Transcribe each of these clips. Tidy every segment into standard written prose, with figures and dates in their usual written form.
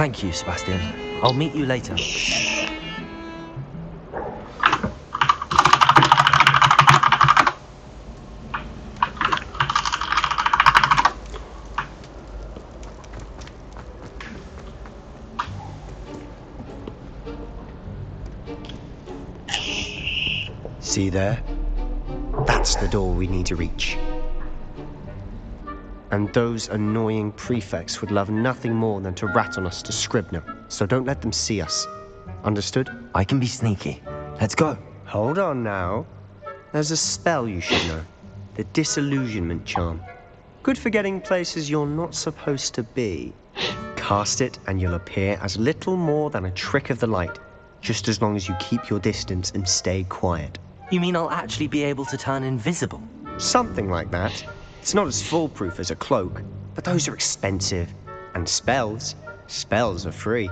Thank you, Sebastian. I'll meet you later. See there? That's the door we need to reach. And those annoying prefects would love nothing more than to rat on us to Scribner, so don't let them see us. Understood? I can be sneaky. Let's go. Hold on now. There's a spell you should know. The Disillusionment Charm. Good for getting places you're not supposed to be. Cast it and you'll appear as little more than a trick of the light, just as long as you keep your distance and stay quiet. You mean I'll actually be able to turn invisible? Something like that. It's not as foolproof as a cloak, but those are expensive. And spells are free.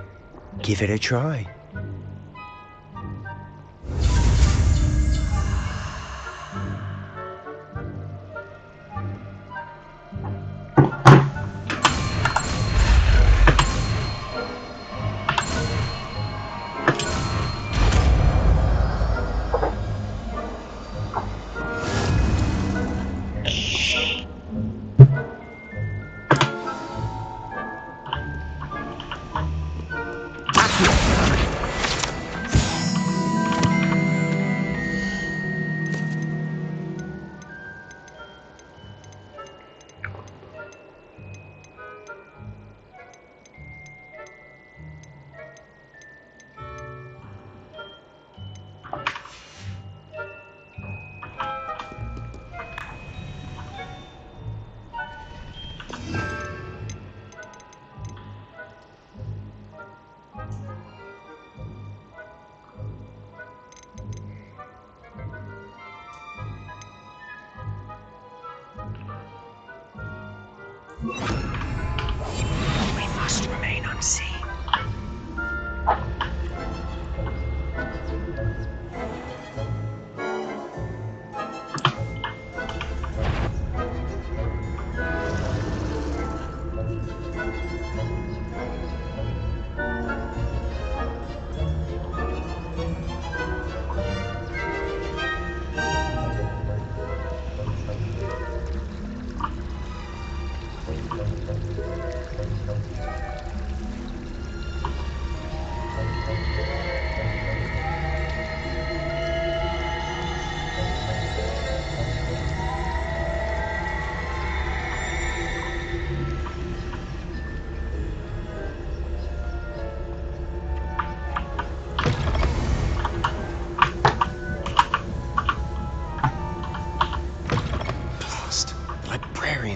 Give it a try. We must remain unseen.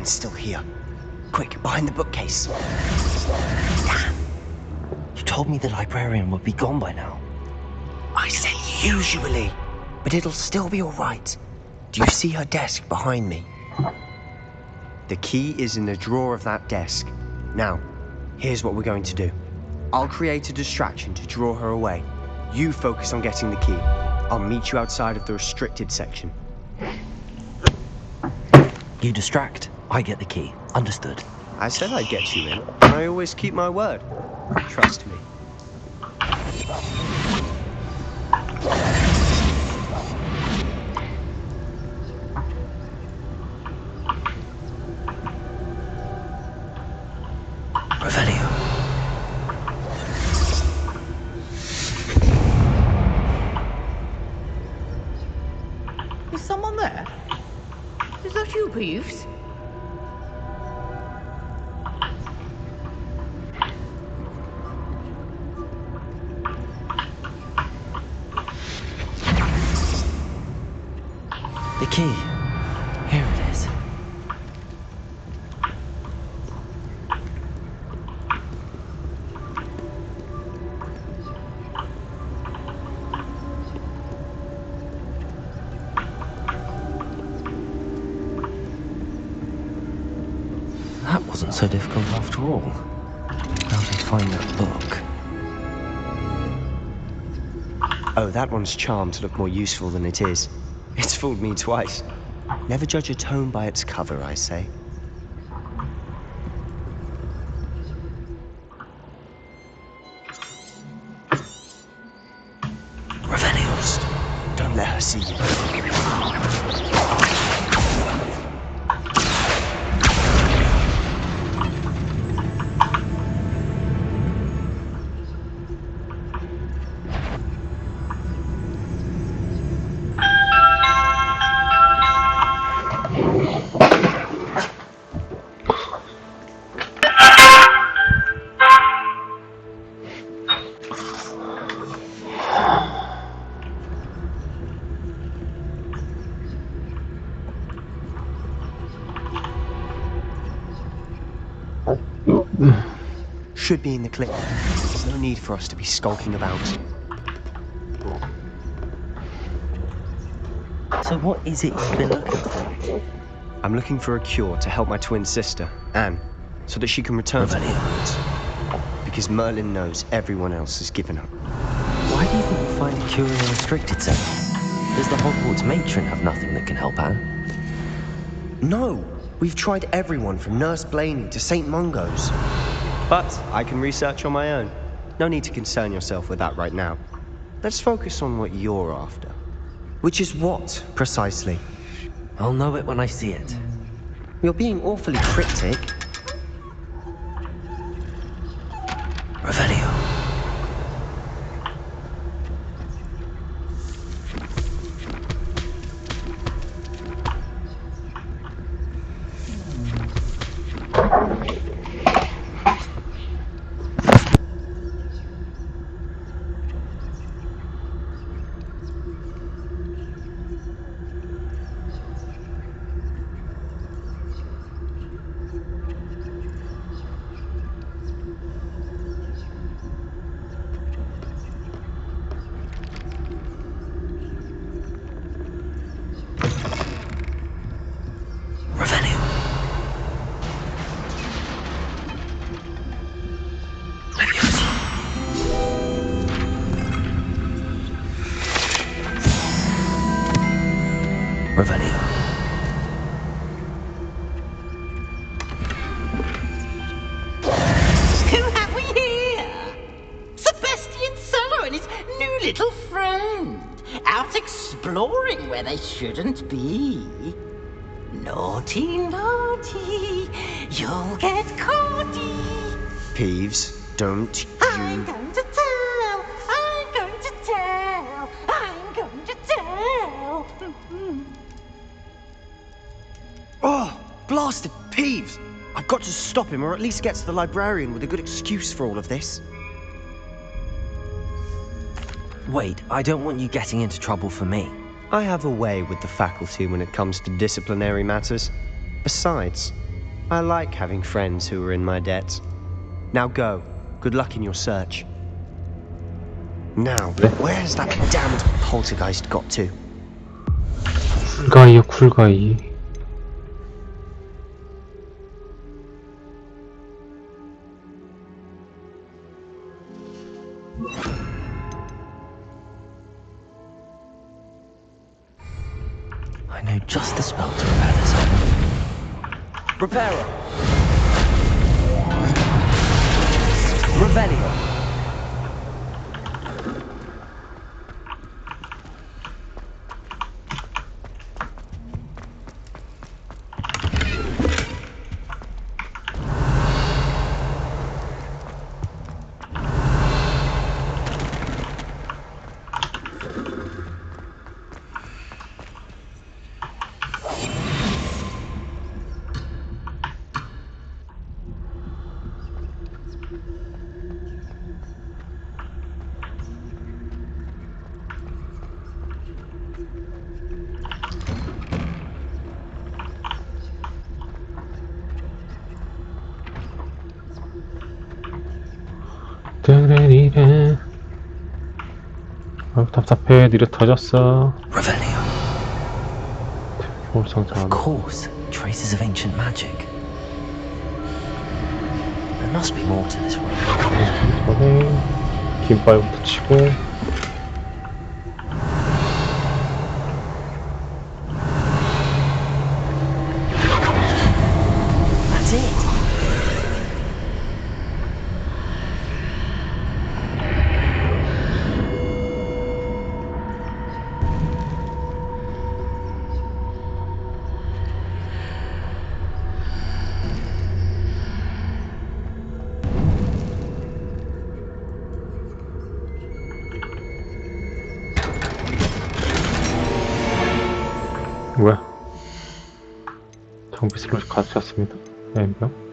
Still here. Quick, behind the bookcase. Damn. You told me the librarian would be gone by now. I said usually, but it'll still be all right. Do you see her desk behind me? The key is in the drawer of that desk. Now, here's what we're going to do. I'll create a distraction to draw her away. You focus on getting the key. I'll meet you outside of the restricted section. You distract. I get the key. Understood. I said I'd get you in, and I always keep my word. Trust me. Revelio. Is someone there? Is that you, Peeves? The key. Here it is. That wasn't so difficult after all. Now to find that book. Oh, that one's charmed to look more useful than it is. It's fooled me twice. Never judge a tome by its cover, I say. see you. Should be in the clip. There's no need for us to be skulking about. So what is it you've been looking for? I'm looking for a cure to help my twin sister, Anne, so that she can return to the woods. Because Merlin knows everyone else has given up. Why do you think we'll find a cure in a restricted zone? Does the Hogwarts matron have nothing that can help Anne? No! We've tried everyone from Nurse Blaney to St. Mungo's. But I can research on my own. No need to concern yourself with that right now. Let's focus on what you're after. Which is what, precisely? I'll know it when I see it. You're being awfully cryptic. Revelio. Revelio. Who have we here? Sebastian Cello and his new little friend. Out exploring where they shouldn't be. Naughty, naughty. You'll get caughty. Peeves, don't I'm you... going to tell. I'm going to tell. I'm going to tell. Oh, blasted Peeves! I've got to stop him, or at least get to the librarian with a good excuse for all of this. Wait, I don't want you getting into trouble for me. I have a way with the faculty when it comes to disciplinary matters. Besides, I like having friends who are in my debt. Now go. Good luck in your search. Now, where's that damned poltergeist got to? 쿨가이요, 쿨가이. I know just the spell to repair this item. Reparo! Revelio! 뜨레리레. 답답해. 느려 터졌어. Revelio. Of 상자. course, traces of ancient magic. There must be more to this room. 전에 김발 붙이고. That's it. 뭐야? 장비 슬롯이 가득찼습니다. 엠병.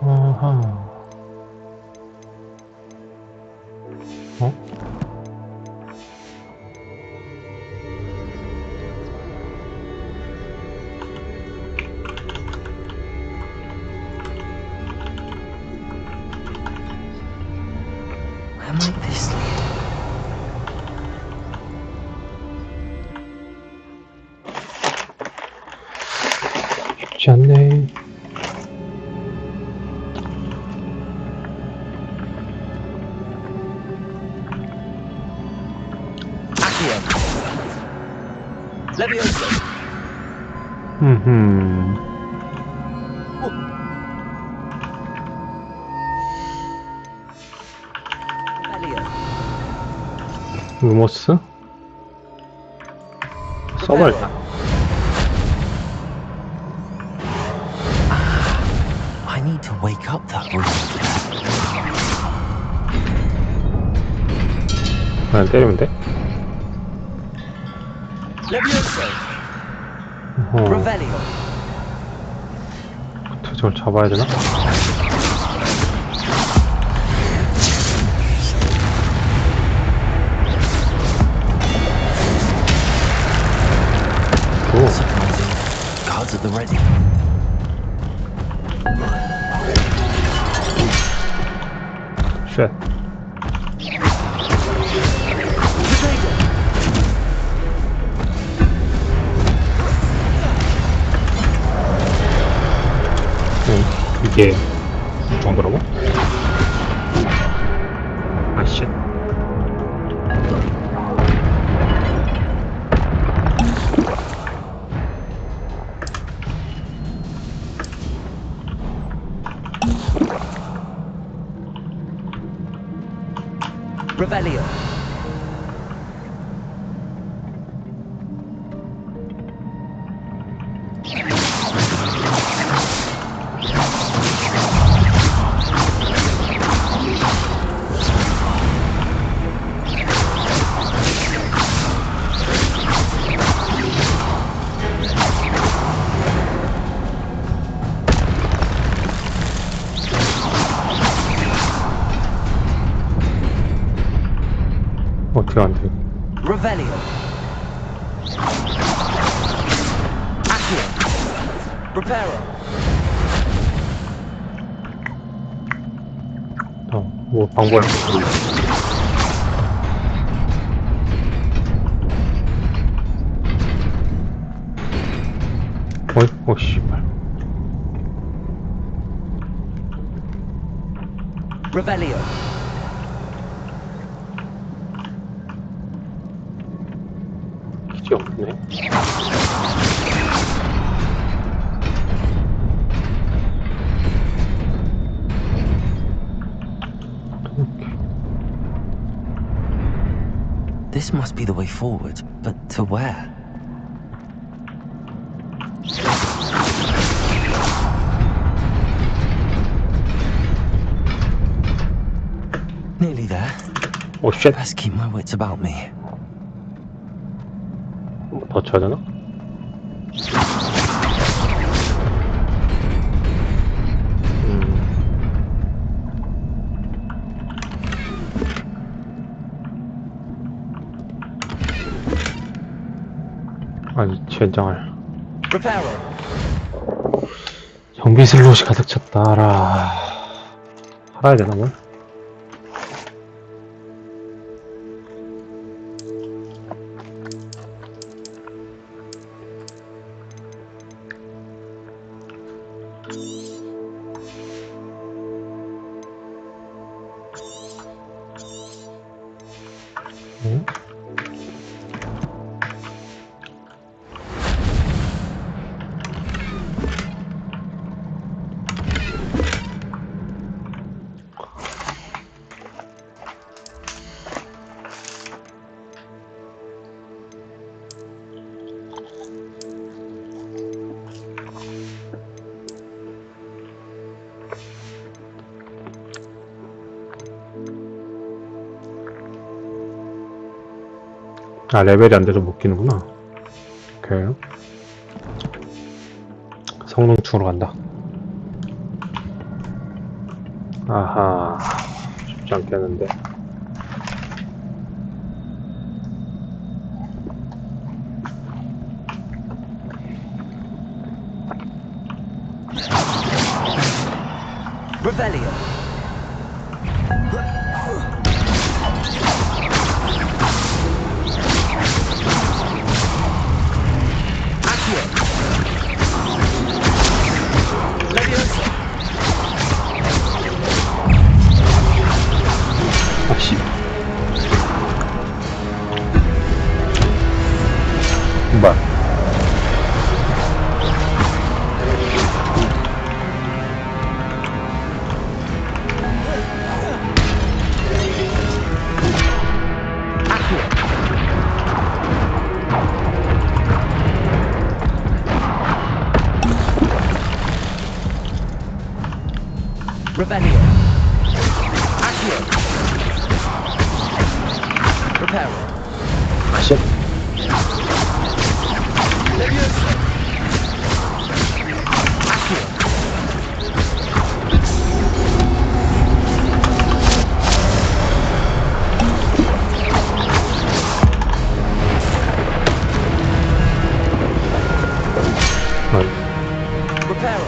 아하. 어? Where might this lead? 쉽지 않네. Accio. Levioso. Revelio. 루모스? 써봐 일단. I need to wake up that rooster. 그냥 때리면 돼? Levioso. Revelio. 저걸 잡아야 되나? 오, Surprising. Guards at the ready. 쉣. 이게 이 정도라고? 아, 쉣. Revelio. 어떻게 안 돼? Revelio. Accio. Reparo. 뭐 방법이 어이, 씨발. Revelio. 기지 없네. This must be the way forward, but to where? Nearly there. 오, 쉣. Best keep my wits about me. 더 쳐야 되나? 아니, 젠장을. Reparo. 정비 슬롯이 가득 찼다라. 팔아야 되나, 뭘? 응? 아, 레벨이 안 돼서 못 끼는구나. 오케이. 성능충으로 간다. 아하, 쉽지 않겠는데. Revelio. 아씨. 뭐야. Revelio. Accio. Reparo. 아씨. Levioso. Accio. Reparo.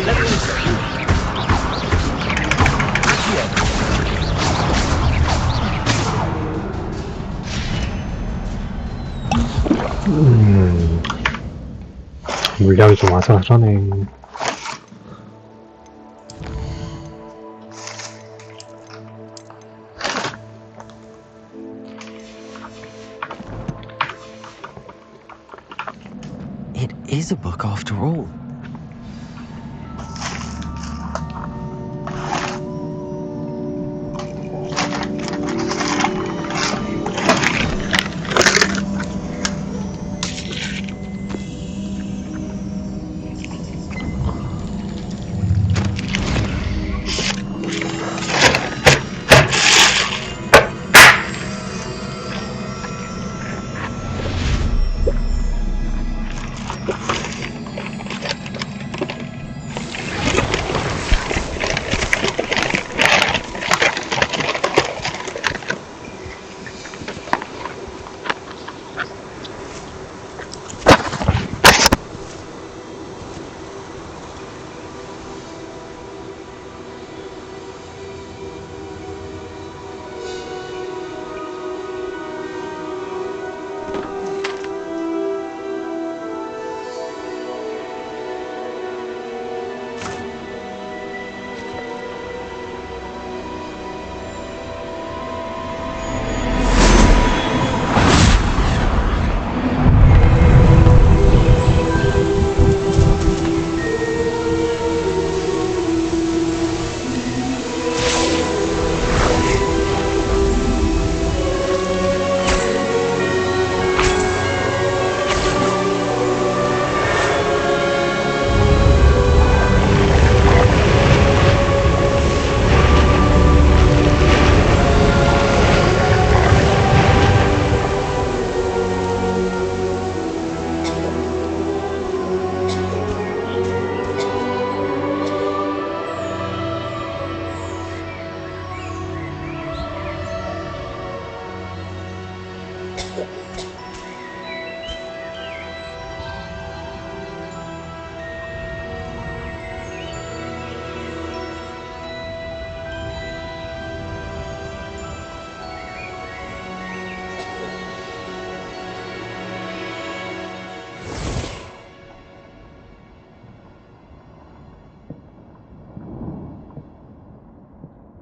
Levioso. Accio. 물량이 좀 아슬아슬하네. It is a book after all.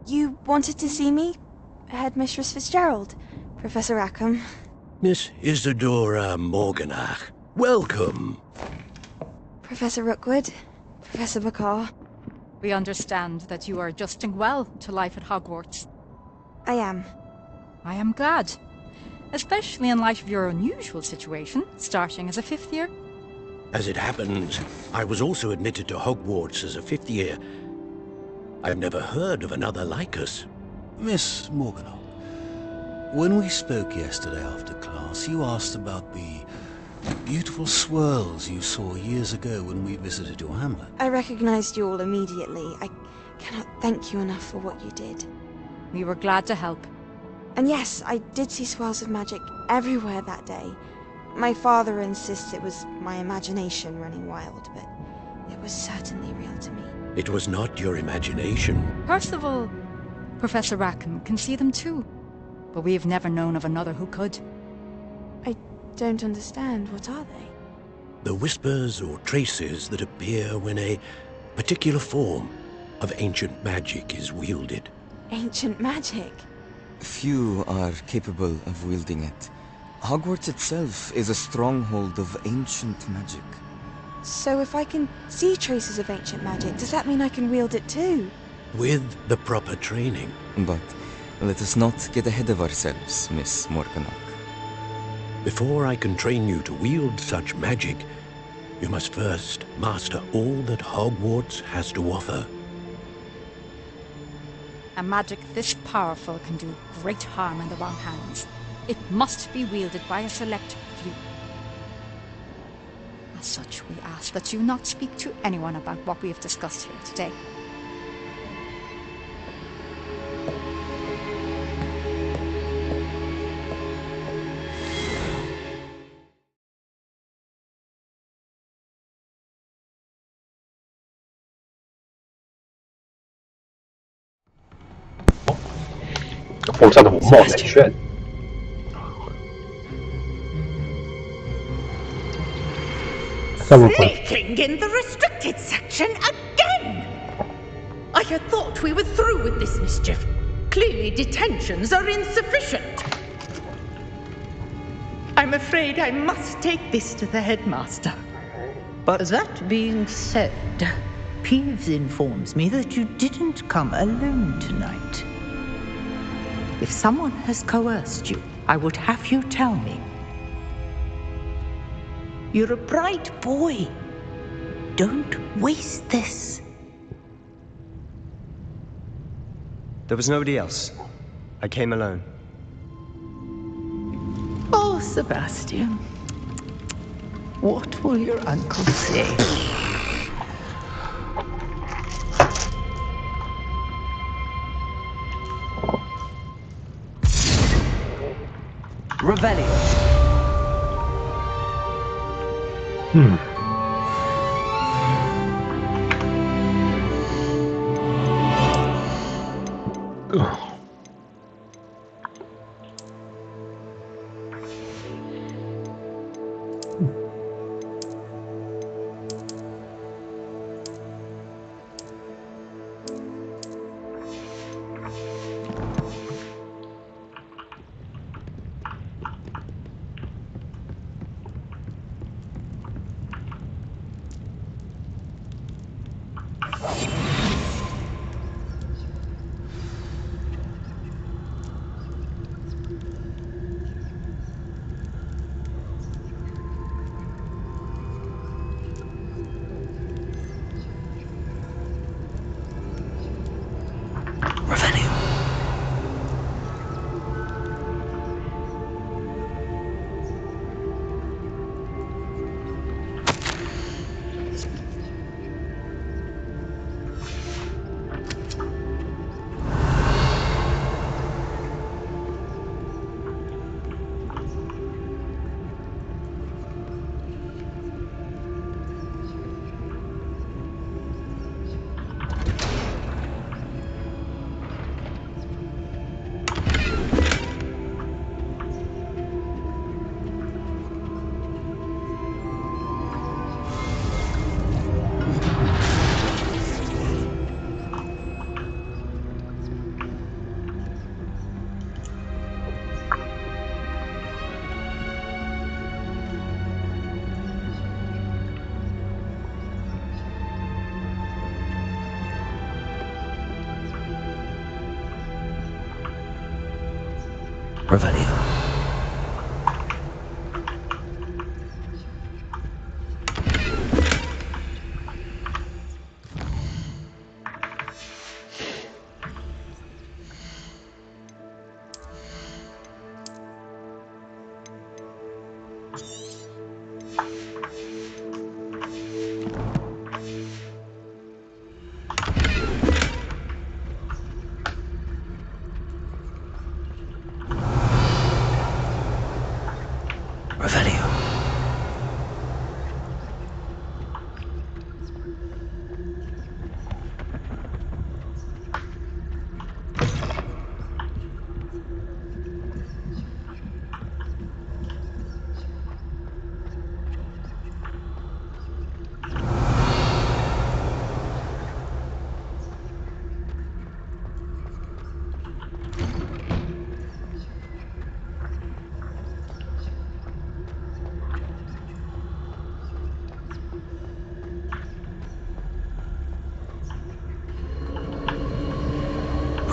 You wanted to see me? Headmistress Fitzgerald, Professor Rackham. Miss Isadora Morganach, welcome. Professor Rookwood, Professor McCaw. We understand that you are adjusting well to life at Hogwarts. I am. I am glad, especially in light of your unusual situation, starting as a fifth year. As it happens, I was also admitted to Hogwarts as a fifth year. I've never heard of another like us. Miss Morganach, When we spoke yesterday after class, you asked about the beautiful swirls you saw years ago when we visited your hamlet. I recognized you all immediately. I cannot thank you enough for what you did. We were glad to help. And yes, I did see swirls of magic everywhere that day. My father insists it was my imagination running wild, but it was certainly real to me. It was not your imagination. Percival, Professor Rackham can see them too. But we've never known of another who could. I don't understand. What are they? The whispers or traces that appear when a particular form of ancient magic is wielded. Ancient magic? Few are capable of wielding it. Hogwarts itself is a stronghold of ancient magic. So if I can see traces of ancient magic, does that mean I can wield it too? With the proper training. But let us not get ahead of ourselves, Miss Morganach. Before I can train you to wield such magic, you must first master all that Hogwarts has to offer. A magic this powerful can do great harm in the wrong hands. It must be wielded by a select few. As such, we ask that you not speak to anyone about what we have discussed here today. 봉사도 못 먹네. 쉣. Sneaking in the restricted section again! I had thought we were through with this mischief. Clearly detentions are insufficient. I'm afraid I must take this to the headmaster. But that being said, Peeves informs me that you didn't come alone tonight. If someone has coerced you, I would have you tell me. You're a bright boy. Don't waste this. There was nobody else. I came alone. Oh, Sebastian. What will your uncle say? Revelio. Revelio.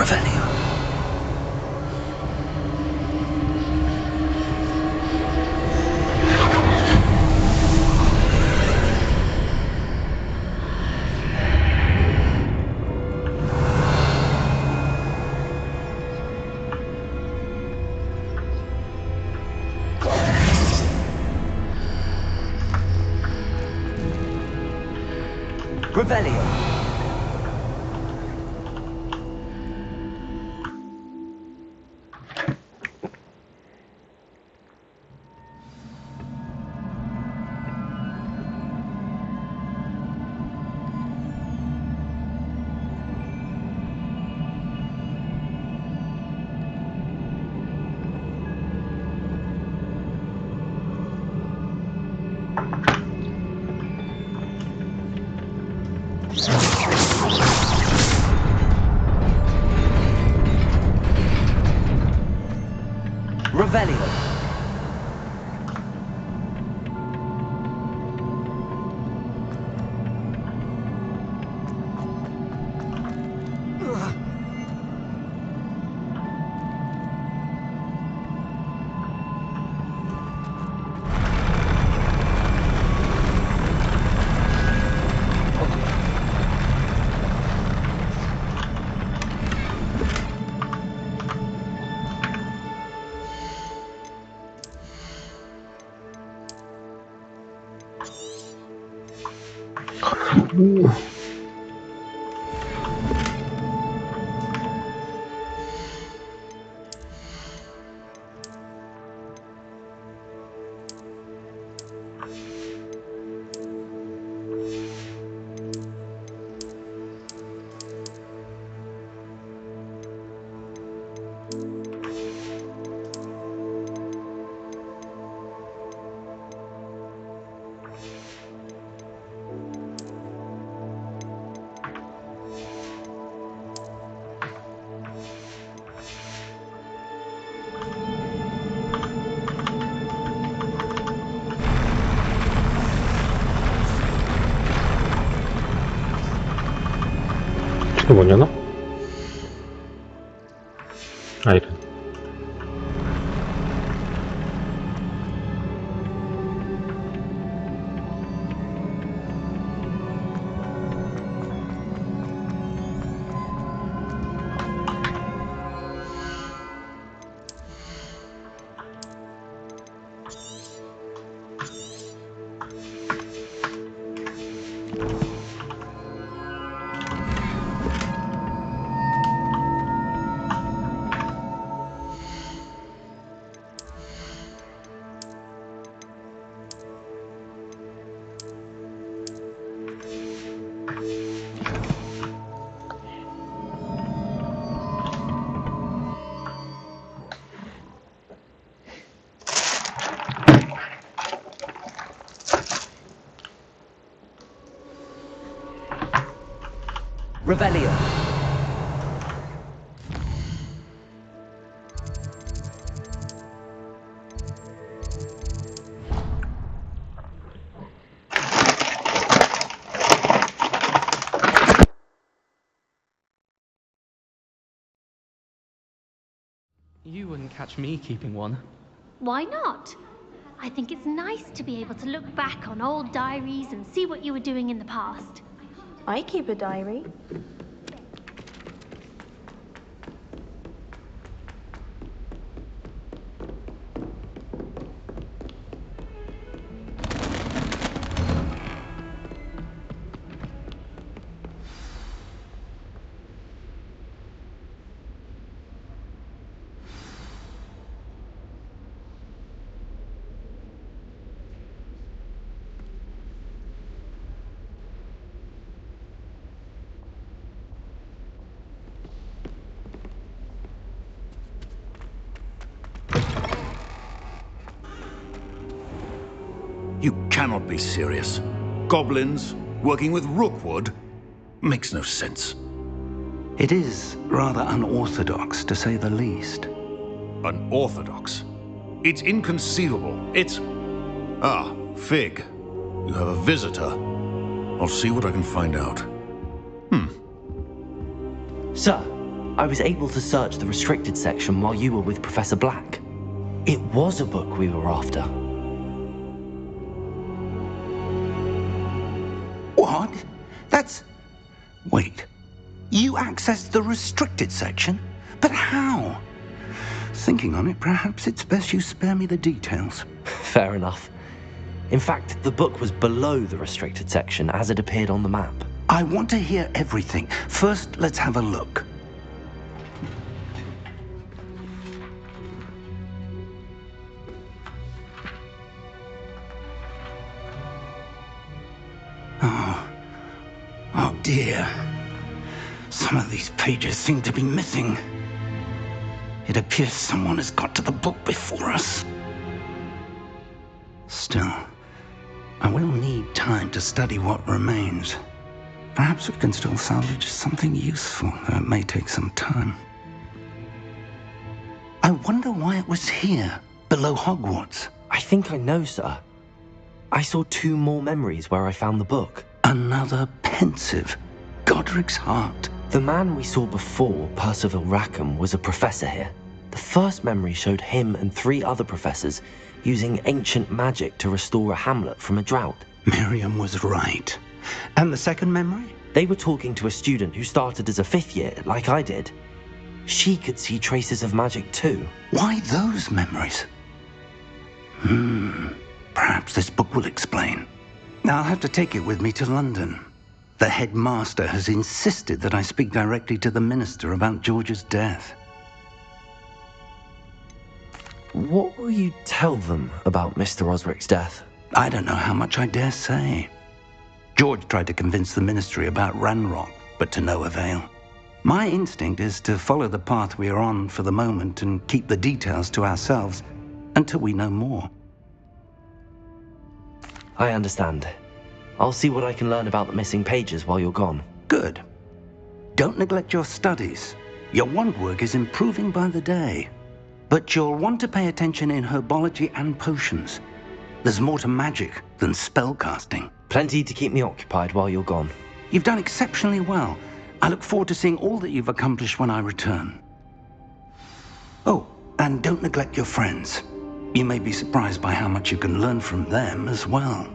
Revelio. Revelio. Revelio. 이게 뭐냐나? 아이런. Revelio. You wouldn't catch me keeping one. Why not? I think it's nice to be able to look back on old diaries and see what you were doing in the past. I keep a diary. You cannot be serious. Goblins working with Rookwood makes no sense. It is rather unorthodox, to say the least. Unorthodox? It's inconceivable. It's... Ah, Fig. You have a visitor. I'll see what I can find out. Sir, I was able to search the restricted section while you were with Professor Black. It was a book we were after. What? That's... Wait. You accessed the restricted section? But how? Thinking on it, perhaps it's best you spare me the details. Fair enough. In fact, the book was below the restricted section as it appeared on the map. I want to hear everything. First, let's have a look. Oh dear. Some of these pages seem to be missing. It appears someone has got to the book before us. Still, I will need time to study what remains. Perhaps we can still salvage something useful, though it may take some time. I wonder why it was here, below Hogwarts. I think I know, sir. I saw 2 more memories where I found the book. Another pensive Godric's heart. The man we saw before, Percival Rackham, was a professor here. The first memory showed him and 3 other professors using ancient magic to restore a hamlet from a drought. Miriam was right. And the second memory? They were talking to a student who started as a 5th year, like I did. She could see traces of magic too. Why those memories? Perhaps this book will explain. Now I'll have to take it with me to London. The headmaster has insisted that I speak directly to the minister about George's death. What will you tell them about Mr. Osric's death? I don't know how much I dare say. George tried to convince the ministry about Ranrock, but to no avail. My instinct is to follow the path we are on for the moment and keep the details to ourselves until we know more. I understand. I'll see what I can learn about the missing pages while you're gone. Good. Don't neglect your studies. Your wand work is improving by the day. But you'll want to pay attention in herbology and potions. There's more to magic than spellcasting. Plenty to keep me occupied while you're gone. You've done exceptionally well. I look forward to seeing all that you've accomplished when I return. Oh, and don't neglect your friends. You may be surprised by how much you can learn from them as well.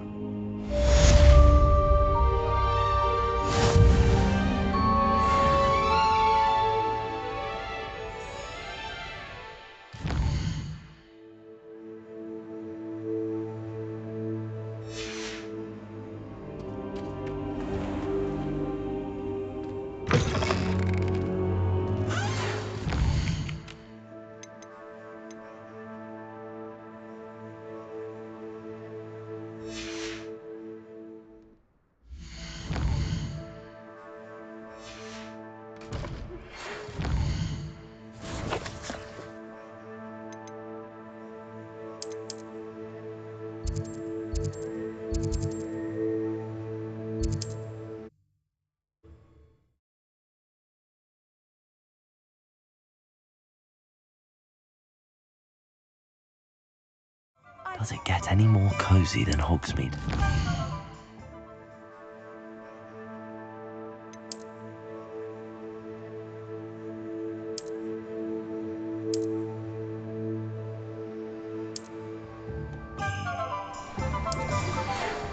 Does it get any more cozy than Hogsmeade?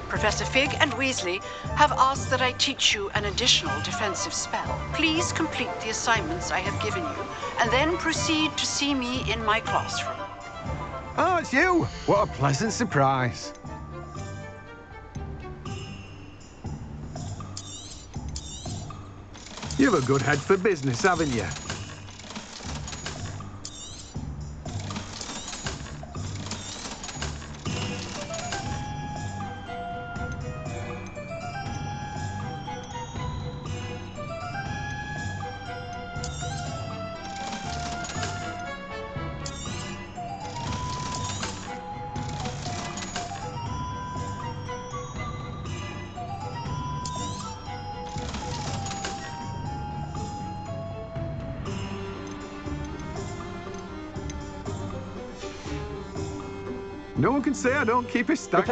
Professor Fig and Weasley have asked that I teach you an additional defensive spell. Please complete the assignments I have given you, and then proceed to see me in my classroom. Oh, it's you! What a pleasant surprise. You've a good head for business, haven't you? No one can say I don't keep a stack.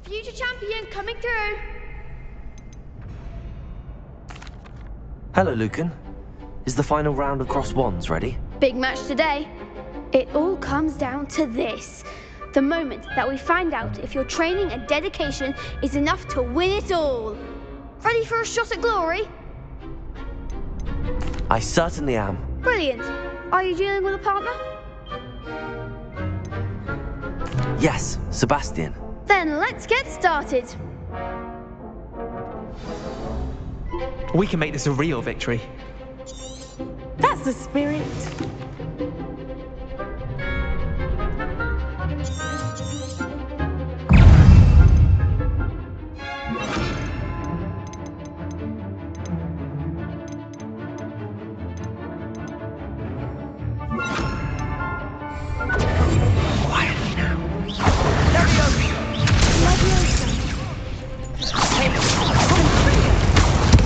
Future champion coming through. Hello, Lucan. Is the final round of Cross Wands ready? Big match today. It all comes down to this. The moment that we find out if your training and dedication is enough to win it all. Ready for a shot at glory? I certainly am. Brilliant. Are you dealing with a partner? Yes, Sebastian. Then let's get started. We can make this a real victory. That's the spirit. Quietly now.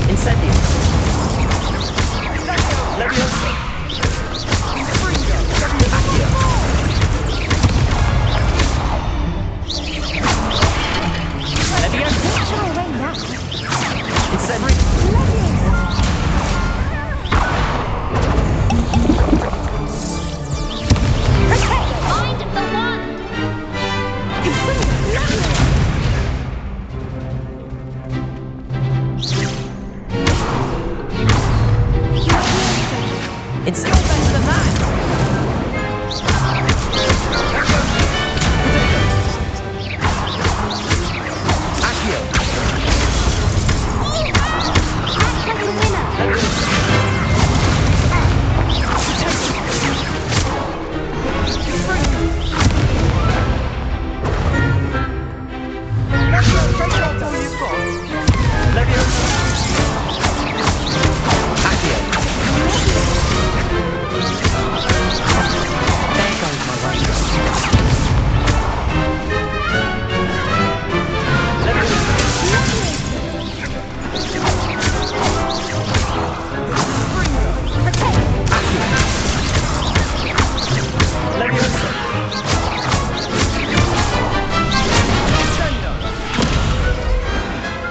Incendio. Leviosa. Mind the one. It's still better than that.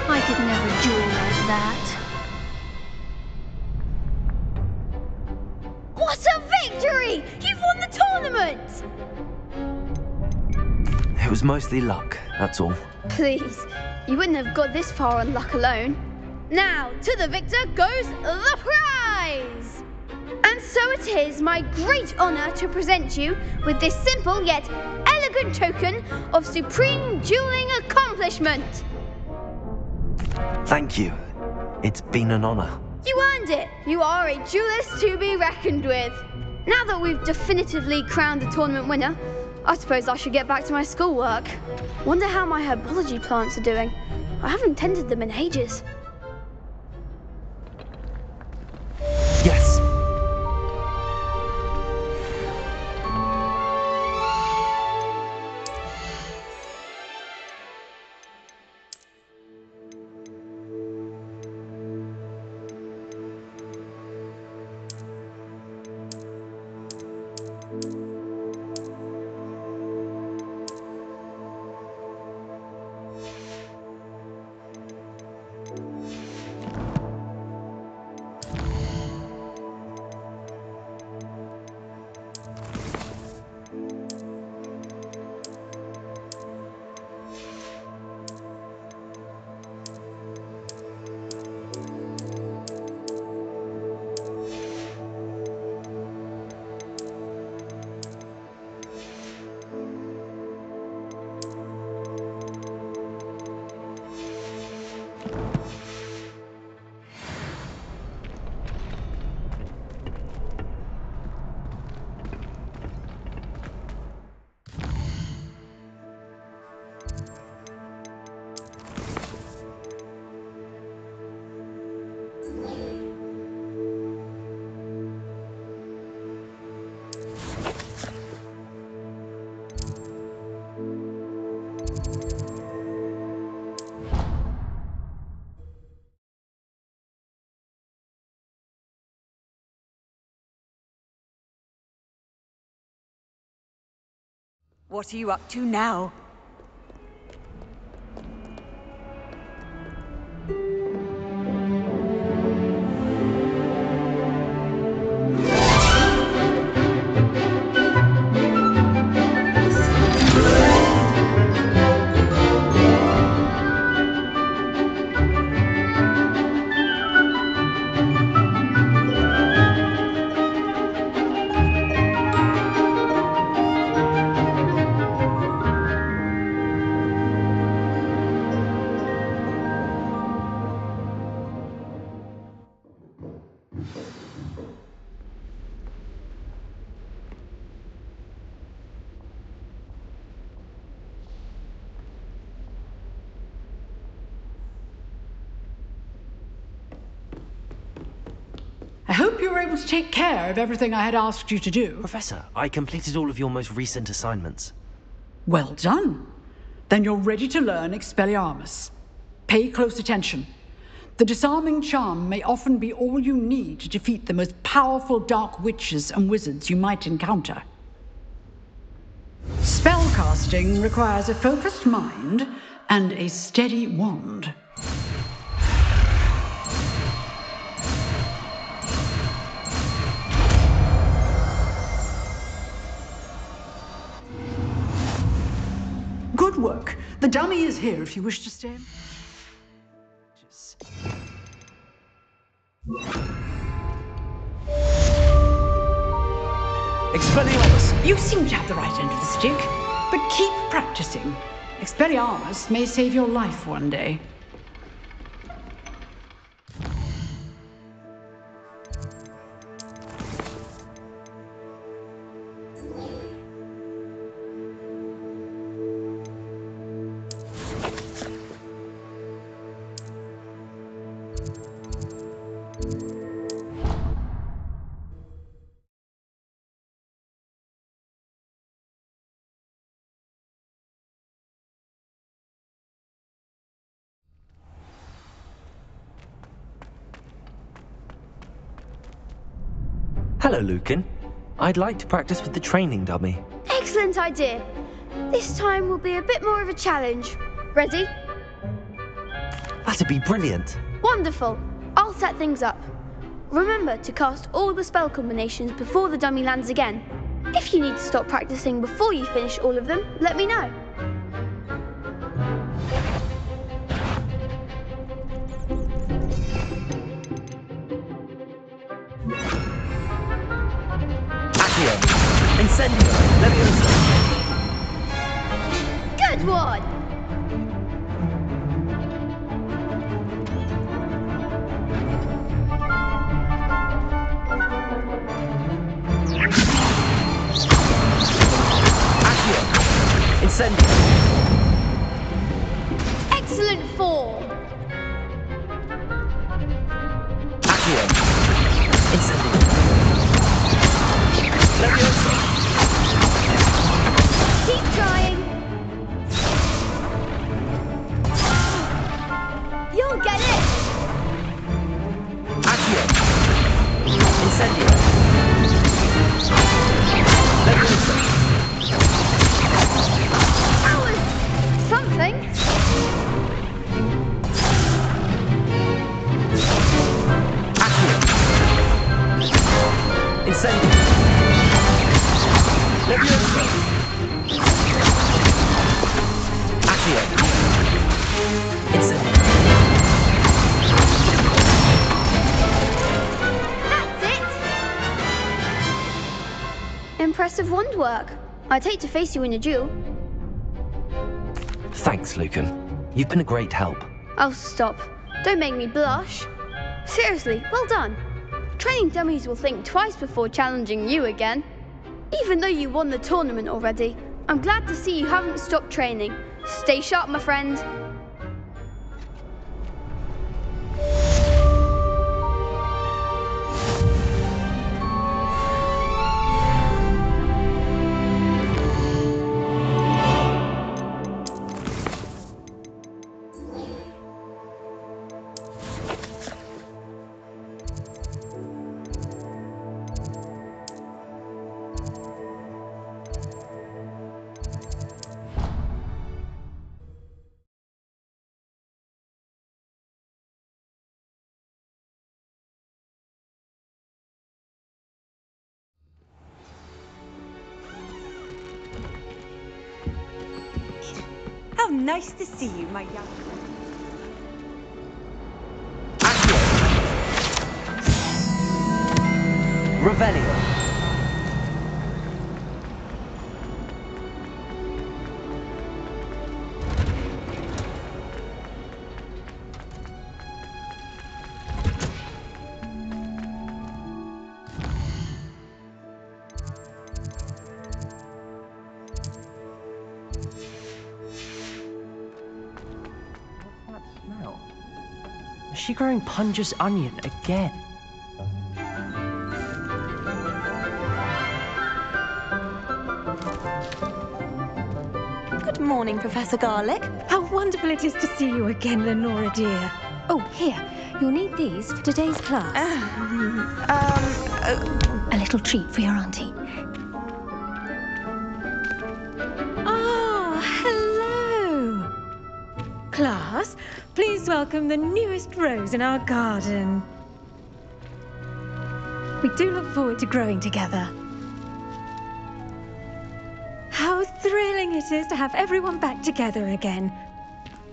I could never duel like that. What a victory! You've won the tournament! It was mostly luck, that's all. Please, you wouldn't have got this far on luck alone. Now, to the victor goes the prize! And so it is my great honor to present you with this simple yet elegant token of supreme dueling accomplishment. Thank you. It's been an honor. You earned it. You are a duelist to be reckoned with. Now that we've definitively crowned the tournament winner, I suppose I should get back to my schoolwork. Wonder how my herbology plants are doing. I haven't tended them in ages. Yes. What are you up to now? I hope you were able to take care of everything I had asked you to do. Professor, I completed all of your most recent assignments. Well done. Then you're ready to learn Expelliarmus. Pay close attention. The disarming charm may often be all you need to defeat the most powerful dark witches and wizards you might encounter. Spellcasting requires a focused mind and a steady wand. Good work. The dummy is here if you wish to stay. Expelliarmus! You seem to have the right end of the stick, but keep practicing. Expelliarmus may save your life one day. Hello, Lucan. I'd like to practice with the training dummy. Excellent idea. This time will be a bit more of a challenge. Ready? That'd be brilliant. Wonderful. I'll set things up. Remember to cast all the spell combinations before the dummy lands again. If you need to stop practicing before you finish all of them, let me know. Incendio! Leviosa! Good one! Accio! Incendio! Excellent form! Accio! Incendio! Leviosa! Keep trying. You'll get it. Accio! Incendio! Leviosa! That was something. Accio! Incendio! Leviosa! Accio! Incendio! That's it. Impressive wand work. I'd hate to face you in a duel. Thanks, Lucan. You've been a great help. Oh, stop. Don't make me blush. Seriously, well done. Training dummies will think twice before challenging you again. Even though you won the tournament already, I'm glad to see you haven't stopped training. Stay sharp, my friend. How nice to see you, my young... Revelio. Smell. Is she growing Punja's onion again? Good morning, Professor Garlic. How wonderful it is to see you again, Lenora dear. Oh, here. You'll need these for today's class. A little treat for your auntie. Ah, hello. Class, please welcome the newest rose in our garden. We do look forward to growing together. How thrilling it is to have everyone back together again.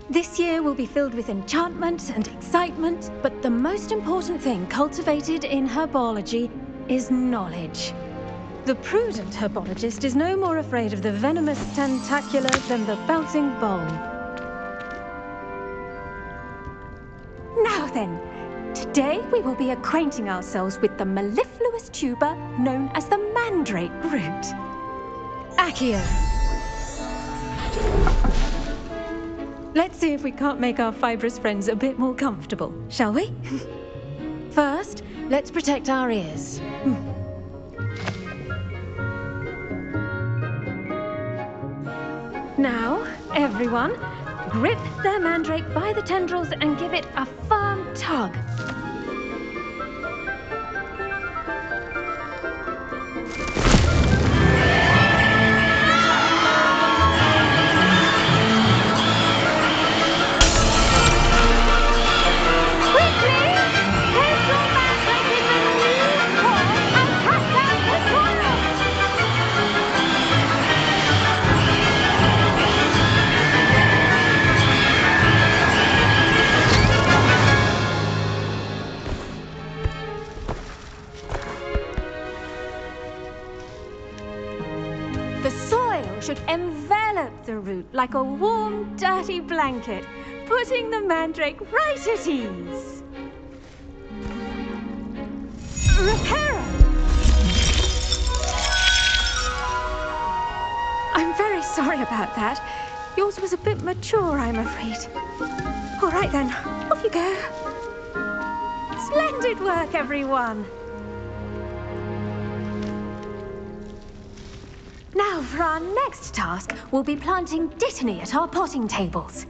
This year will be filled with enchantment and excitement, but the most important thing cultivated in herbology is knowledge. The prudent herbologist is no more afraid of the venomous tentacula than the bouncing bulb. Now then, today we will be acquainting ourselves with the mellifluous tuber known as the mandrake root. Accio. Let's see if we can't make our fibrous friends a bit more comfortable, shall we? First, let's protect our ears. Now, everyone, grip their mandrake by the tendrils and give it a firm tug. Should envelop the root like a warm, dirty blanket, putting the mandrake right at ease. Reparo! I'm very sorry about that. Yours was a bit mature, I'm afraid. All right then, off you go. Splendid work, everyone. Now, for our next task, we'll be planting dittany at our potting tables.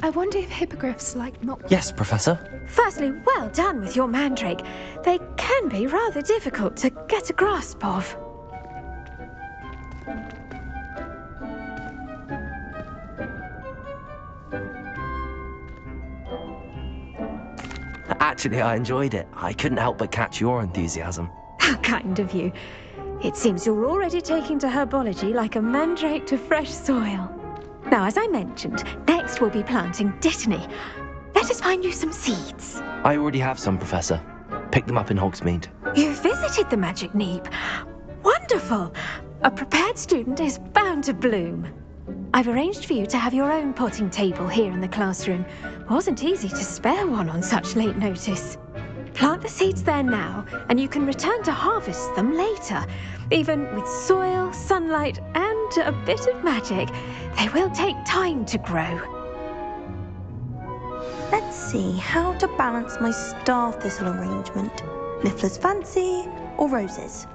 I wonder if hippogriffs like not... Yes, Professor. Firstly, well done with your mandrake. They can be rather difficult to get a grasp of. Actually, I enjoyed it. I couldn't help but catch your enthusiasm. How kind of you. It seems you're already taking to herbology like a mandrake to fresh soil. Now, as I mentioned, next we'll be planting dittany. Let us find you some seeds. I already have some, Professor. Picked them up in Hogsmeade. You visited the Magic Neep. Wonderful! A prepared student is bound to bloom. I've arranged for you to have your own potting table here in the classroom. Wasn't easy to spare one on such late notice. Plant the seeds there now, and you can return to harvest them later. Even with soil, sunlight, and a bit of magic, they will take time to grow. Let's see how to balance my star thistle arrangement. Niffler's fancy or roses?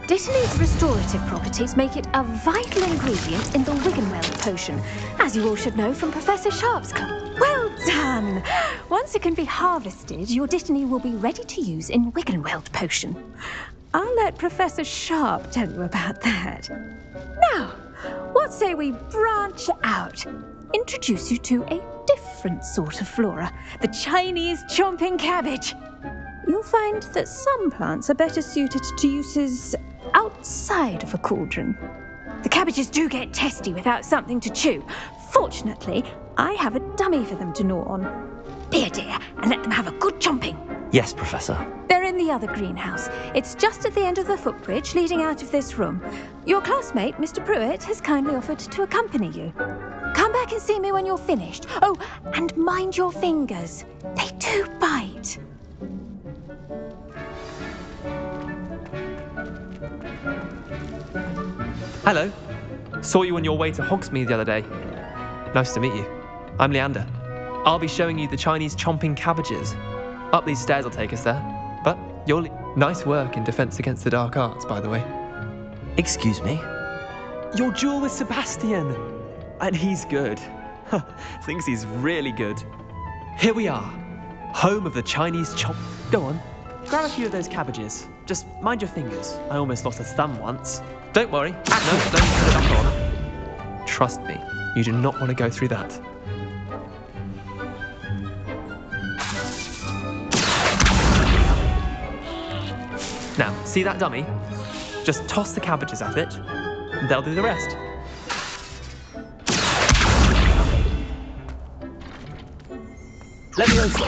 Dittany's restorative properties make it a vital ingredient in the Wiggenweld potion, as you all should know from Professor Sharp's club. Well done! Once it can be harvested, your dittany will be ready to use in Wiggenweld potion. I'll let Professor Sharp tell you about that. Now, what say we branch out? Introduce you to a different sort of flora, the Chinese chomping cabbage. You'll find that some plants are better suited to uses outside of a cauldron. The cabbages do get testy without something to chew. Fortunately, I have a dummy for them to gnaw on. Be a dear and let them have a good chomping. Yes, Professor. They're in the other greenhouse. It's just at the end of the footbridge leading out of this room. Your classmate, Mr. Pruitt, has kindly offered to accompany you. Come back and see me when you're finished. Oh, and mind your fingers. They do bite. Hello. Saw you on your way to Hogsmeade the other day. Nice to meet you. I'm Leander. I'll be showing you the Chinese chomping cabbages. Up these stairs will take us there. But nice work in Defense Against the Dark Arts, by the way. Excuse me? Your duel with Sebastian. And he's good. Thinks he's really good. Here we are. Home of the Chinese chomp... Go on. Grab a few of those cabbages. Just mind your fingers. I almost lost a thumb once. Don't worry. No, put it back on. Trust me, you do not want to go through that. Now, see that dummy? Just toss the cabbages at it, and they'll do the rest. Let me go.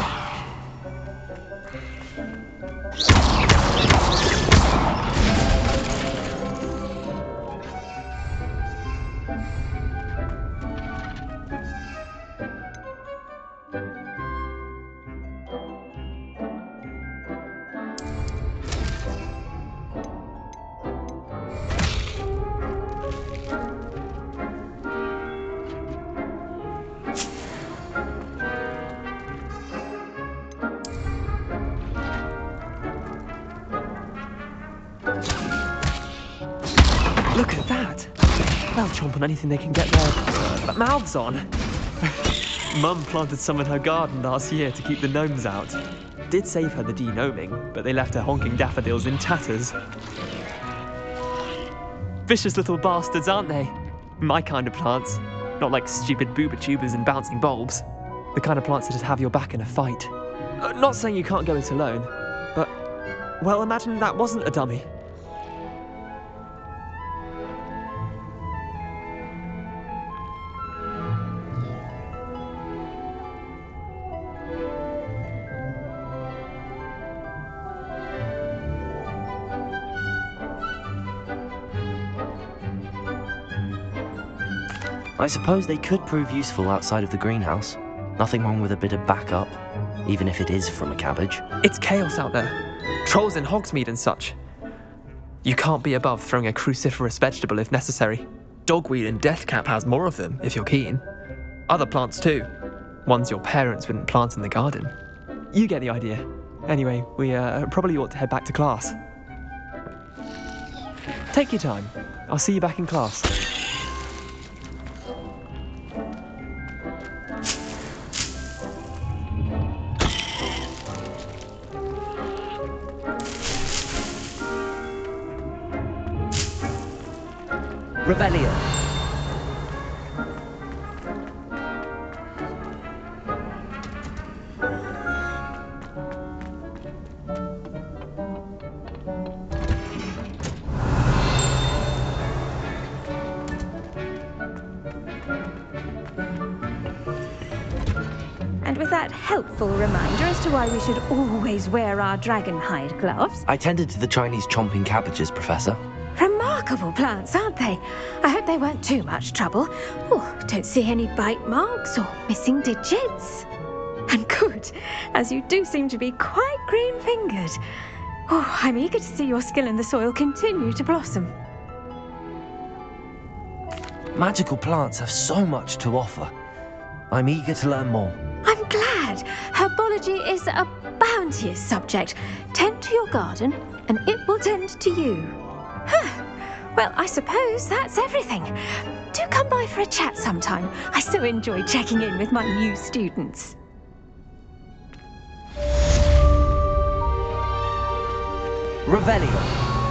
Look at that! They'll chomp on anything they can get their mouths on. Mum planted some in her garden last year to keep the gnomes out. Did save her the de-gnoming, but they left her honking daffodils in tatters. Vicious little bastards, aren't they? My kind of plants. Not like stupid booba tubers and bouncing bulbs. The kind of plants that just have your back in a fight. Not saying you can't go it alone, but, well, imagine that wasn't a dummy. I suppose they could prove useful outside of the greenhouse. Nothing wrong with a bit of backup, even if it is from a cabbage. It's chaos out there. Trolls in Hogsmeade and such. You can't be above throwing a cruciferous vegetable if necessary. Dogweed and deathcap has more of them, if you're keen. Other plants too. Ones your parents wouldn't plant in the garden. You get the idea. Anyway, we probably ought to head back to class. Take your time. I'll see you back in class. Rebellion. And with that helpful reminder as to why we should always wear our dragon hide gloves. I tended to the Chinese chomping cabbages, Professor. Remarkable plants, aren't they? I hope they weren't too much trouble. Oh, don't see any bite marks or missing digits. And good, as you do seem to be quite green-fingered. Oh, I'm eager to see your skill in the soil continue to blossom. Magical plants have so much to offer. I'm eager to learn more. I'm glad. Herbology is a bounteous subject. Tend to your garden, and it will tend to you. Well, I suppose that's everything. Do come by for a chat sometime. I so enjoy checking in with my new students. Revelio.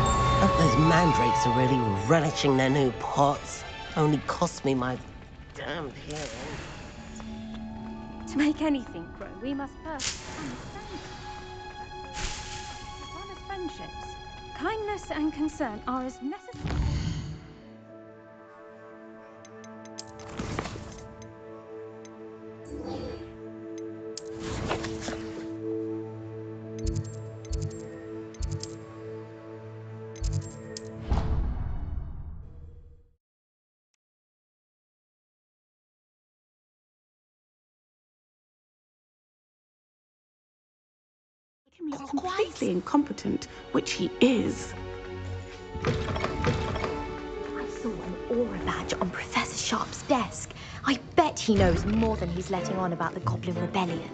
Hope those mandrakes are really relishing their new pots. Only cost me my damn hearing. To make anything grow, we must first understand it. As well as friendships, kindness and concern are as necessary. Him look completely incompetent, which he is. I saw an aura badge on Professor Sharp's desk. I bet he knows more than he's letting on about the Goblin Rebellion.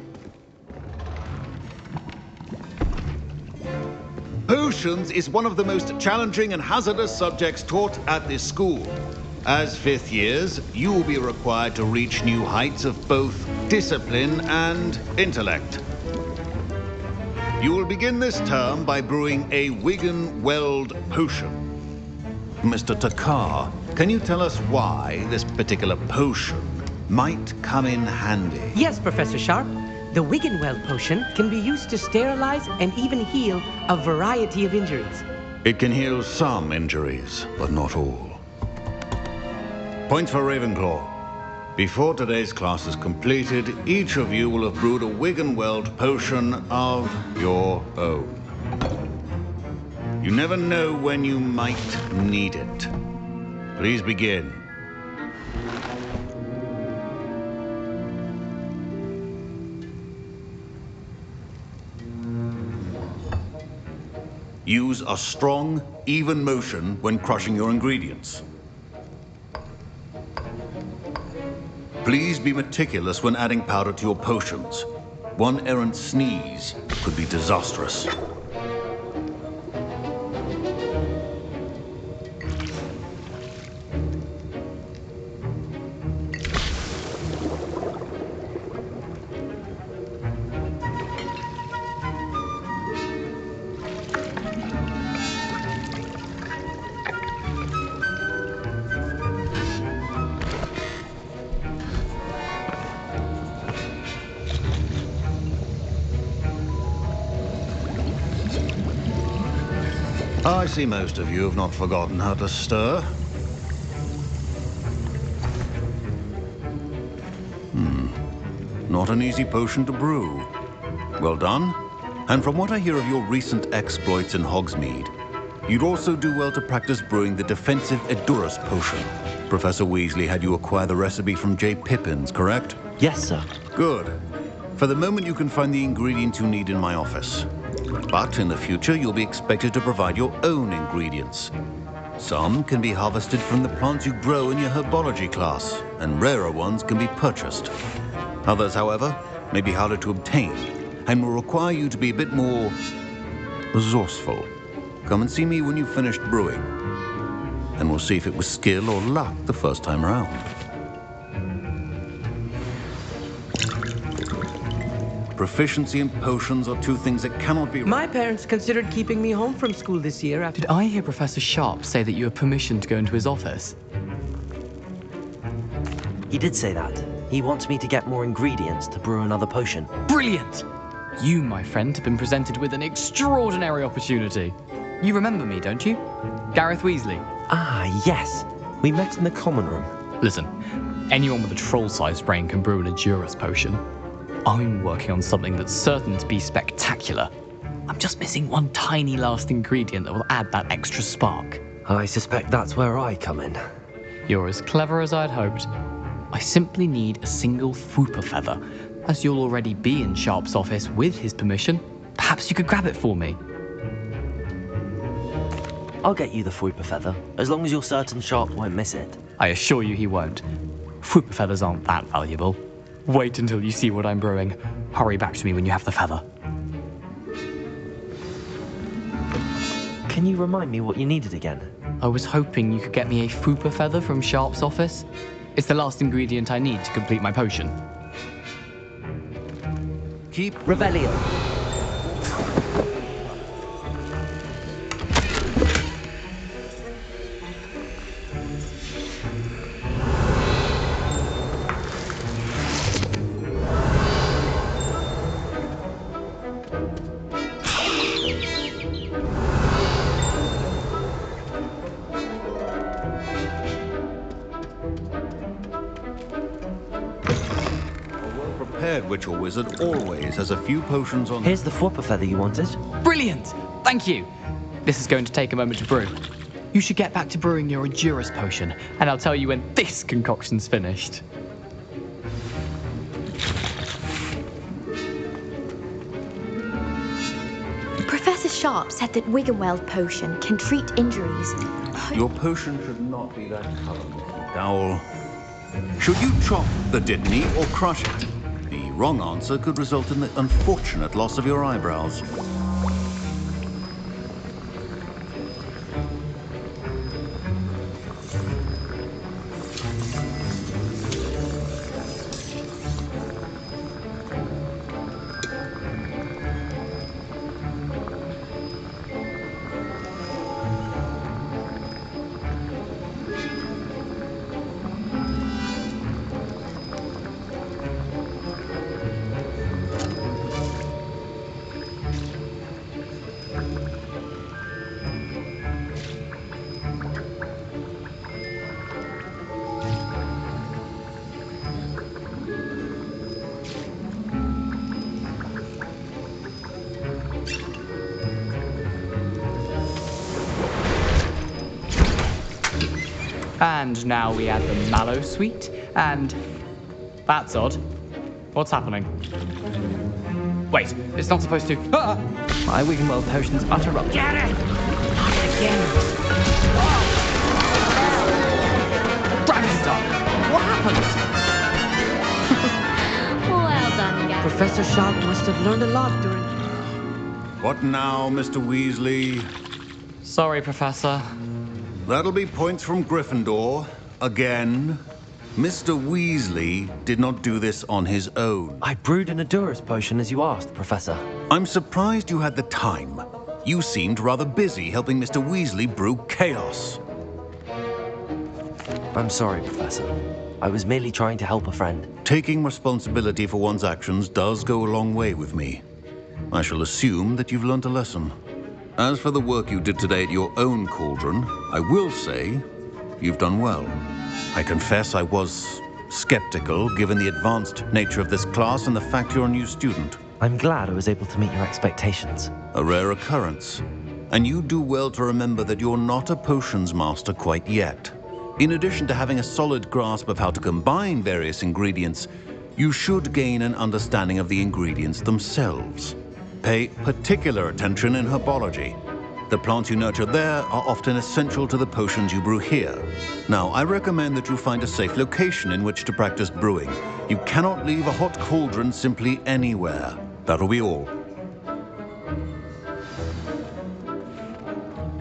Potions is one of the most challenging and hazardous subjects taught at this school. As 5th years, you will be required to reach new heights of both discipline and intellect. You will begin this term by brewing a Wigan-Weld potion. Mr. Takar, can you tell us why this particular potion might come in handy? Yes, Professor Sharp. The Wigan-Weld potion can be used to sterilize and even heal a variety of injuries. It can heal some injuries, but not all. Points for Ravenclaw. Before today's class is completed, each of you will have brewed a Wigan-Weld potion of your own. You never know when you might need it. Please begin. Use a strong, even motion when crushing your ingredients. Please be meticulous when adding powder to your potions. One errant sneeze could be disastrous. I see most of you have not forgotten how to stir. Not an easy potion to brew. Well done. And from what I hear of your recent exploits in Hogsmeade, you'd also do well to practice brewing the defensive Edurus potion. Professor Weasley had you acquire the recipe from J. Pippin's, correct? Yes, sir. Good. For the moment, you can find the ingredients you need in my office. But in the future, you'll be expected to provide your own ingredients. Some can be harvested from the plants you grow in your herbology class, and rarer ones can be purchased. Others, however, may be harder to obtain, and will require you to be a bit more resourceful. Come and see me when you've finished brewing, and we'll see if it was skill or luck the first time around. Proficiency in potions are two things that cannot be... My parents considered keeping me home from school this year after... Did I hear Professor Sharp say that you have permission to go into his office? He did say that. He wants me to get more ingredients to brew another potion. Brilliant! You, my friend, have been presented with an extraordinary opportunity. You remember me, don't you? Gareth Weasley. Ah, yes. We met in the common room. Listen, anyone with a troll-sized brain can brew an Edurus potion. I'm working on something that's certain to be spectacular. I'm just missing one tiny last ingredient that will add that extra spark. I suspect that's where I come in. You're as clever as I'd hoped. I simply need a single Fwooper feather. As you'll already be in Sharp's office with his permission, perhaps you could grab it for me. I'll get you the Fwooper feather, as long as you're certain Sharp won't miss it. I assure you he won't. Fwooper feathers aren't that valuable. Wait until you see what I'm brewing. Hurry back to me when you have the feather. Can you remind me what you needed again? I was hoping you could get me a Fwooper feather from Sharp's office. It's the last ingredient I need to complete my potion. Keep Revelio. prepared witch or wizard always has a few potions on... Here's the flopper feather you wanted. Brilliant! Thank you. This is going to take a moment to brew. You should get back to brewing your Endurus potion, and I'll tell you when this concoction's finished. Professor Sharp said that Wiggenweld potion can treat injuries. Your potion should not be that color, Mr. Dowell. Should you chop the Dittany or crush it? The wrong answer could result in the unfortunate loss of your eyebrows. And now we add the mallow sweet, and... That's odd. What's happening? Wait, it's not supposed to... Ah! My Wiggenweld potion's utter rubbish. Get it! Not again. Dragon's What happened? Well done, guys. Professor Sharp must have learned a lot during... What now, Mr. Weasley? Sorry, Professor. That'll be points from Gryffindor. Again. Mr. Weasley did not do this on his own. I brewed an Endurus potion as you asked, Professor. I'm surprised you had the time. You seemed rather busy helping Mr. Weasley brew chaos. I'm sorry, Professor. I was merely trying to help a friend. Taking responsibility for one's actions does go a long way with me. I shall assume that you've learnt a lesson. As for the work you did today at your own cauldron, I will say you've done well. I confess I was skeptical given the advanced nature of this class and the fact you're a new student. I'm glad I was able to meet your expectations. A rare occurrence. And you do well to remember that you're not a potions master quite yet. In addition to having a solid grasp of how to combine various ingredients, you should gain an understanding of the ingredients themselves. Pay particular attention in herbology. The plants you nurture there are often essential to the potions you brew here. Now, I recommend that you find a safe location in which to practice brewing. You cannot leave a hot cauldron simply anywhere. That'll be all.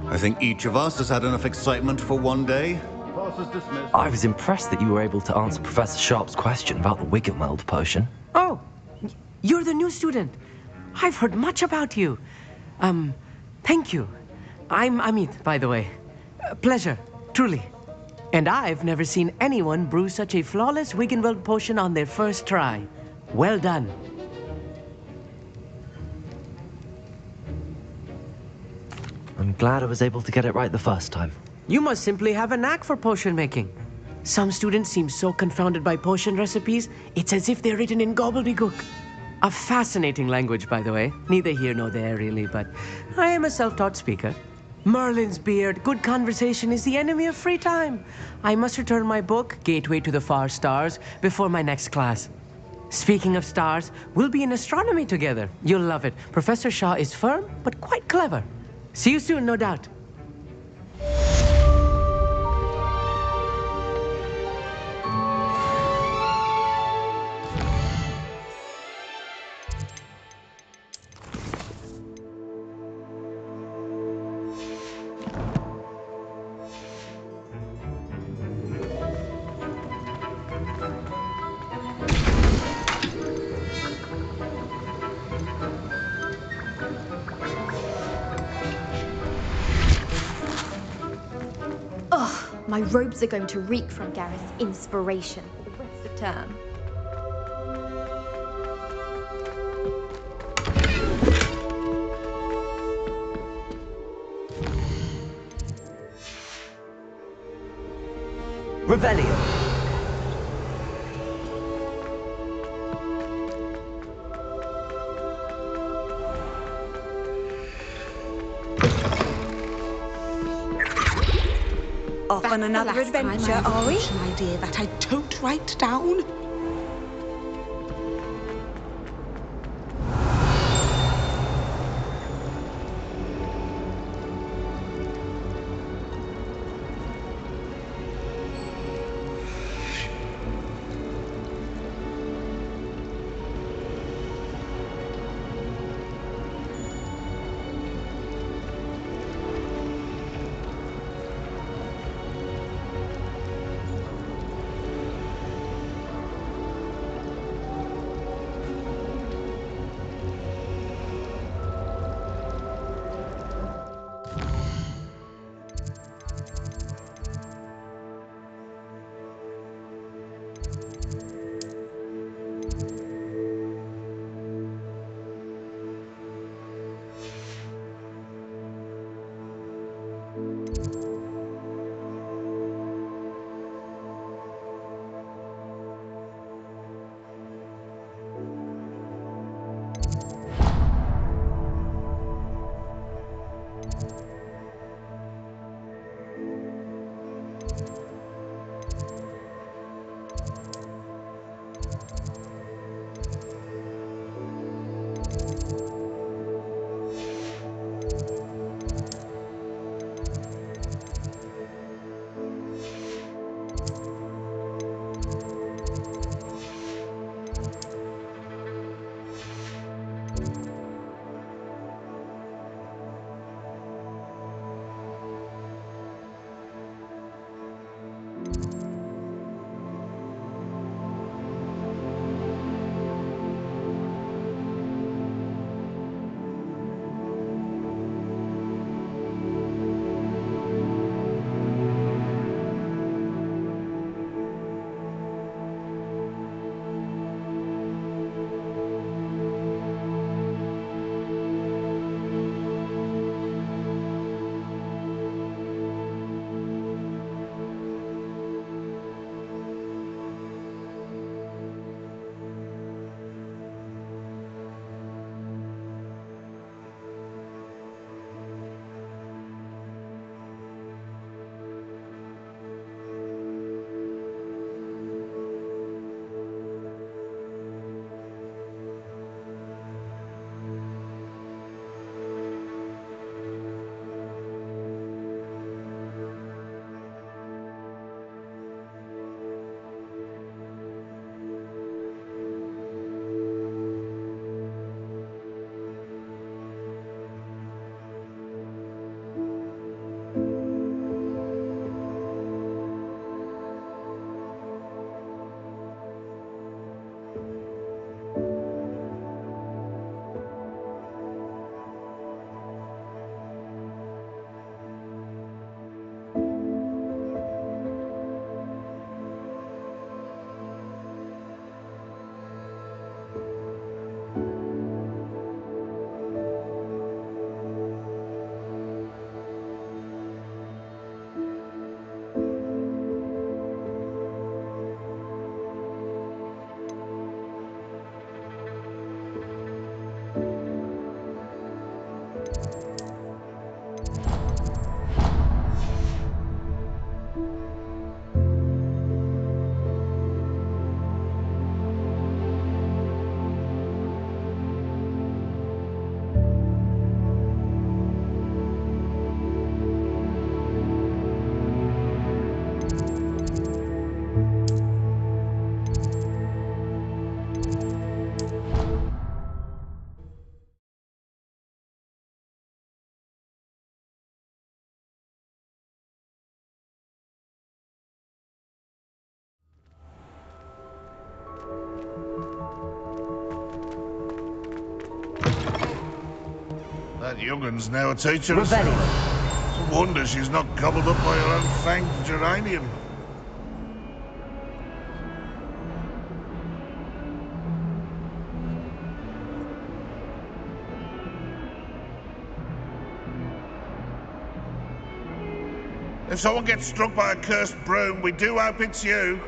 I think each of us has had enough excitement for one day. Class is dismissed. I was impressed that you were able to answer Professor Sharp's question about the Wiggenweld potion. Oh, you're the new student. I've heard much about you. Thank you. I'm Amit, by the way. Pleasure, truly. And I've never seen anyone brew such a flawless Wiggenweld potion on their first try. Well done. I'm glad I was able to get it right the first time. You must simply have a knack for potion making. Some students seem so confounded by potion recipes, it's as if they're written in gobbledygook. A fascinating language, by the way. Neither here nor there, really, but I am a self-taught speaker. Merlin's beard, good conversation is the enemy of free time. I must return my book, Gateway to the Far Stars, before my next class. Speaking of stars, we'll be in astronomy together. You'll love it. Professor Shaw is firm, but quite clever. See you soon, no doubt. My robes are going to reek from Gareth's inspiration for the rest of term. Revelio. Off on another adventure, are we? An idea that I don't write down. That young'un's now a teacher. It's a wonder she's not gobbled up by her own fanged geranium. If someone gets struck by a cursed broom, we do hope it's you.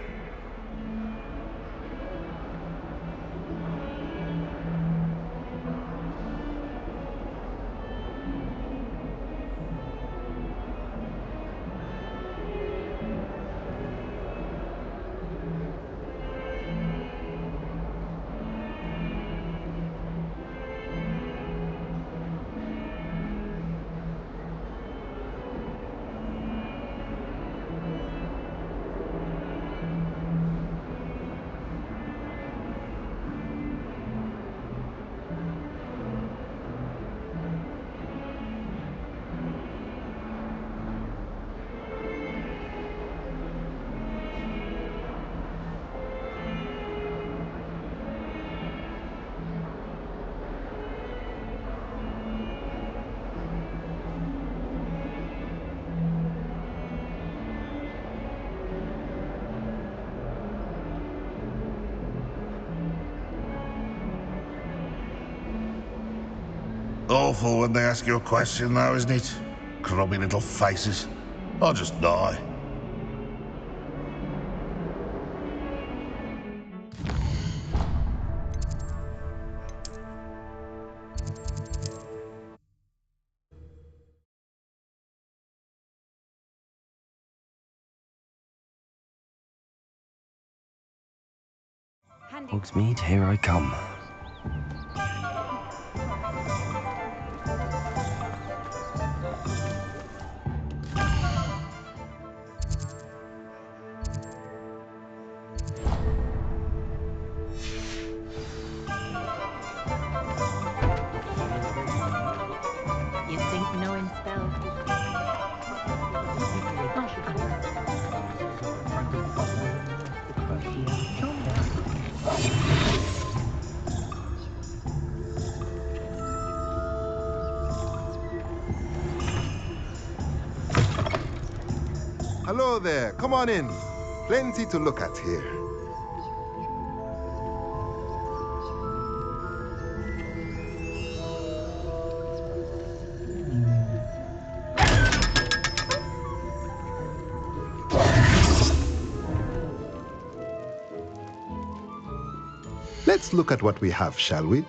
Awful when they ask you a question now, isn't it? Grubby little faces. I'll just die. Hogsmeade, here I come. You'd think knowing spells Hello there, come on in. Plenty to look at here. Let's look at what we have, shall we?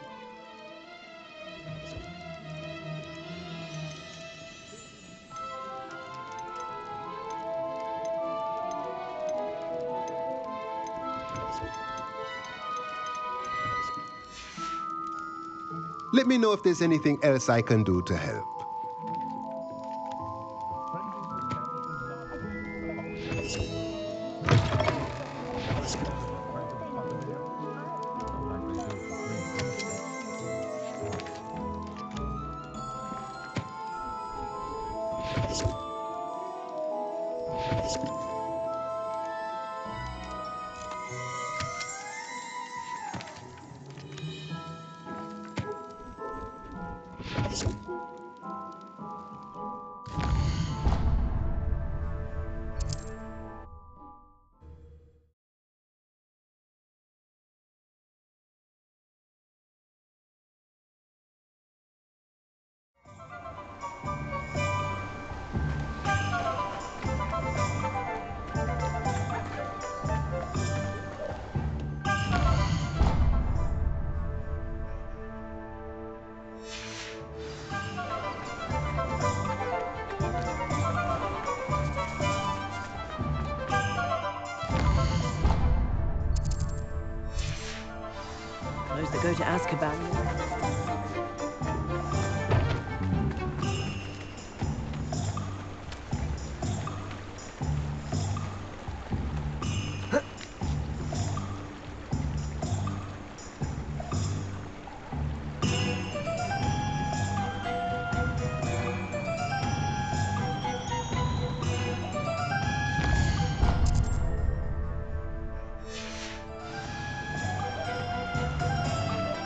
Let me know if there's anything else I can do to help. Those that go to Azkaban.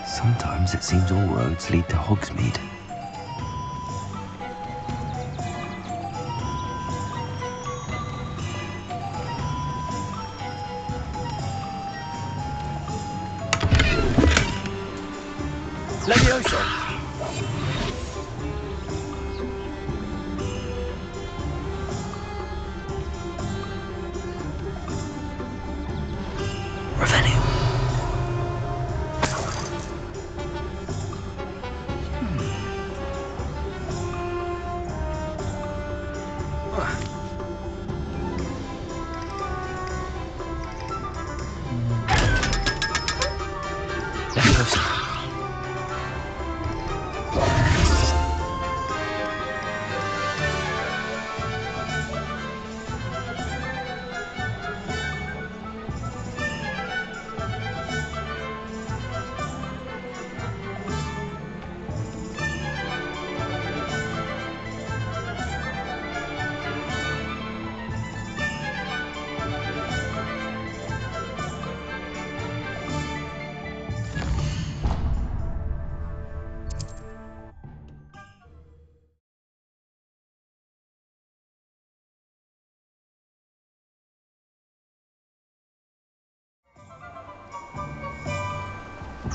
Sometimes it seems all roads lead to Hogsmeade. Levioso!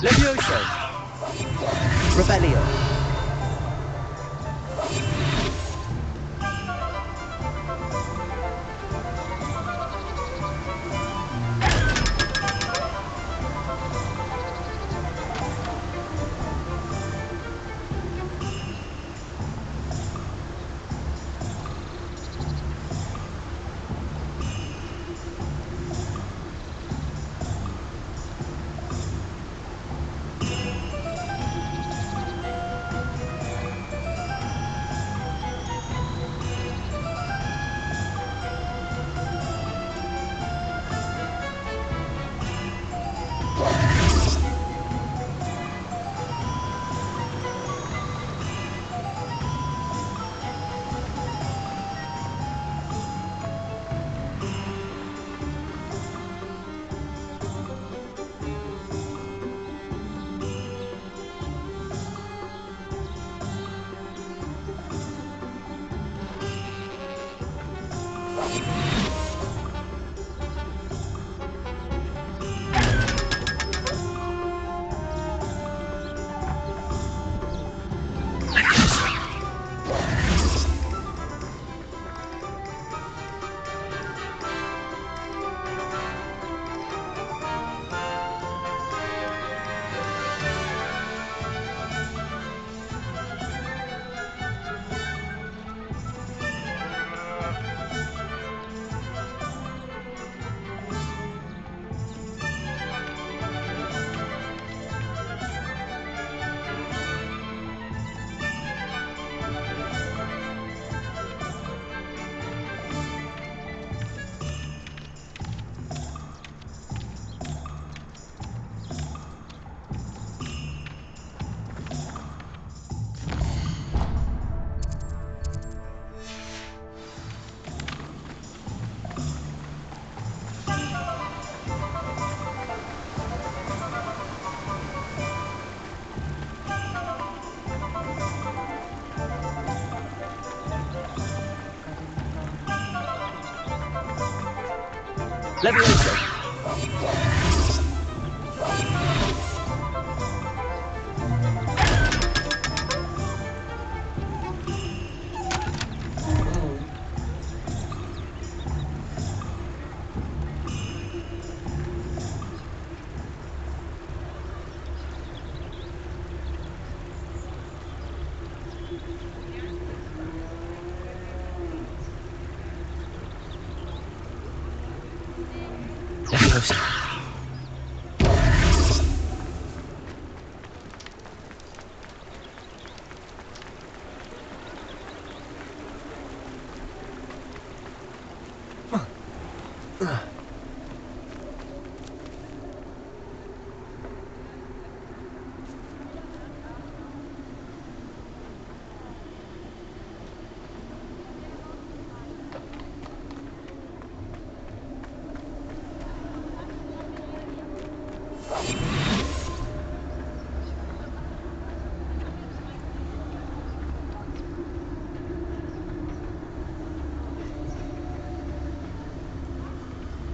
Levioso! Revelio! Levioso.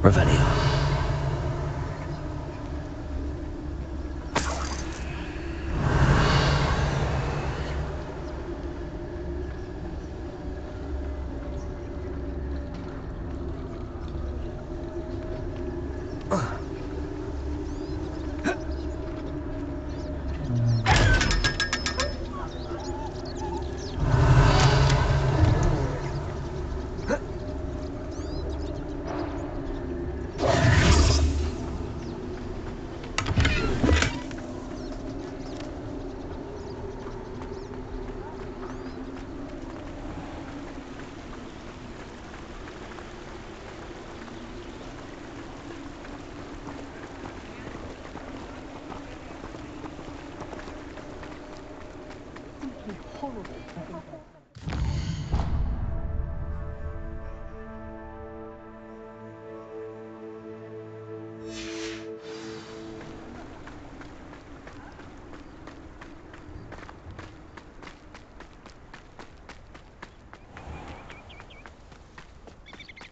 Revelio.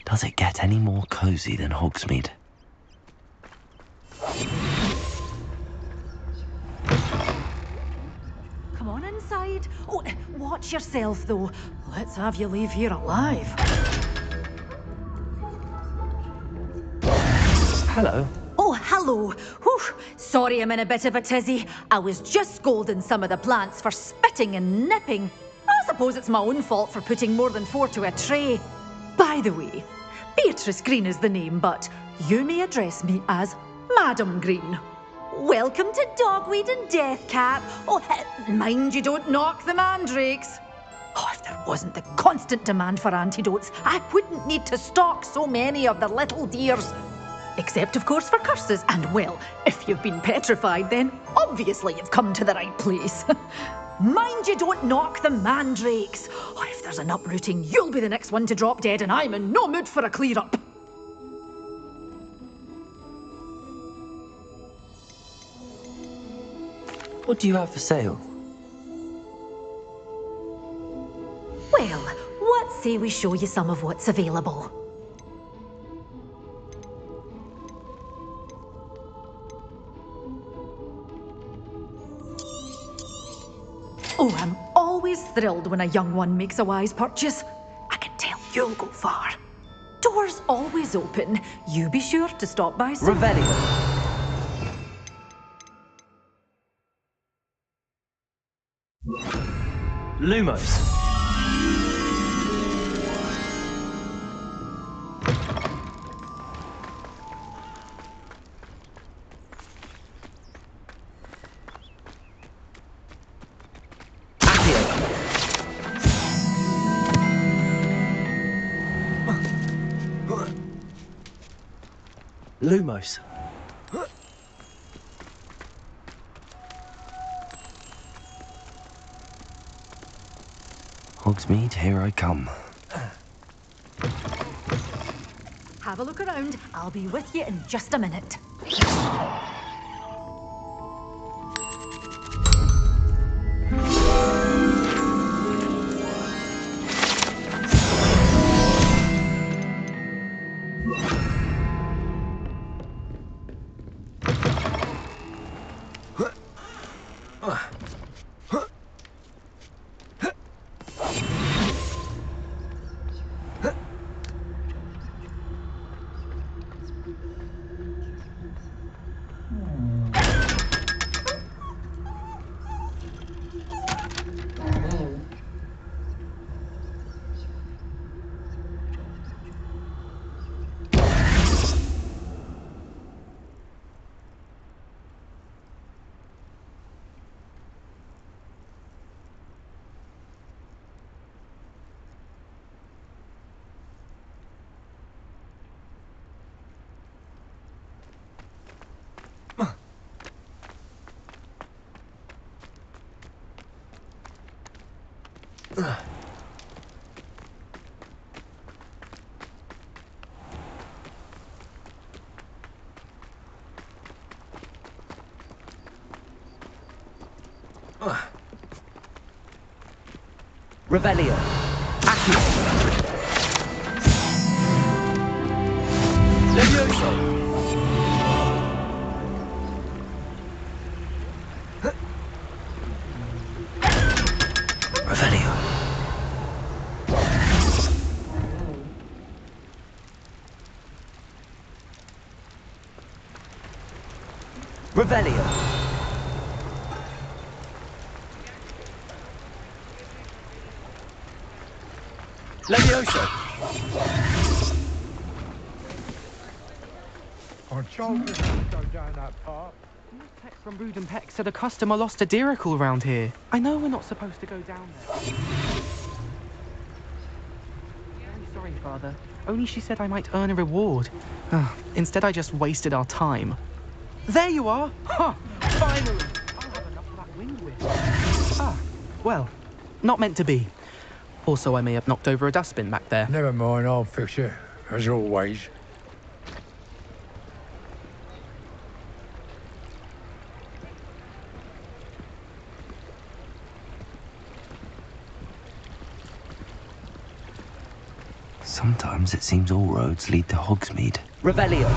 Does it get any more cozy than Hogsmeade? Come on inside. Oh, watch yourself, though. Let's have you leave here alive. Hello. Oh, hello. Whew. Sorry I'm in a bit of a tizzy. I was just scolding some of the plants for spitting and nipping. I suppose it's my own fault for putting more than 4 to a tray. By the way, Beatrice Green is the name, but you may address me as Madam Green. Welcome to Dogweed and Deathcap. Oh, mind you don't knock the mandrakes. Oh, if there wasn't the constant demand for antidotes, I wouldn't need to stock so many of the little dears. Except, of course, for curses. And, well, if you've been petrified, then obviously you've come to the right place. Mind you don't knock the mandrakes. Oh, if there's an uprooting, you'll be the next one to drop dead, and I'm in no mood for a clear-up. What do you have for sale? Well, what say we show you some of what's available? Oh, I'm always thrilled when a young one makes a wise purchase. I can tell you'll go far. Doors always open. You be sure to stop by soon. Revelio. Lumos. Lumos. Hogsmeade, here I come. Have a look around. I'll be with you in just a minute. Revelio. Accio. Levioso. Revelio. Revelio. Levioso. Our child doesn't go down that path. Text from Rude and Peck said a customer lost a deeracle around here. I know we're not supposed to go down there. Very sorry, Father. Only she said I might earn a reward. Instead, I just wasted our time. There you are! Ha! Finally! I'll have enough for that wind whip. Ah, well, not meant to be. Also, I may have knocked over a dustbin back there. Never mind, I'll fix it, as always. Sometimes it seems all roads lead to Hogsmeade. Revelio.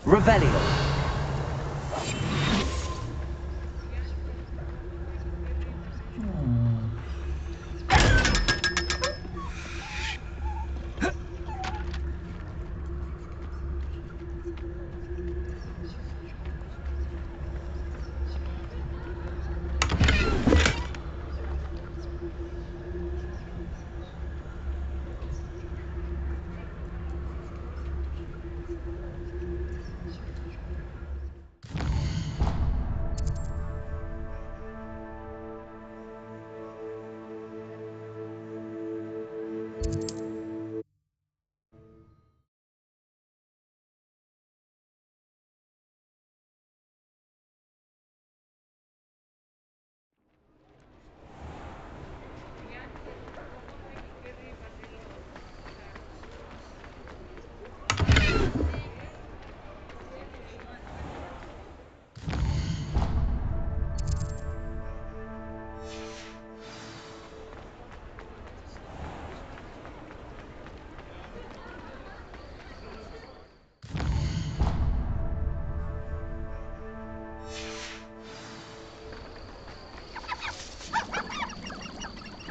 Revelio.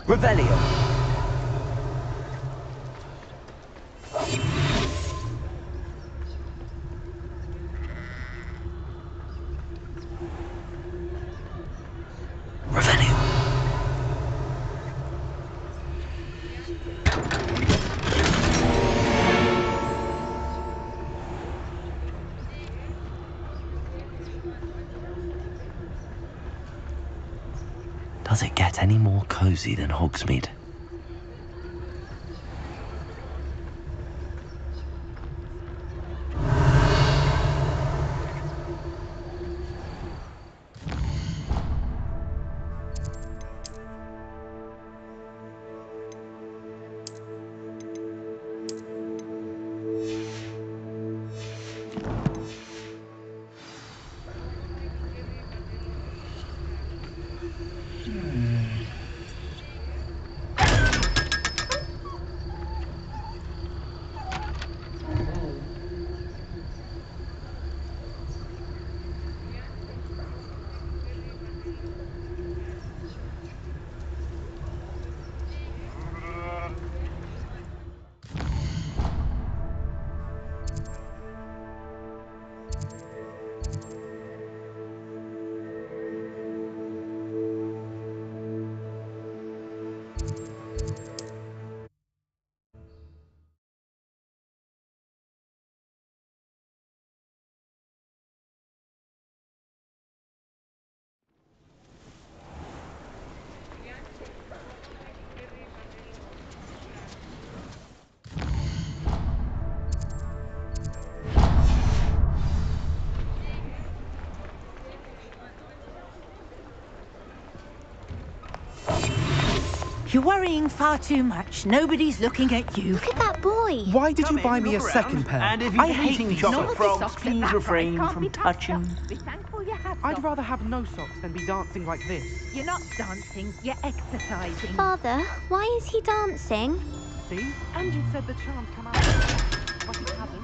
Revelio. Does it get any more cozy than Hogsmeade? You're worrying far too much. Nobody's looking at you. Look at that boy. Why did you buy me a second pair? And if you've I been hate eating these chocolate socks. frogs, please refrain from touching. Be thankful you have I'd socks. rather have no socks than be dancing like this. You're not dancing, you're exercising. Father, why is he dancing? See? Andrew said the charms come out, but he hasn't.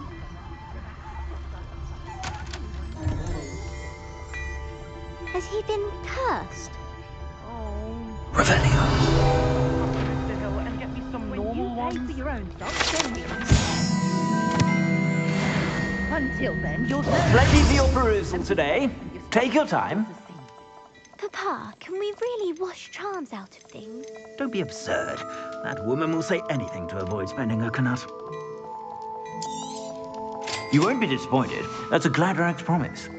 Has he been cursed? Revelio. And get me some normal You pay ones. for your own socks, then you can. Until then, you'll learn. Plenty for your perusal today. Take your time. Papa, can we really wash charms out of things? Don't be absurd. That woman will say anything to avoid spending her canut. You won't be disappointed. That's a Gladrax promise.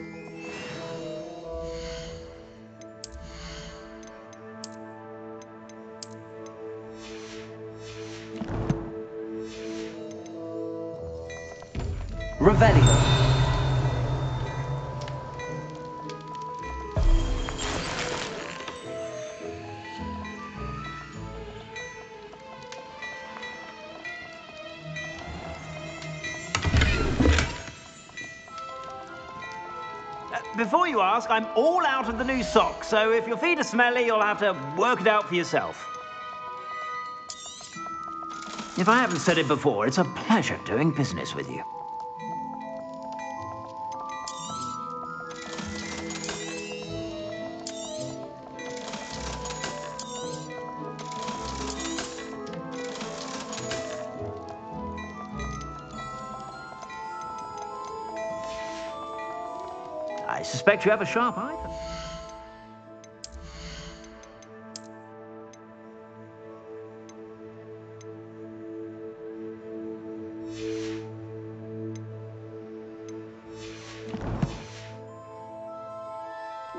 Revelio. Before you ask, I'm all out of the new socks, so if your feet are smelly, you'll have to work it out for yourself. If I haven't said it before, it's a pleasure doing business with you. I suspect you have a sharp eye for...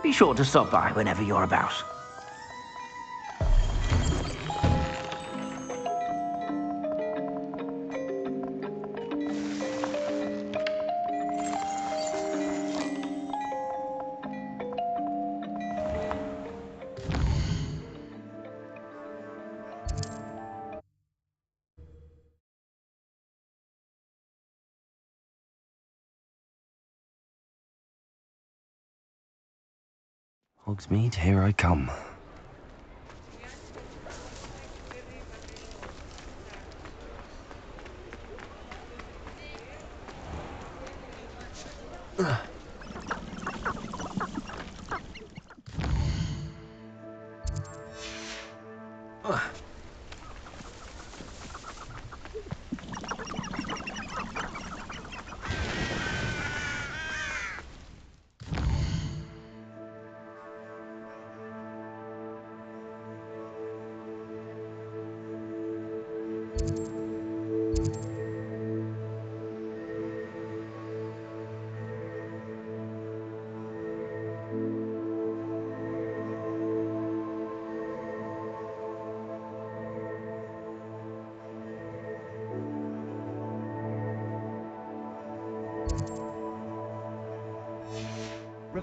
Be sure to stop by whenever you're about. Hogsmeade, here I come.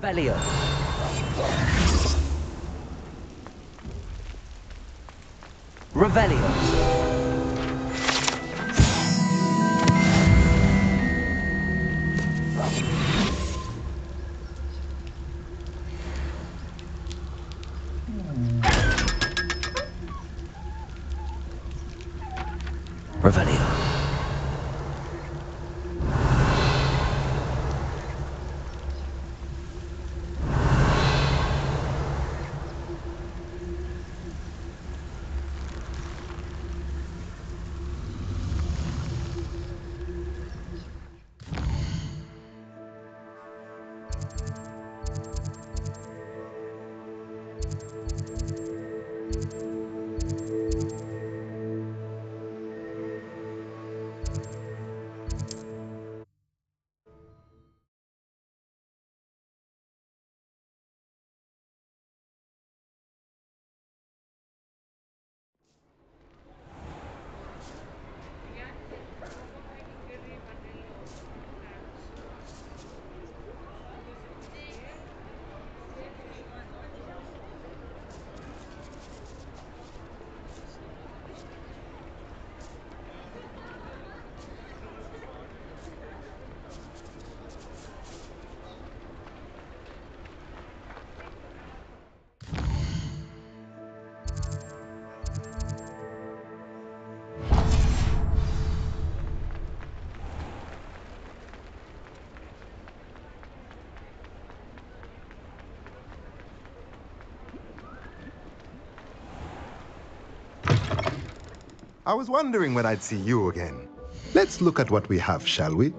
Revelio. Revelio. Revelio. I was wondering when I'd see you again. Let's look at what we have, shall we?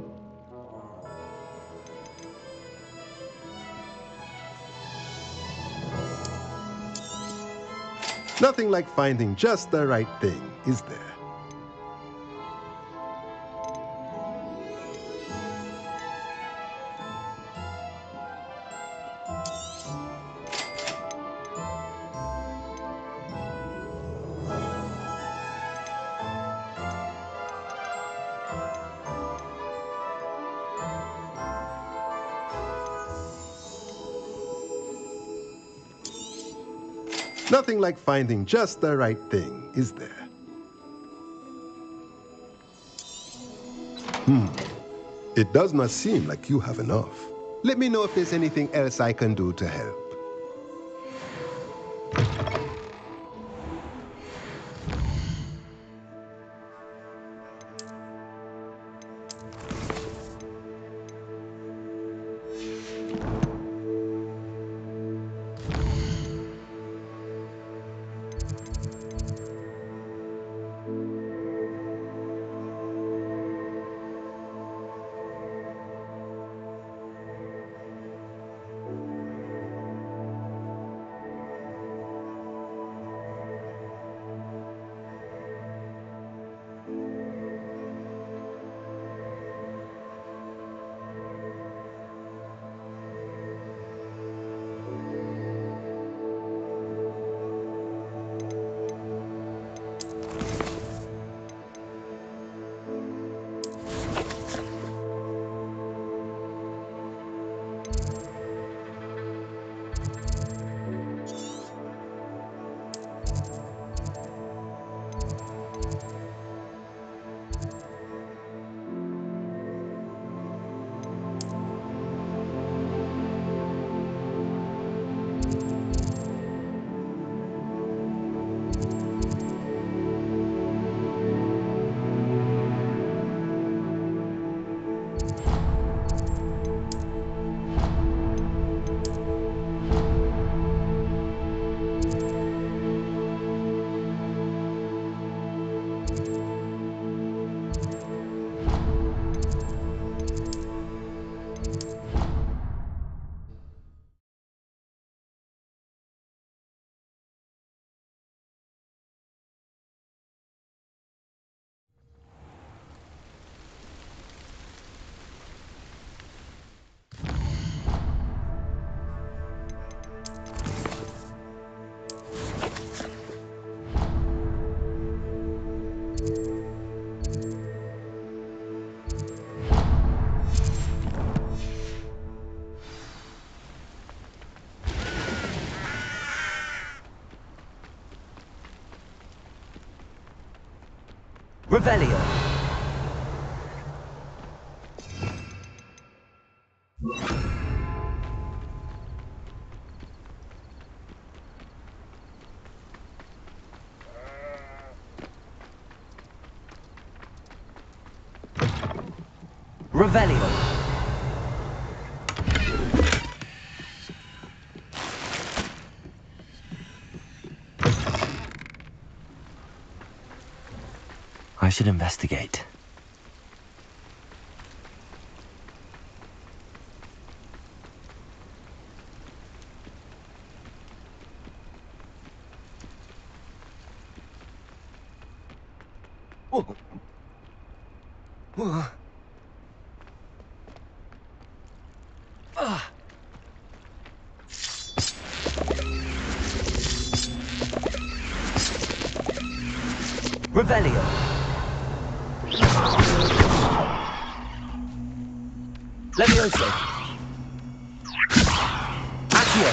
Nothing like finding just the right thing, is there? Nothing like finding just the right thing, is there? It does not seem like you have enough. Let me know if there's anything else I can do to help. Revelio. Revelio. I should investigate. Revelio. Levioso. Accio.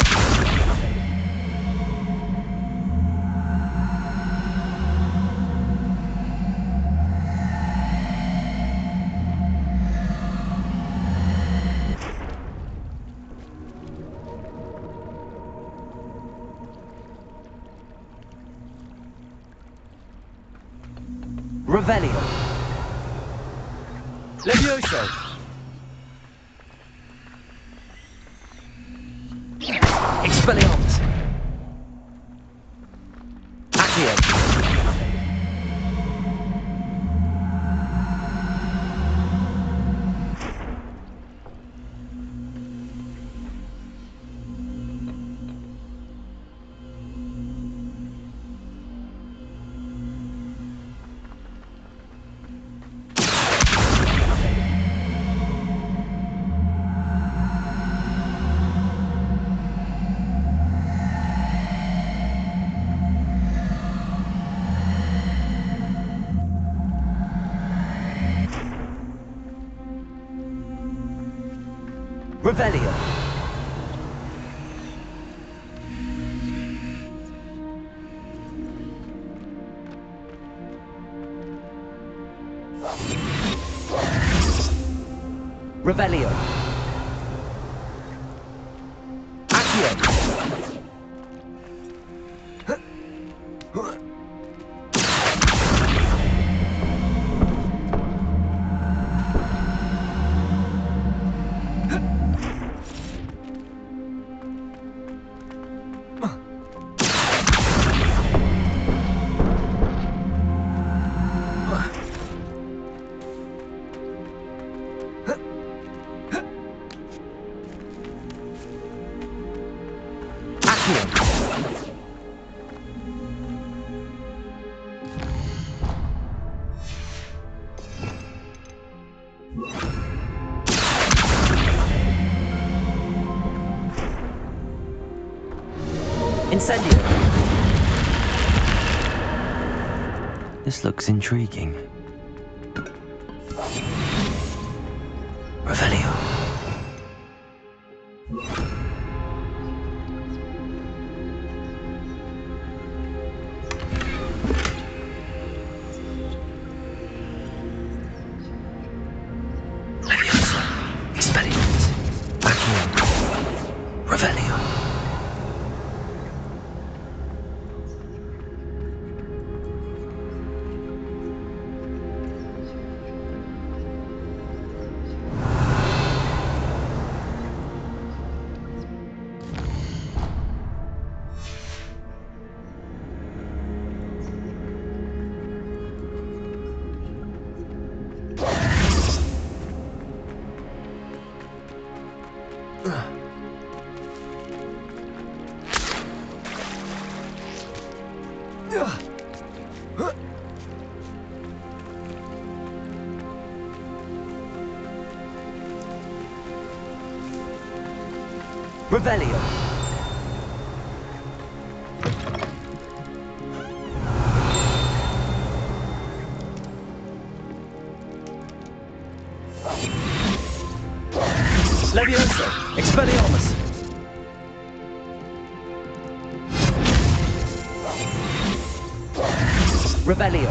Revelio. Levioso. Expelliarmus. Accio. Revelio. Revelio. Accio. Incendio. This looks intriguing. Revelio. Levioso. Expelliarmus. Accio. Revelio. Revelio. Levioso. Expelliarmus. Revelio.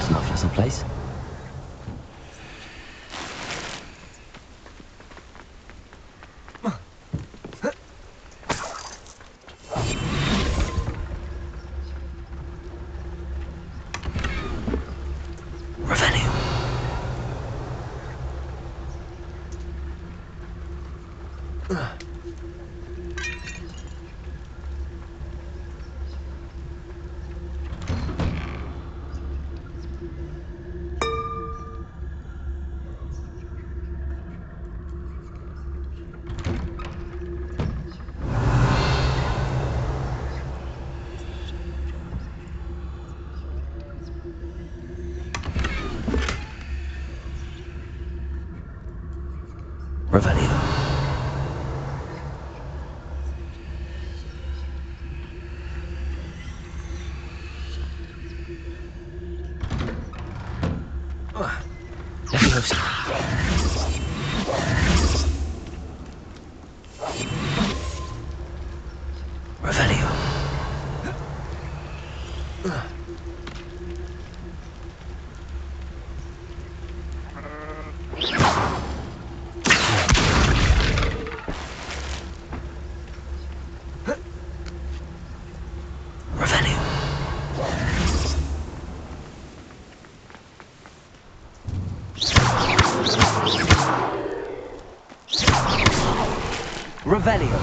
That's a nice little place. Revelio. Leviosa. Revelio. Revelio.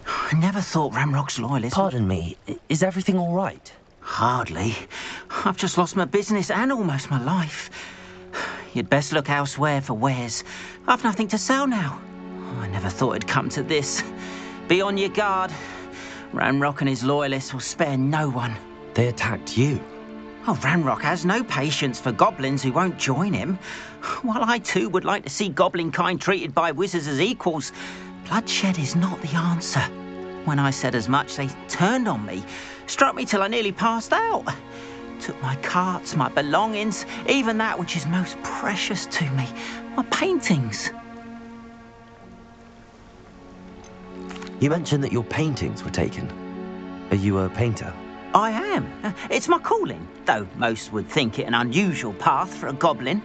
I never thought Ramrock's loyalists... Pardon me, is everything all right? Hardly. I've just lost my business and almost my life. You'd best look elsewhere for wares. I've nothing to sell now. I never thought it'd come to this. Be on your guard. Ramrock and his loyalists will spare no one. They attacked you. Oh, Ramrock has no patience for goblins who won't join him. While I too would like to see goblin kind treated by wizards as equals, bloodshed is not the answer. When I said as much, they turned on me, struck me till I nearly passed out. Took my carts, my belongings, even that which is most precious to me, my paintings. You mentioned that your paintings were taken. Are you a painter? I am. It's my calling, though most would think it an unusual path for a goblin.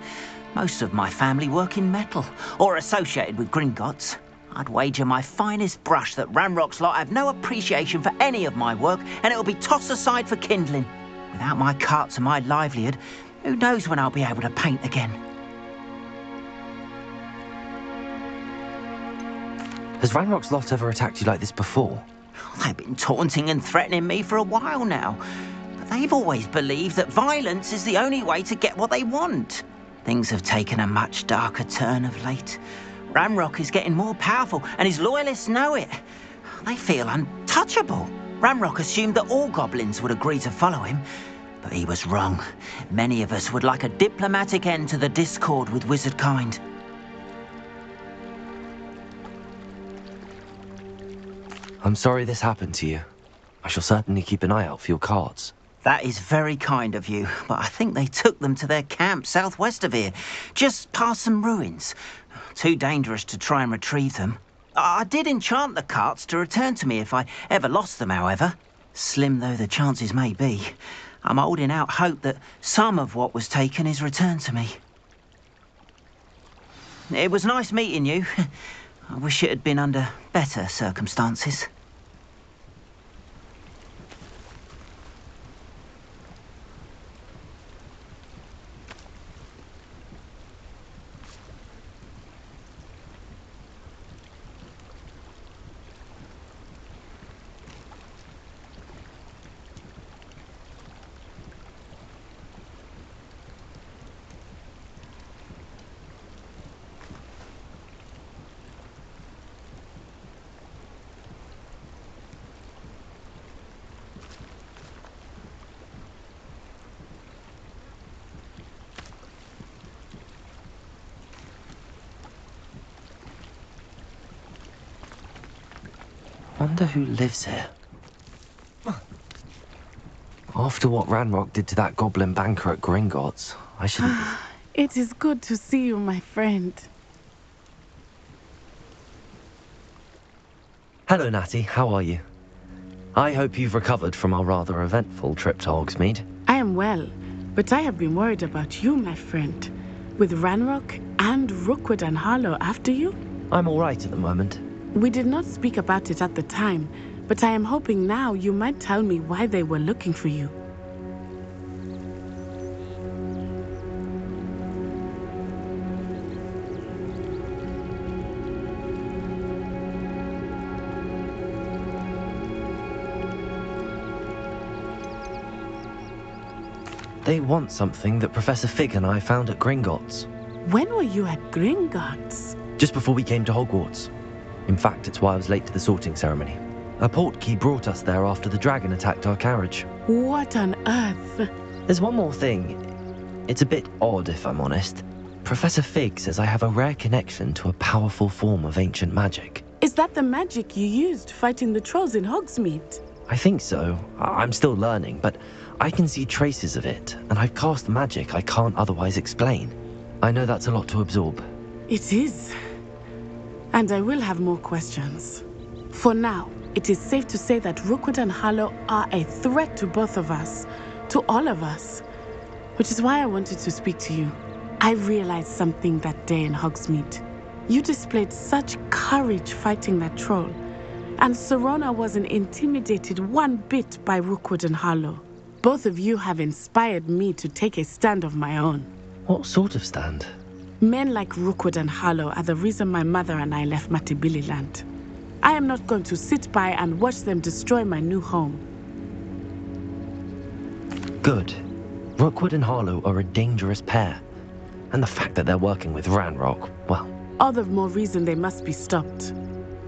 Most of my family work in metal, or associated with Gringotts. I'd wager my finest brush that Ramrock's lot have no appreciation for any of my work, and it'll be tossed aside for kindling. Without my carts and my livelihood, who knows when I'll be able to paint again? Has Ramrock's lot ever attacked you like this before? They've been taunting and threatening me for a while now. But they've always believed that violence is the only way to get what they want. Things have taken a much darker turn of late. Ramrock is getting more powerful, and his loyalists know it. They feel untouchable. Ramrock assumed that all goblins would agree to follow him, but he was wrong. Many of us would like a diplomatic end to the discord with wizard kind. I'm sorry this happened to you. I shall certainly keep an eye out for your carts. That is very kind of you, but I think they took them to their camp southwest of here, just past some ruins. Too dangerous to try and retrieve them. I did enchant the carts to return to me if I ever lost them, however. Slim though the chances may be, I'm holding out hope that some of what was taken is returned to me. It was nice meeting you. I wish it had been under better circumstances. Wonder who lives here. After what Ranrock did to that goblin banker at Gringotts, I shouldn't... It is good to see you, my friend. Hello, Natty. How are you? I hope you've recovered from our rather eventful trip to Hogsmeade. I am well, but I have been worried about you, my friend. With Ranrock and Rookwood and Harlow after you? I'm all right at the moment. We did not speak about it at the time, but I am hoping now you might tell me why they were looking for you. They want something that Professor Fig and I found at Gringotts. When were you at Gringotts? Just before we came to Hogwarts. In fact, it's why I was late to the sorting ceremony. A portkey brought us there after the dragon attacked our carriage. What on earth? There's one more thing. It's a bit odd, if I'm honest. Professor Fig says I have a rare connection to a powerful form of ancient magic. Is that the magic you used fighting the trolls in Hogsmeade? I think so. I'm still learning, but I can see traces of it, and I've cast magic I can't otherwise explain. I know that's a lot to absorb. It is. And I will have more questions. For now, it is safe to say that Rookwood and Harlow are a threat to both of us, to all of us. Which is why I wanted to speak to you. I realized something that day in Hogsmeade. You displayed such courage fighting that troll, and Serona wasn't intimidated one bit by Rookwood and Harlow. Both of you have inspired me to take a stand of my own. What sort of stand? Men like Rookwood and Harlow are the reason my mother and I left Matabeleland. I am not going to sit by and watch them destroy my new home. Good. Rookwood and Harlow are a dangerous pair. And the fact that they're working with Ranrock, well... All the more reason they must be stopped.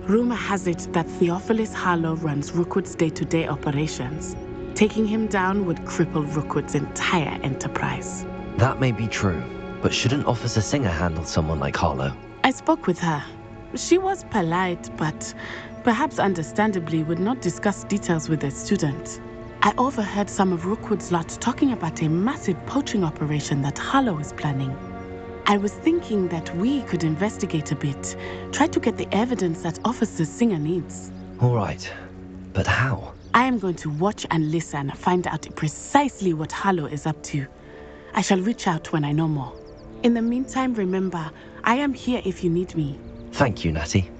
Rumor has it that Theophilus Harlow runs Rookwood's day-to-day operations. Taking him down would cripple Rookwood's entire enterprise. That may be true, but shouldn't Officer Singer handle someone like Harlow? I spoke with her. She was polite, but perhaps understandably would not discuss details with a student. I overheard some of Rookwood's lot talking about a massive poaching operation that Harlow is planning. I was thinking that we could investigate a bit, try to get the evidence that Officer Singer needs. All right, but how? I am going to watch and listen, find out precisely what Harlow is up to. I shall reach out when I know more. In the meantime, remember, I am here if you need me. Thank you, Natty.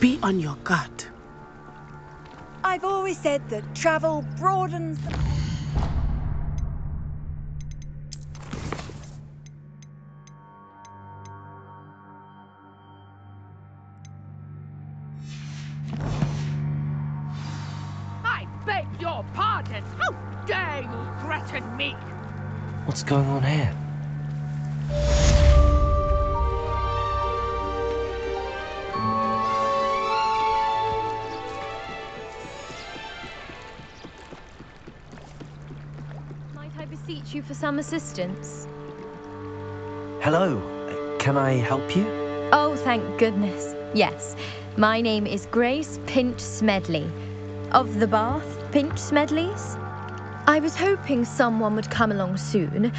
Be on your guard. I've always said that travel broadens... I beg your pardon! How dare you threaten me? What's going on here? Might I beseech you for some assistance? Hello. Can I help you? Oh, thank goodness. Yes. My name is Grace Pinch Smedley. Of the Bath Pinch Smedleys? I was hoping someone would come along soon.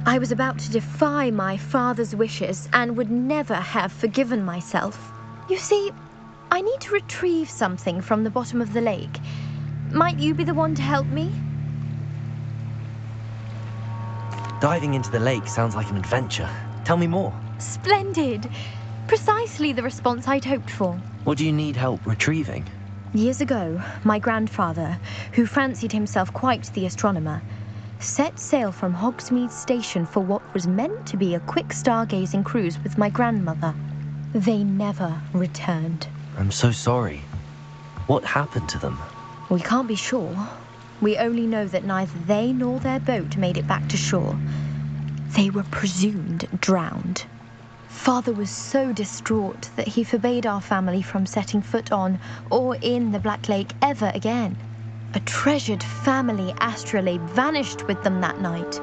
I was about to defy my father's wishes and would never have forgiven myself. You see, I need to retrieve something from the bottom of the lake. Might you be the one to help me? Diving into the lake sounds like an adventure. Tell me more. Splendid. Precisely the response I'd hoped for. What do you need help retrieving? Years ago, my grandfather, who fancied himself quite the astronomer, set sail from Hogsmeade Station for what was meant to be a quick stargazing cruise with my grandmother. They never returned. I'm so sorry. What happened to them? We can't be sure. We only know that neither they nor their boat made it back to shore. They were presumed drowned. Father was so distraught that he forbade our family from setting foot on or in the Black Lake ever again. A treasured family astrolabe vanished with them that night.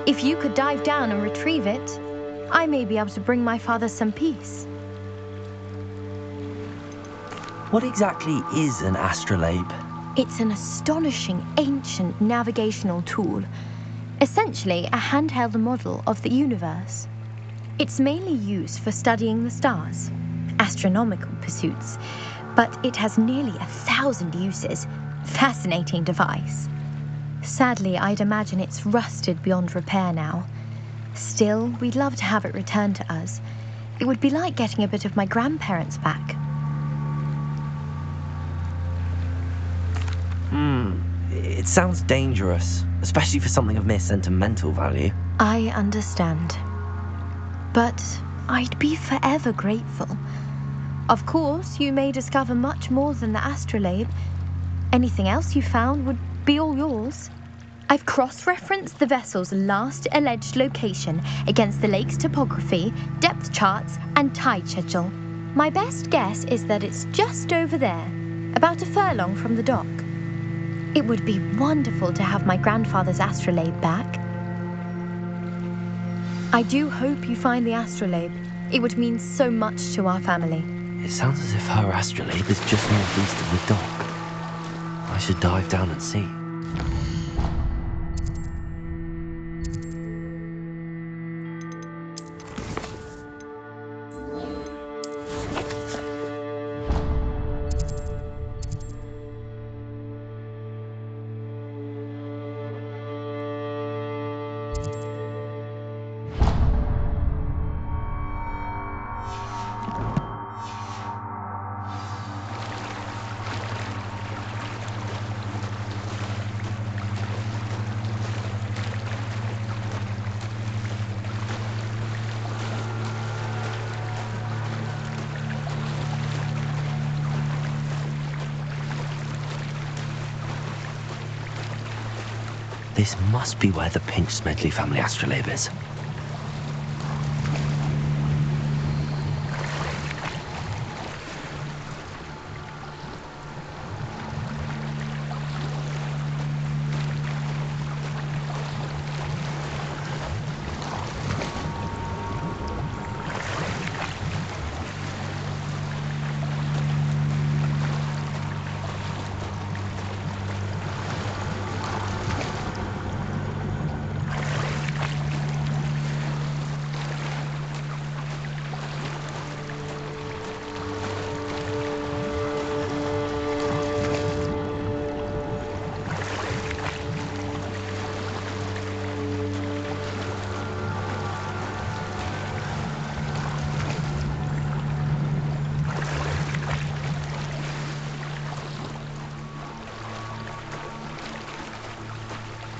If you could dive down and retrieve it, I may be able to bring my father some peace. What exactly is an astrolabe? It's an astonishing ancient navigational tool, essentially a handheld model of the universe. It's mainly used for studying the stars, astronomical pursuits, but it has nearly 1,000 uses. Fascinating device. Sadly, I'd imagine it's rusted beyond repair now. Still, we'd love to have it returned to us. It would be like getting a bit of my grandparents back. It sounds dangerous, especially for something of mere sentimental value. I understand. But I'd be forever grateful. Of course, you may discover much more than the astrolabe. Anything else you found would be all yours. I've cross-referenced the vessel's last alleged location against the lake's topography, depth charts, and tide schedule. My best guess is that it's just over there, about a furlong from the dock. It would be wonderful to have my grandfather's astrolabe back. I do hope you find the astrolabe. It would mean so much to our family. It sounds as if her astrolabe is just northeast of the dock. I should dive down and see. This must be where the Pinch-Smedley family astrolabe is.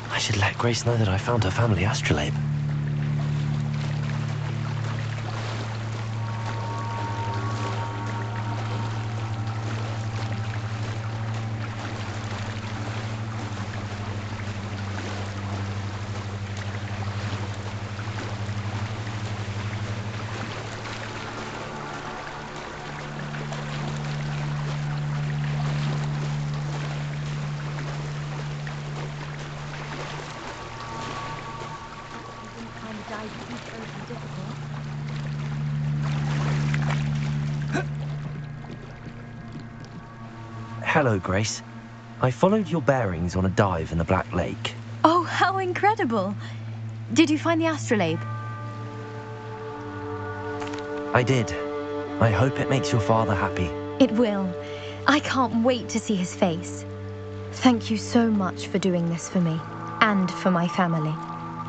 I should let Grace know that I found her family astrolabe. Hello, Grace. I followed your bearings on a dive in the Black Lake. Oh, how incredible! Did you find the astrolabe? I did. I hope it makes your father happy. It will. I can't wait to see his face. Thank you so much for doing this for me, and for my family.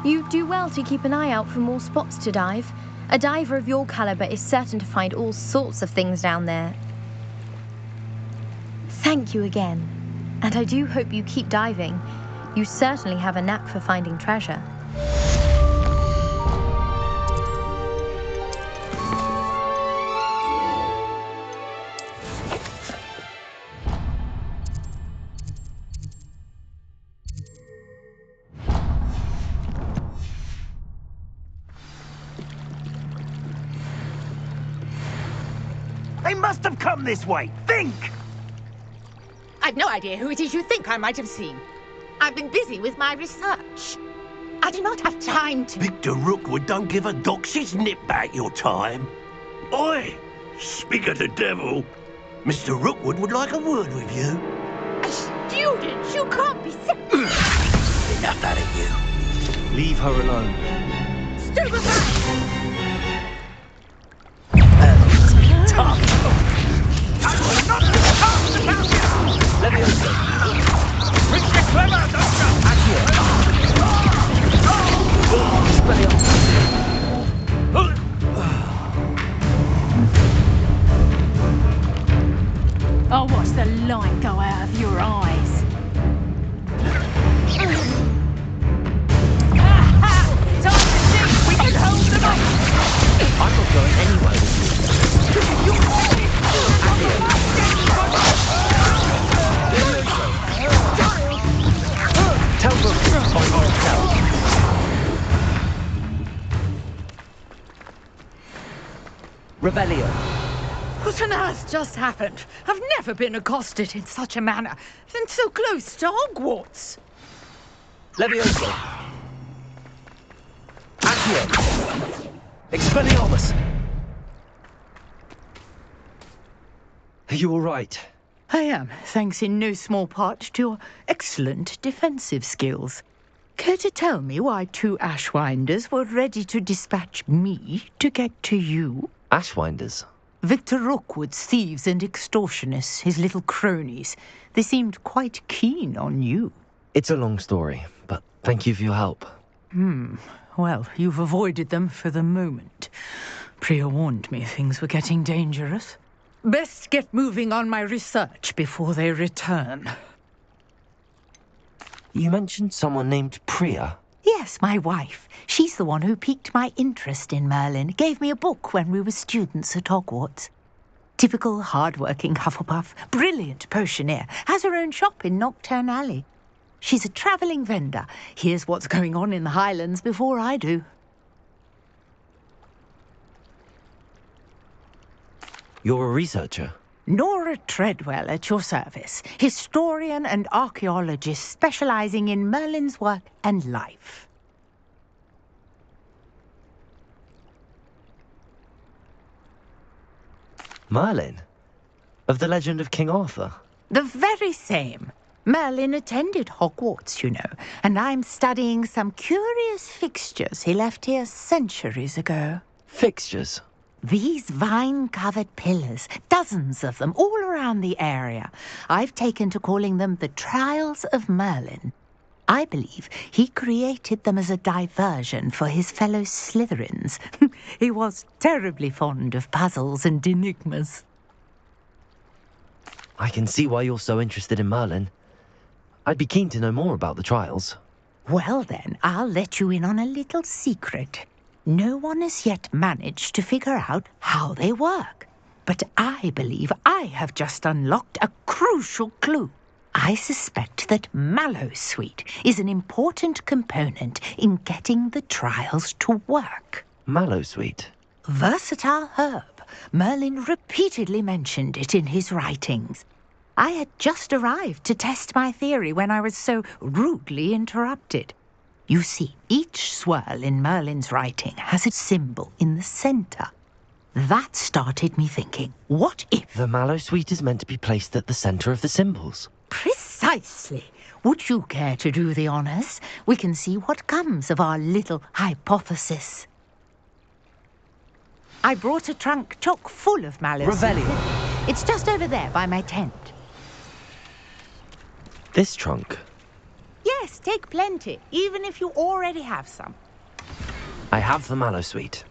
You do well to keep an eye out for more spots to dive. A diver of your caliber is certain to find all sorts of things down there. Thank you again, and I do hope you keep diving. You certainly have a knack for finding treasure. They must have come this way. Think! I've no idea who it is you think I might have seen. I've been busy with my research. I do not have time to... Victor Rookwood don't give a doxy's nip back your time. Oi! Speak of the devil. Mr. Rookwood would like a word with you. A student? You can't be so... Enough out of you. Leave her alone. I'll watch the light go out of your eyes. Time to see we can hold them up. I'm not going anywhere with you. Tell them or not tell. Rebellion. What on earth just happened? I've never been accosted in such a manner, and so close to Hogwarts. Levioso. Accio. Expelliarmus. Are you all right? I am, thanks in no small part to your excellent defensive skills. Care to tell me why 2 Ashwinders were ready to dispatch me to get to you? Ashwinders? Victor Rookwood's thieves and extortionists, his little cronies. They seemed quite keen on you. It's a long story, but thank you for your help. Well, you've avoided them for the moment. Priya warned me things were getting dangerous. Best get moving on my research before they return. You mentioned someone named Priya. Yes, my wife. She's the one who piqued my interest in Merlin. Gave me a book when we were students at Hogwarts. Typical hard-working Hufflepuff. Brilliant potioneer. Has her own shop in Nocturne Alley. She's a travelling vendor. Hears what's going on in the Highlands before I do. You're a researcher? Nora Treadwell at your service. Historian and archaeologist specialising in Merlin's work and life. Merlin? Of the legend of King Arthur? The very same. Merlin attended Hogwarts, you know, and I'm studying some curious fixtures he left here centuries ago. Fixtures? These vine-covered pillars, dozens of them, all around the area. I've taken to calling them the Trials of Merlin. I believe he created them as a diversion for his fellow Slytherins. He was terribly fond of puzzles and enigmas. I can see why you're so interested in Merlin. I'd be keen to know more about the trials. Well then, I'll let you in on a little secret. No one has yet managed to figure out how they work. But I believe I have just unlocked a crucial clue. I suspect that Mallowsweet is an important component in getting the trials to work. Mallowsweet? Versatile herb. Merlin repeatedly mentioned it in his writings. I had just arrived to test my theory when I was so rudely interrupted. You see, each swirl in Merlin's writing has a symbol in the centre. That started me thinking, what if... The Mallowsweet is meant to be placed at the centre of the symbols. Precisely. Would you care to do the honours? We can see what comes of our little hypothesis. I brought a trunk chock full of Mallowsweet. Revelio. It's just over there by my tent. This trunk? Yes, take plenty, even if you already have some. I have the Mallowsweet.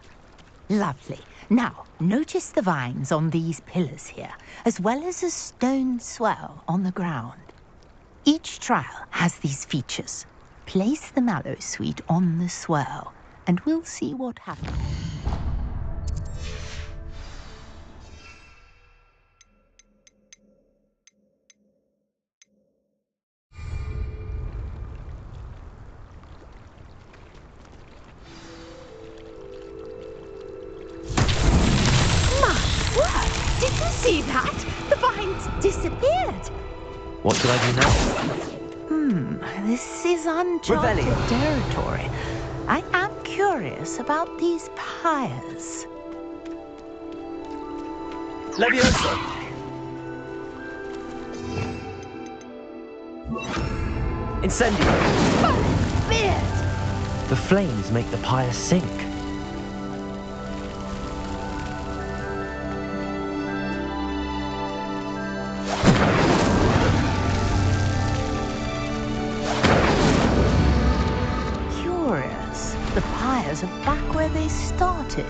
Lovely. Now, notice the vines on these pillars here, as well as a stone swell on the ground. Each trial has these features. Place the Mallowsweet on the swirl, and we'll see what happens. Did you see that? The vines disappeared. What should I do now? This is uncharted territory. I am curious about these pyres. Levioso! Incendio! Beard! The flames make the pyre sink. Curious. The pyres are back where they started.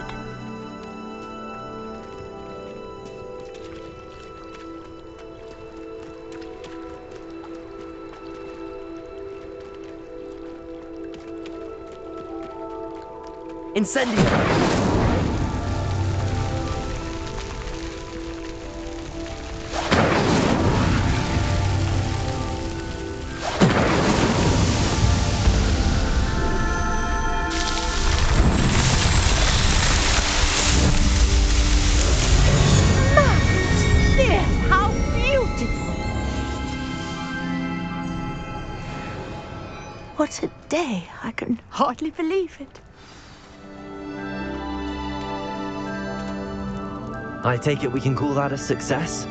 Incendio! How beautiful! What a day! I can hardly believe it. I take it we can call that a success?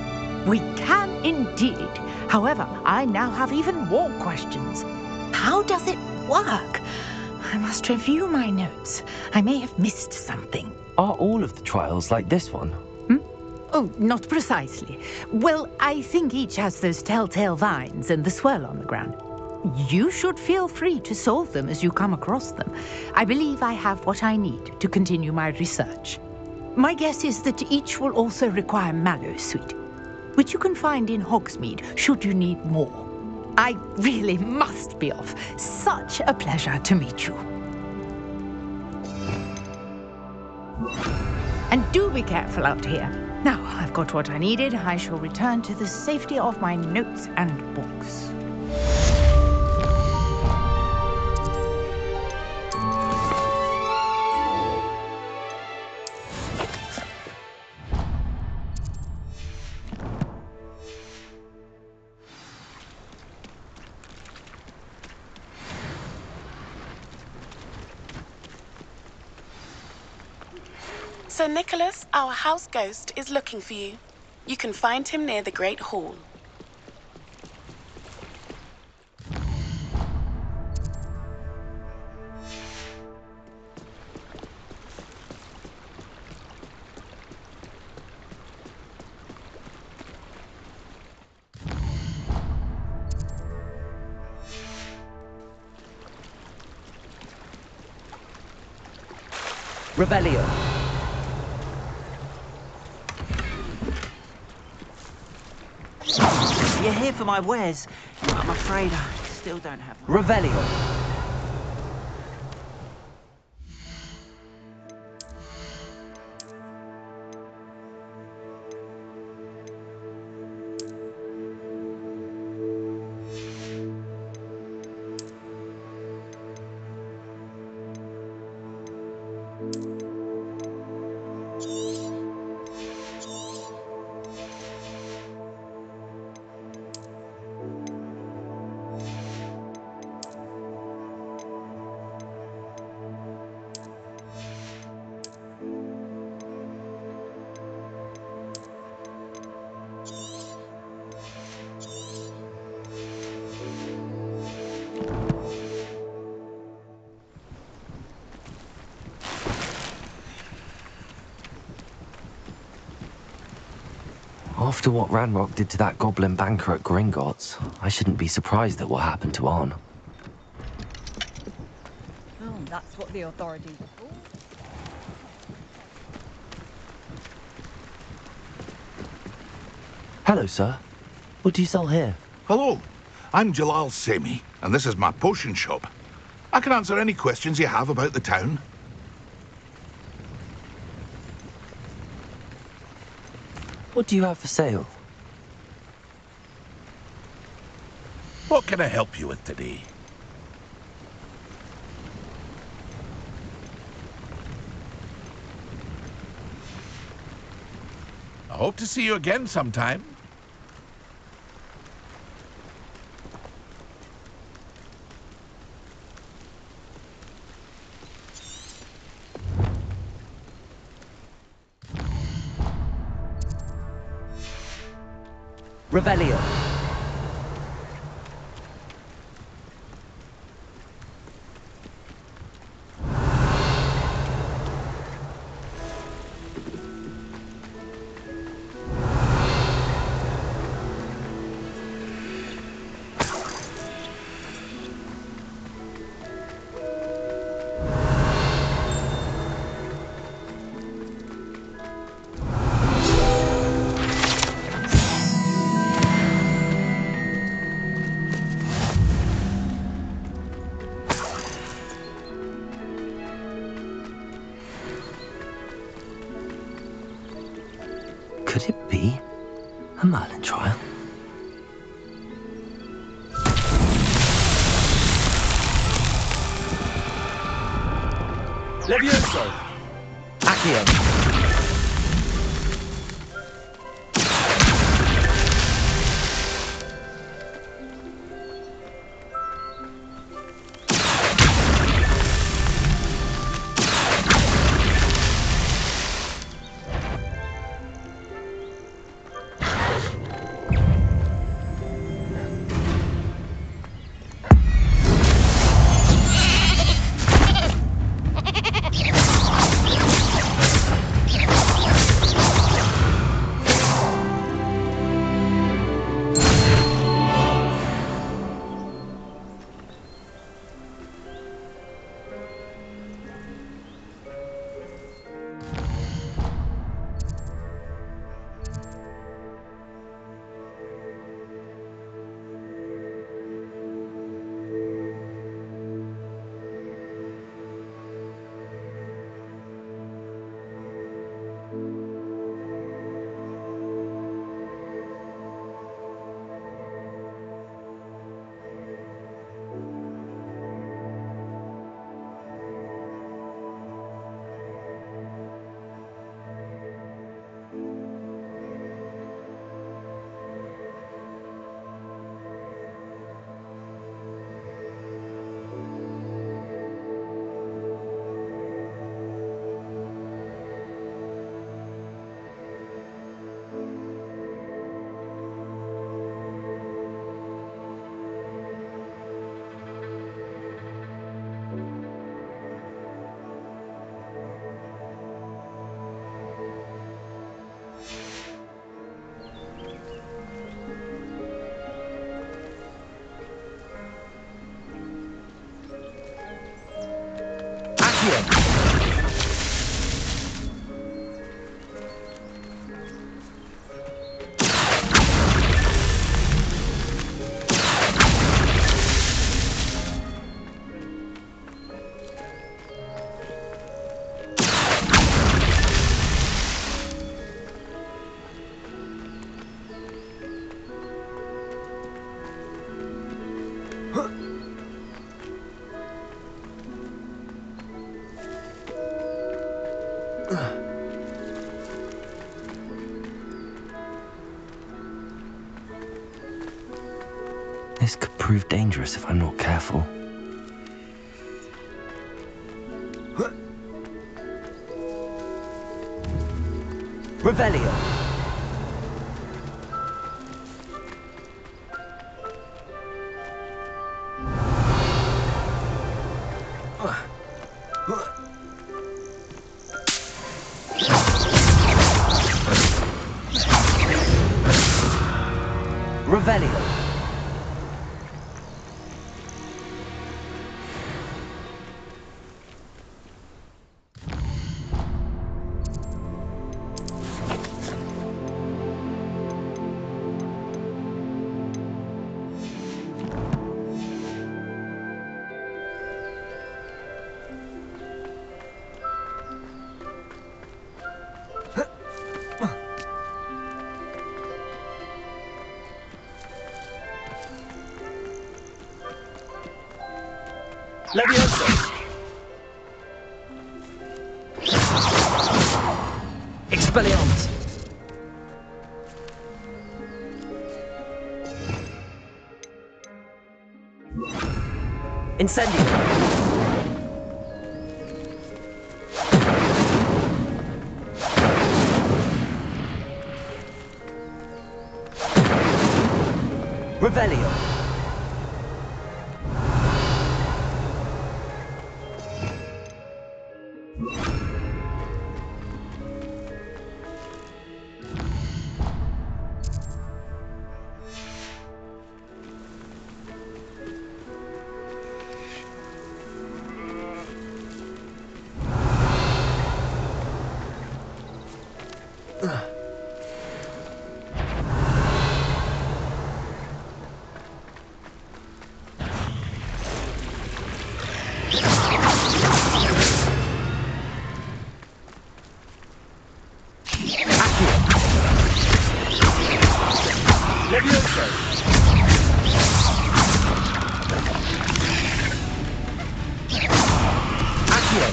We can indeed. However, I now have even more questions. How does it work? I must review my notes. I may have missed something. Are all of the trials like this one? Oh, not precisely. Well, I think each has those telltale vines and the swirl on the ground. You should feel free to solve them as you come across them. I believe I have what I need to continue my research. My guess is that each will also require mallow sweet, which you can find in Hogsmeade should you need more. I really must be off. Such a pleasure to meet you. And do be careful out here. Now I've got what I needed. I shall return to the safety of my notes and books. Sir Nicholas, our house ghost, is looking for you. You can find him near the Great Hall. Revelio. You're here for my wares. I'm afraid I still don't have them. Revelio. After what Ranrock did to that goblin banker at Gringotts, I shouldn't be surprised at what happened to Arn. Oh, that's what the authorities are for. Hello, sir. What do you sell here? Hello, I'm Jalal Semi, and this is my potion shop. I can answer any questions you have about the town. What do you have for sale? What can I help you with today? I hope to see you again sometime. Revelio. Could it be a Merlin trial? Levioso! Accio! This could prove dangerous if I'm not careful. Revelio. Revelio. Levioso! Expelliarmus. Incendio. Revelio. Levioso. Accio.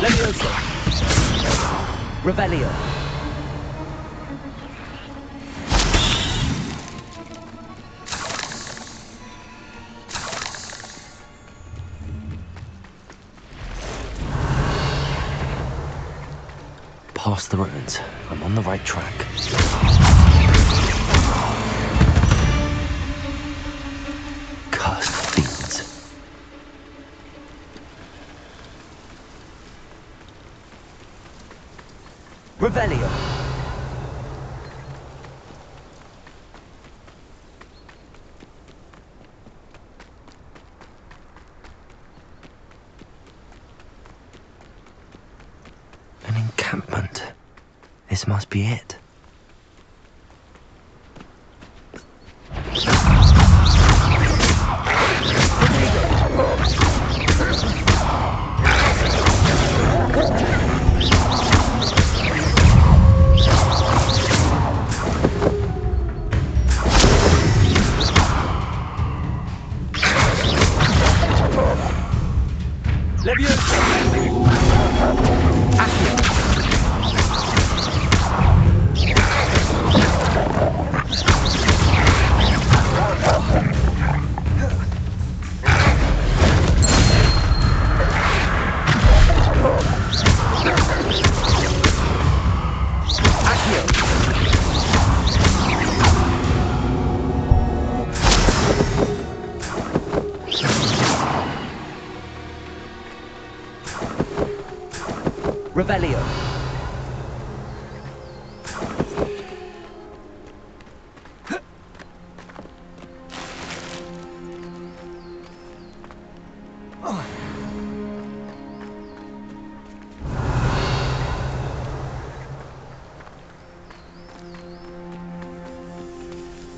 Levioso. Revelio. Past the ruins. I'm on the right track. Cursed fiends. Revelio. An encampment. This must be it. Revelio.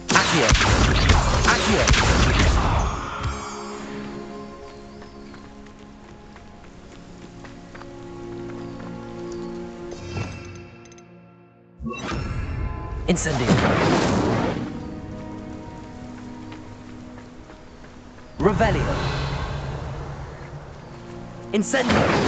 Accio. Accio. Incendio. Revelio. Incendio.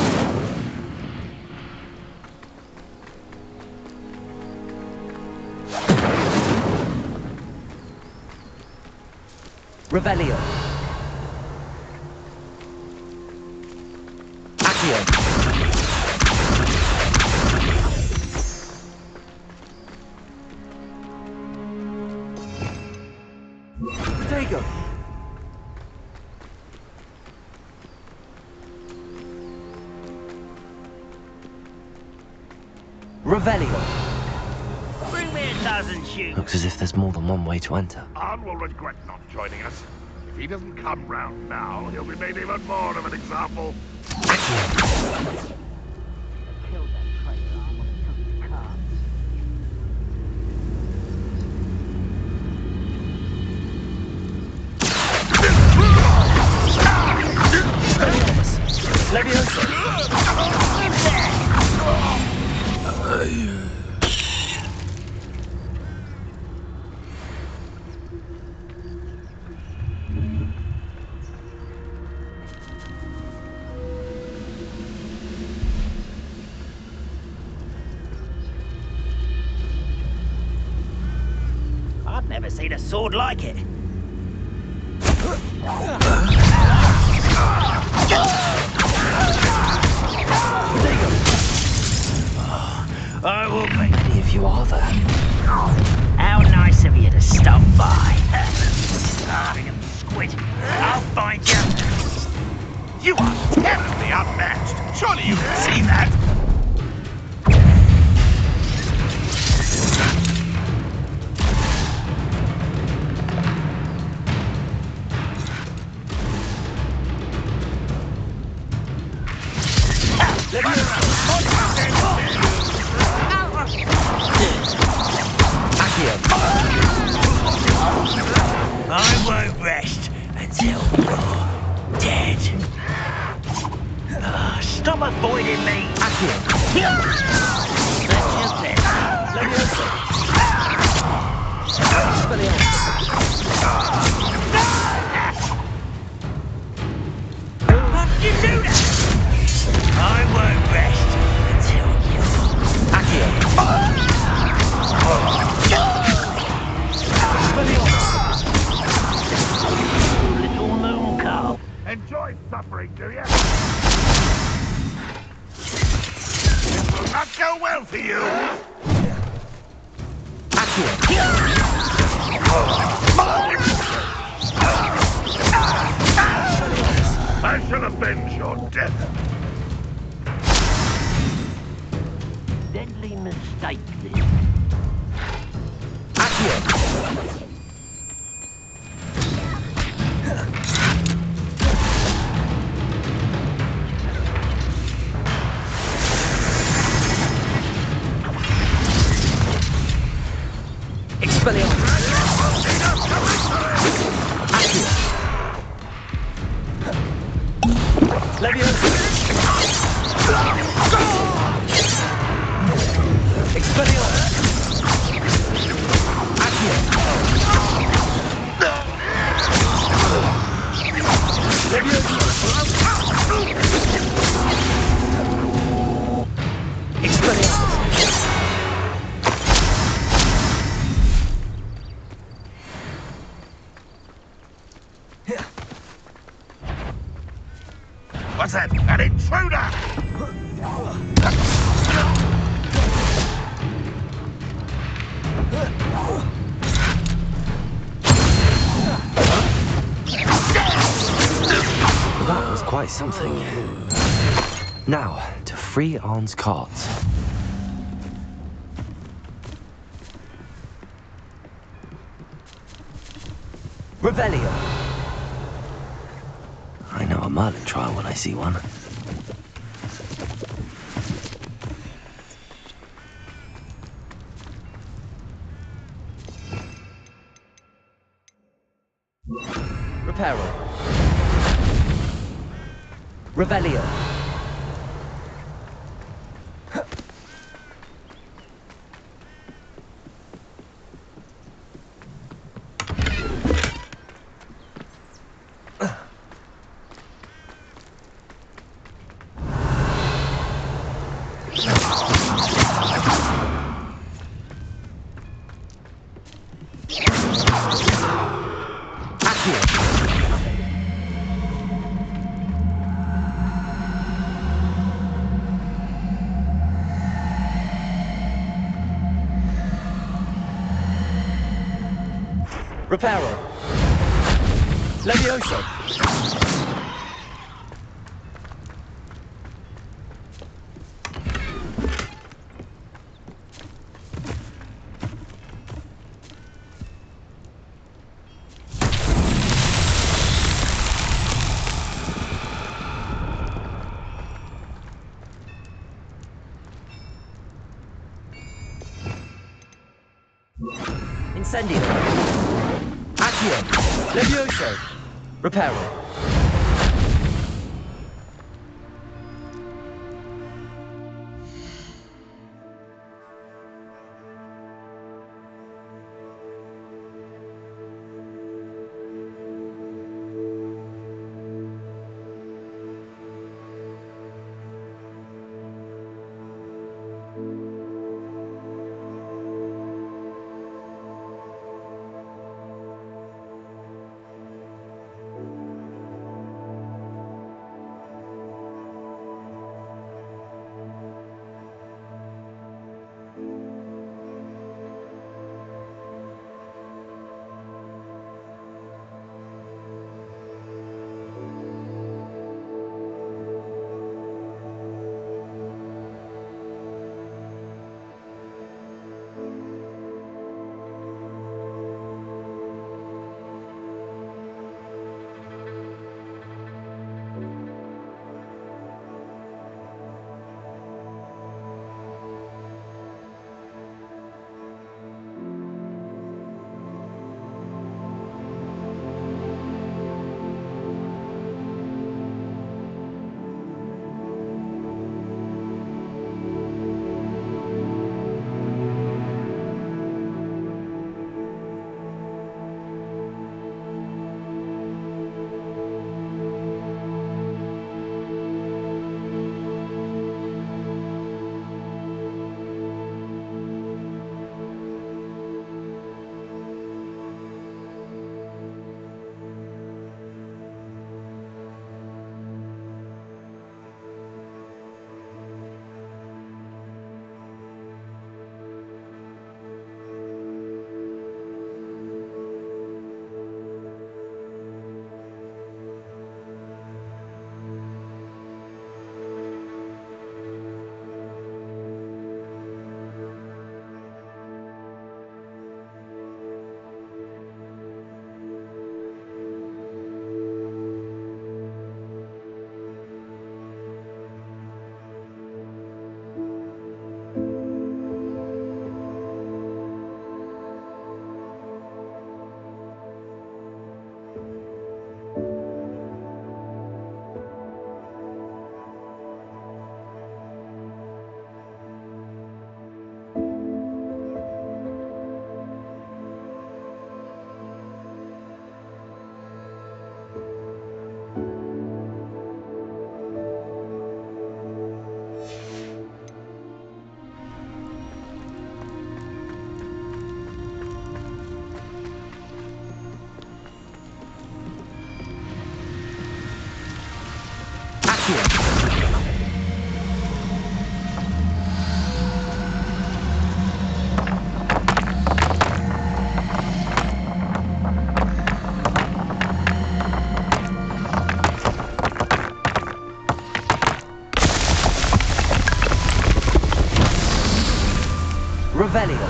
Revelio. Accio. Protego. Revelio. Bring me a dozen shoes. Looks as if there's more than one way to enter. Arn will regret not joining us. If he doesn't come round now, he'll be made even more of an example. I've never seen a sword like it. I will make many of you are there? How nice of you to stop by. Starving and squid. I'll find you. You are terribly unmatched. Surely you can see that. I won't rest until you're dead. Stop avoiding me. That's just it. You do that! I won't rest until you... Little moon calf. Enjoy suffering, do you? This will not go well for you. I shall avenge your death. Deadly mistake, this. What's that? An intruder! That was quite something. Now, to free Arn's cards. Revelio. I know a Merlin trial when I see one. Reparo. Revelio. Reparo. Levioso. Incendio. Accio. Levioso. Reparo. Revelio.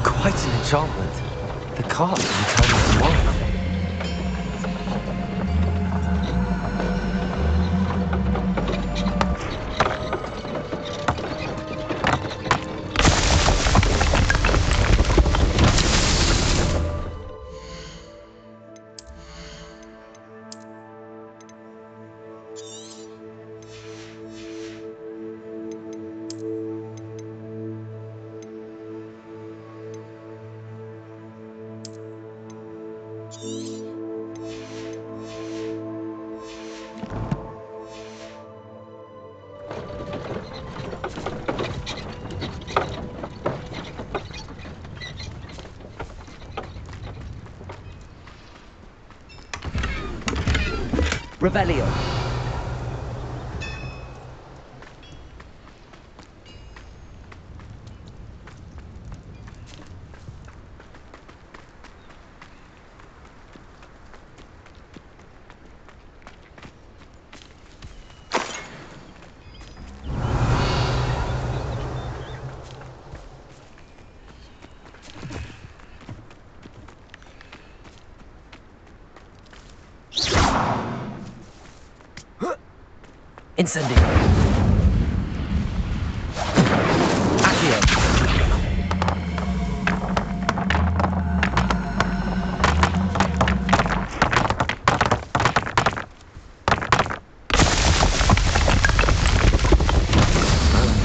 Quite an enchantment. The cart will return tomorrow. Revelio. Incendio. Accio.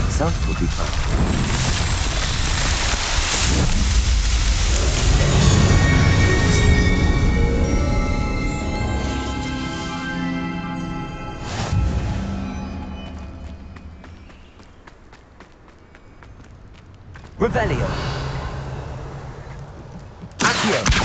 Itself will be fun. Revelio. Accio.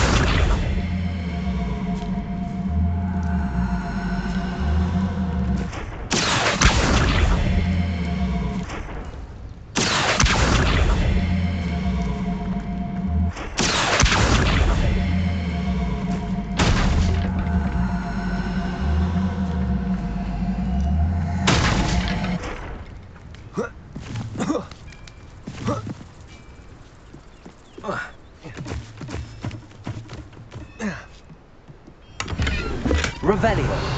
Revelio.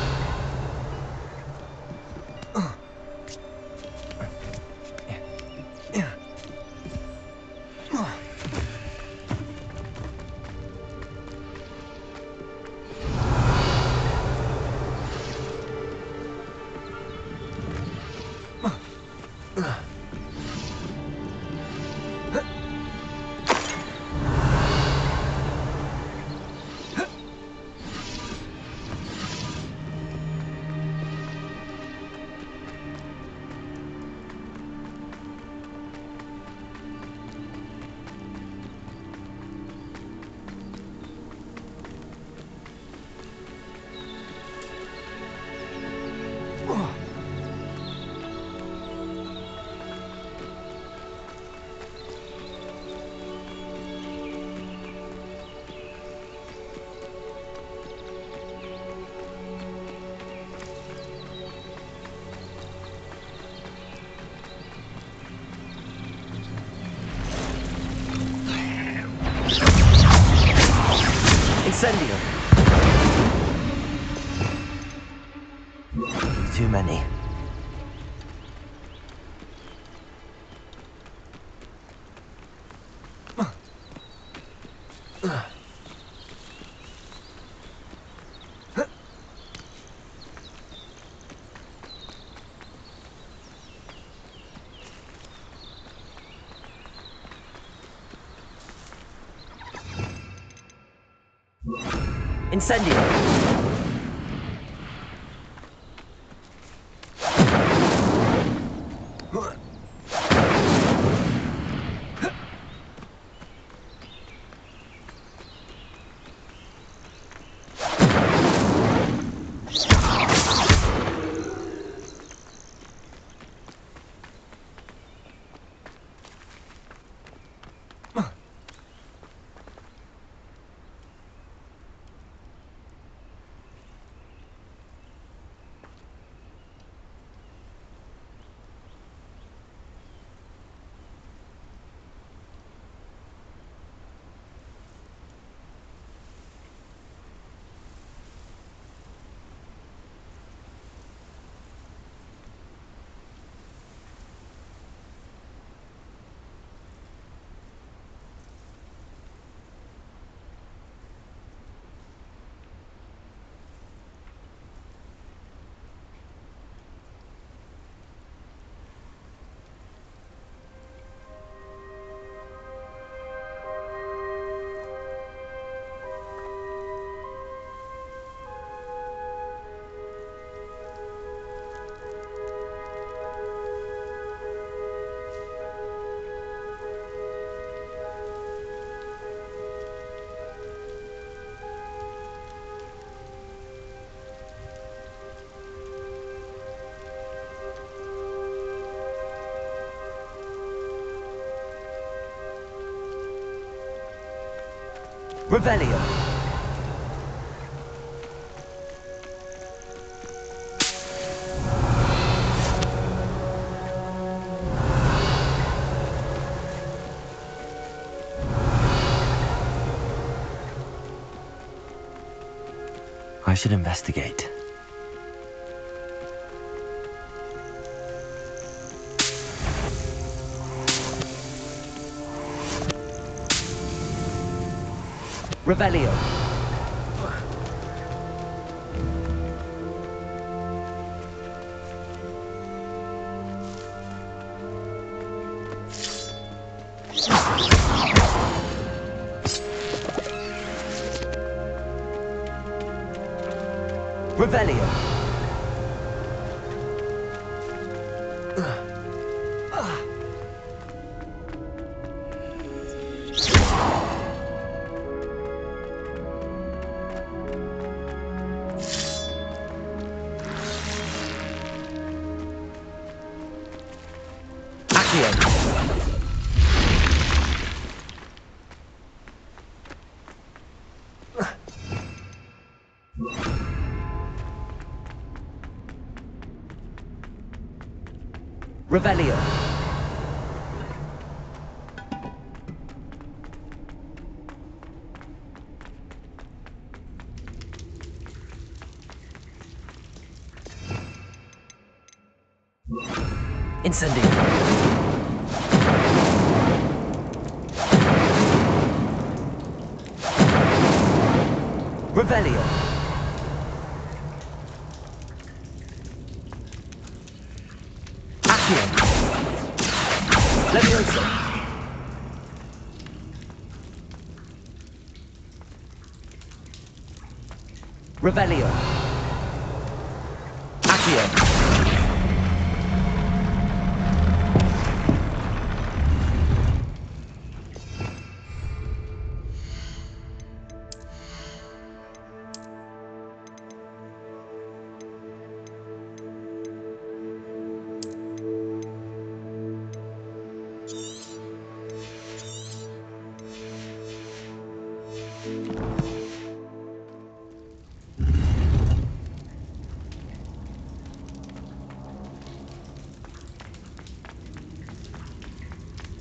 Incendio. Too many. Incendio. Revelio. I should investigate. Revelio. Revelio. Revelio. Incendio. Revelio. Accio. Levioso. Revelio. Accio.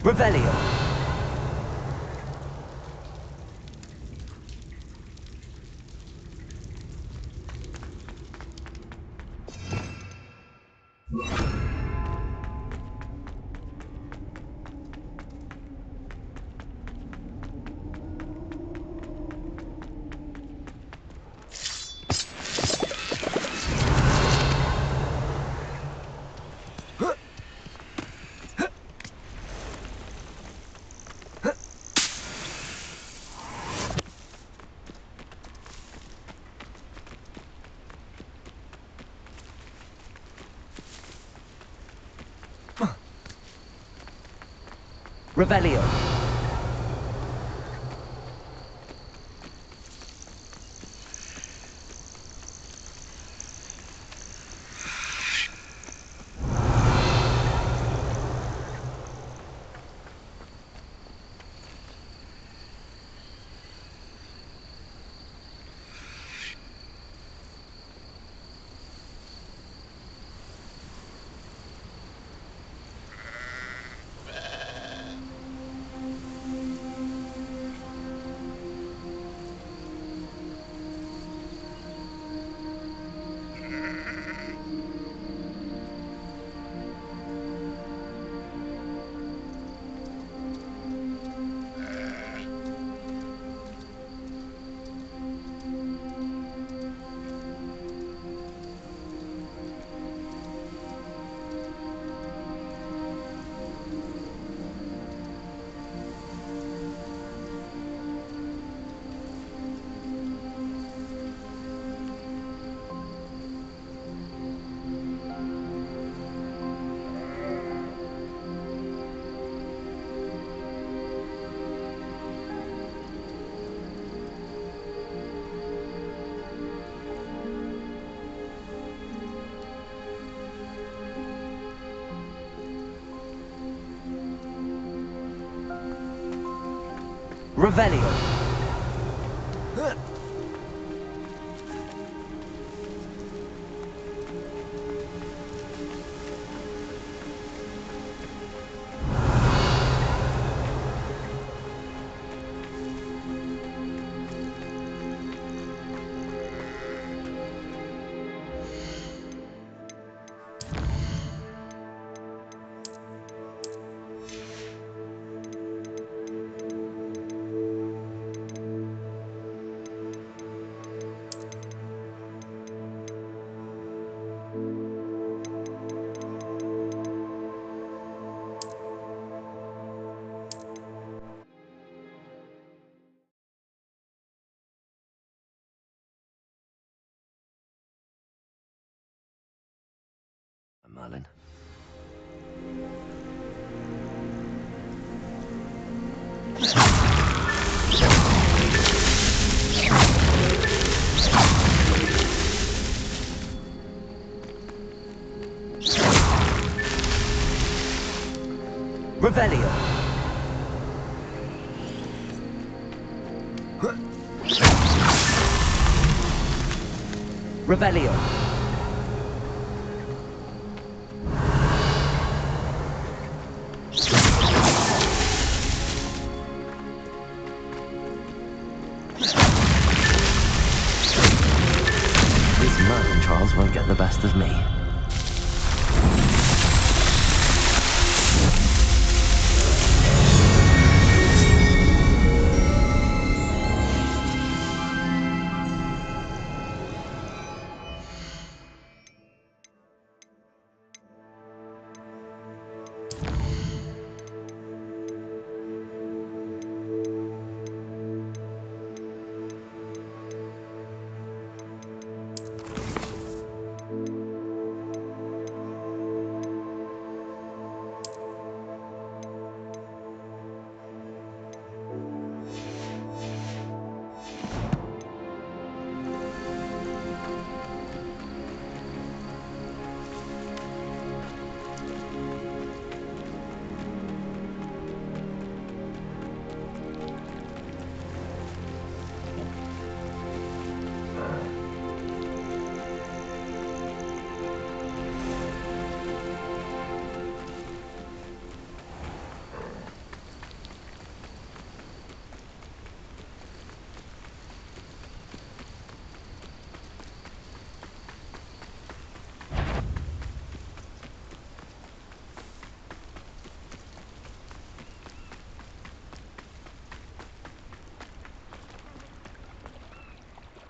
Revelio. Revelio. Revelio. Merlin. Revelio. Revelio. These Merlin trials won't get the best of me.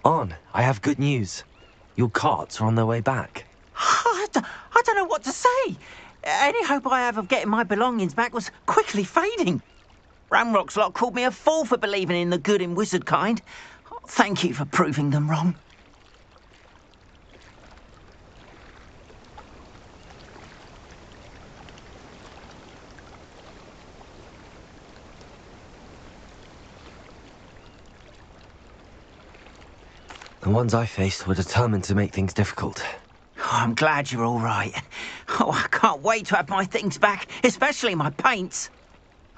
On, I have good news. Your carts are on their way back. I don't know what to say. Any hope I have of getting my belongings back was quickly fading. Ramrock's lot called me a fool for believing in the good in wizard kind. Thank you for proving them wrong. The ones I faced were determined to make things difficult. Oh, I'm glad you're all right. Oh, I can't wait to have my things back, especially my paints.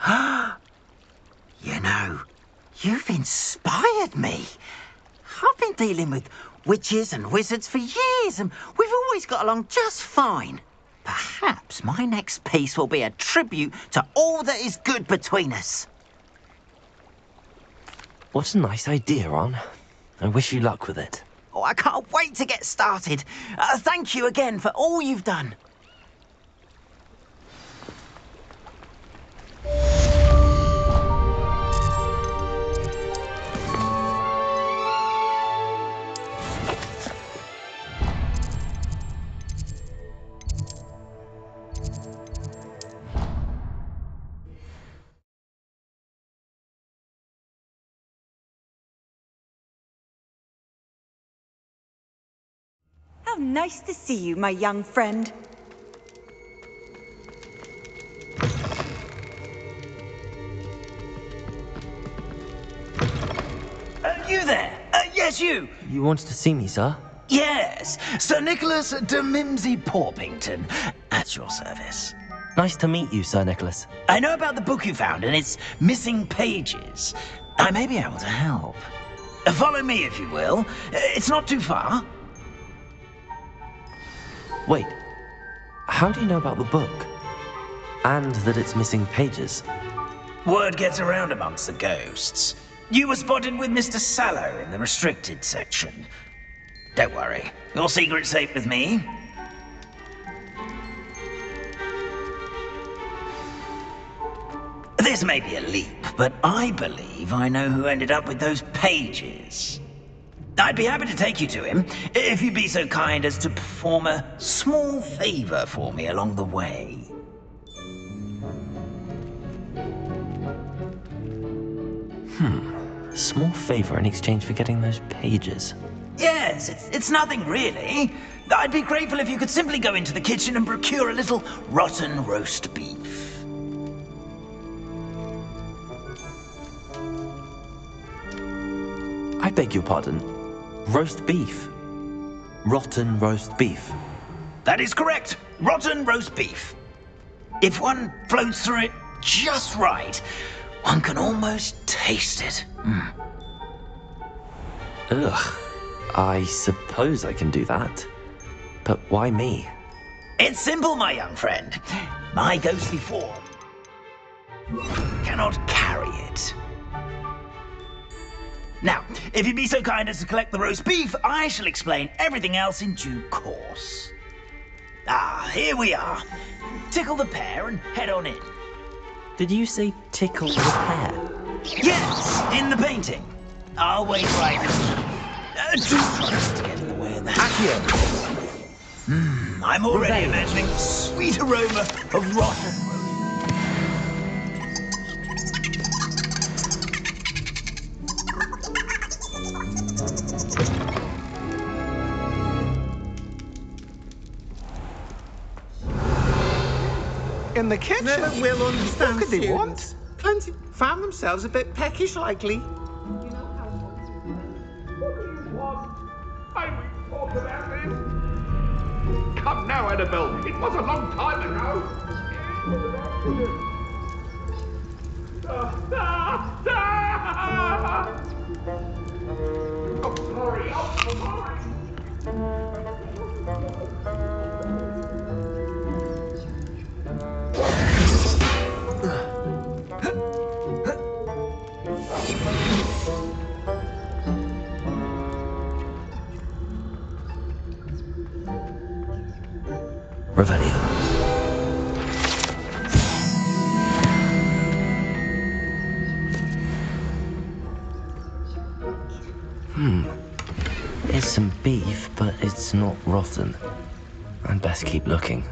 You know, you've inspired me. I've been dealing with witches and wizards for years, and we've always got along just fine. Perhaps my next piece will be a tribute to all that is good between us. What a nice idea, Ron. I wish you luck with it. Oh, I can't wait to get started. Thank you again for all you've done. How nice to see you, my young friend. You there? Yes, you. You wanted to see me, sir? Yes, Sir Nicholas de Mimsy Porpington, at your service. Nice to meet you, Sir Nicholas. I know about the book you found and its missing pages. I may be able to help. Follow me, if you will. It's not too far. Wait, how do you know about the book? And that it's missing pages? Word gets around amongst the ghosts. You were spotted with Mr. Sallow in the restricted section. Don't worry, your secret's safe with me. This may be a leap, but I believe I know who ended up with those pages. I'd be happy to take you to him, if you'd be so kind as to perform a small favor for me along the way. A small favor in exchange for getting those pages. Yes, it's nothing really. I'd be grateful if you could simply go into the kitchen and procure a little rotten roast beef. I beg your pardon. Roast beef. Rotten roast beef. That is correct. Rotten roast beef. If one floats through it just right, one can almost taste it. Ugh. I suppose I can do that. But why me? It's simple, my young friend. My ghostly form cannot carry it. Now, if you'd be so kind as to collect the roast beef, I shall explain everything else in due course. Ah, here we are. Tickle the pear and head on in. Did you say tickle the pear? Yes, in the painting. I'll wait right now. Do try not to get in the way of that. I'm already imagining the sweet aroma of rotten roast. In the kitchen? Never will understand What could they students. want? Plenty found themselves a bit peckish likely. Come now, Annabelle. It was a long time ago. I'm sorry. Revelio. It's some beef, but it's not rotten. I'd best keep looking.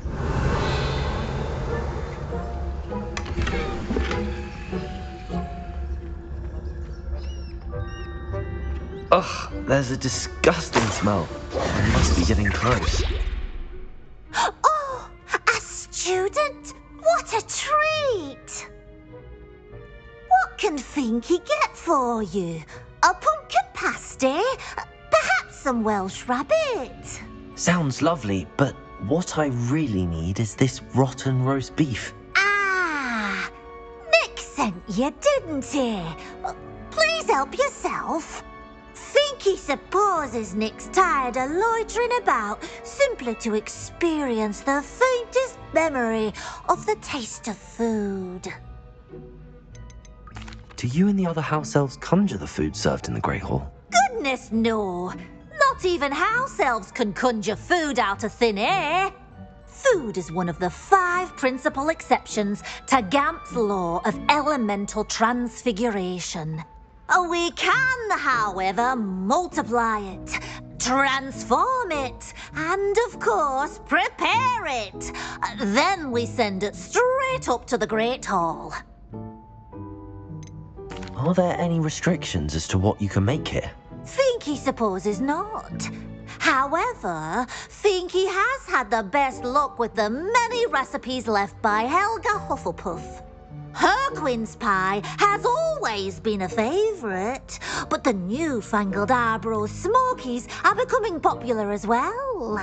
Ugh, there's a disgusting smell. I must be getting close. Oh, a student? What a treat! What can Finky get for you? A pumpkin pasty? Perhaps some Welsh rabbit? Sounds lovely, but what I really need is this rotten roast beef. Ah, Nick sent you, didn't he? Please help yourself. Finky supposes Nick's tired of loitering about simply to experience the faintest memory of the taste of food. Do you and the other house elves conjure the food served in the Great Hall? Goodness, no. Not even house elves can conjure food out of thin air. Food is one of the 5 principal exceptions to Gamp's law of elemental transfiguration. We can, however, multiply it, transform it, and, of course, prepare it. Then we send it straight up to the Great Hall. Are there any restrictions as to what you can make here? Finky supposes not. However, Finky has had the best luck with the many recipes left by Helga Hufflepuff. Her quince pie has always been a favourite, but the newfangled Arbroath Smokies are becoming popular as well.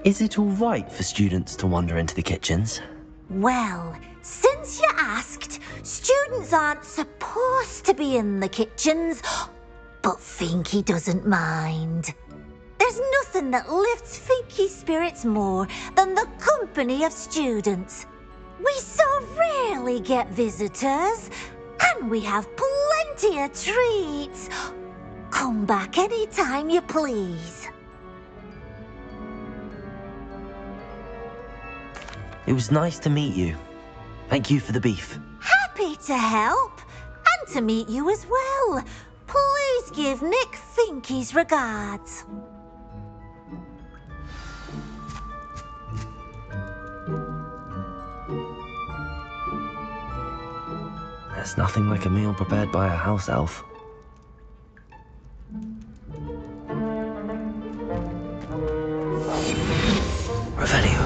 Is it all right for students to wander into the kitchens? Well, since you asked, students aren't supposed to be in the kitchens, but Finky doesn't mind. There's nothing that lifts Finky's spirits more than the company of students. We so rarely get visitors, and we have plenty of treats. Come back any time you please. It was nice to meet you. Thank you for the beef. Happy to help, and to meet you as well. Please give Nick Finky's regards. There's nothing like a meal prepared by a house elf. Revelio.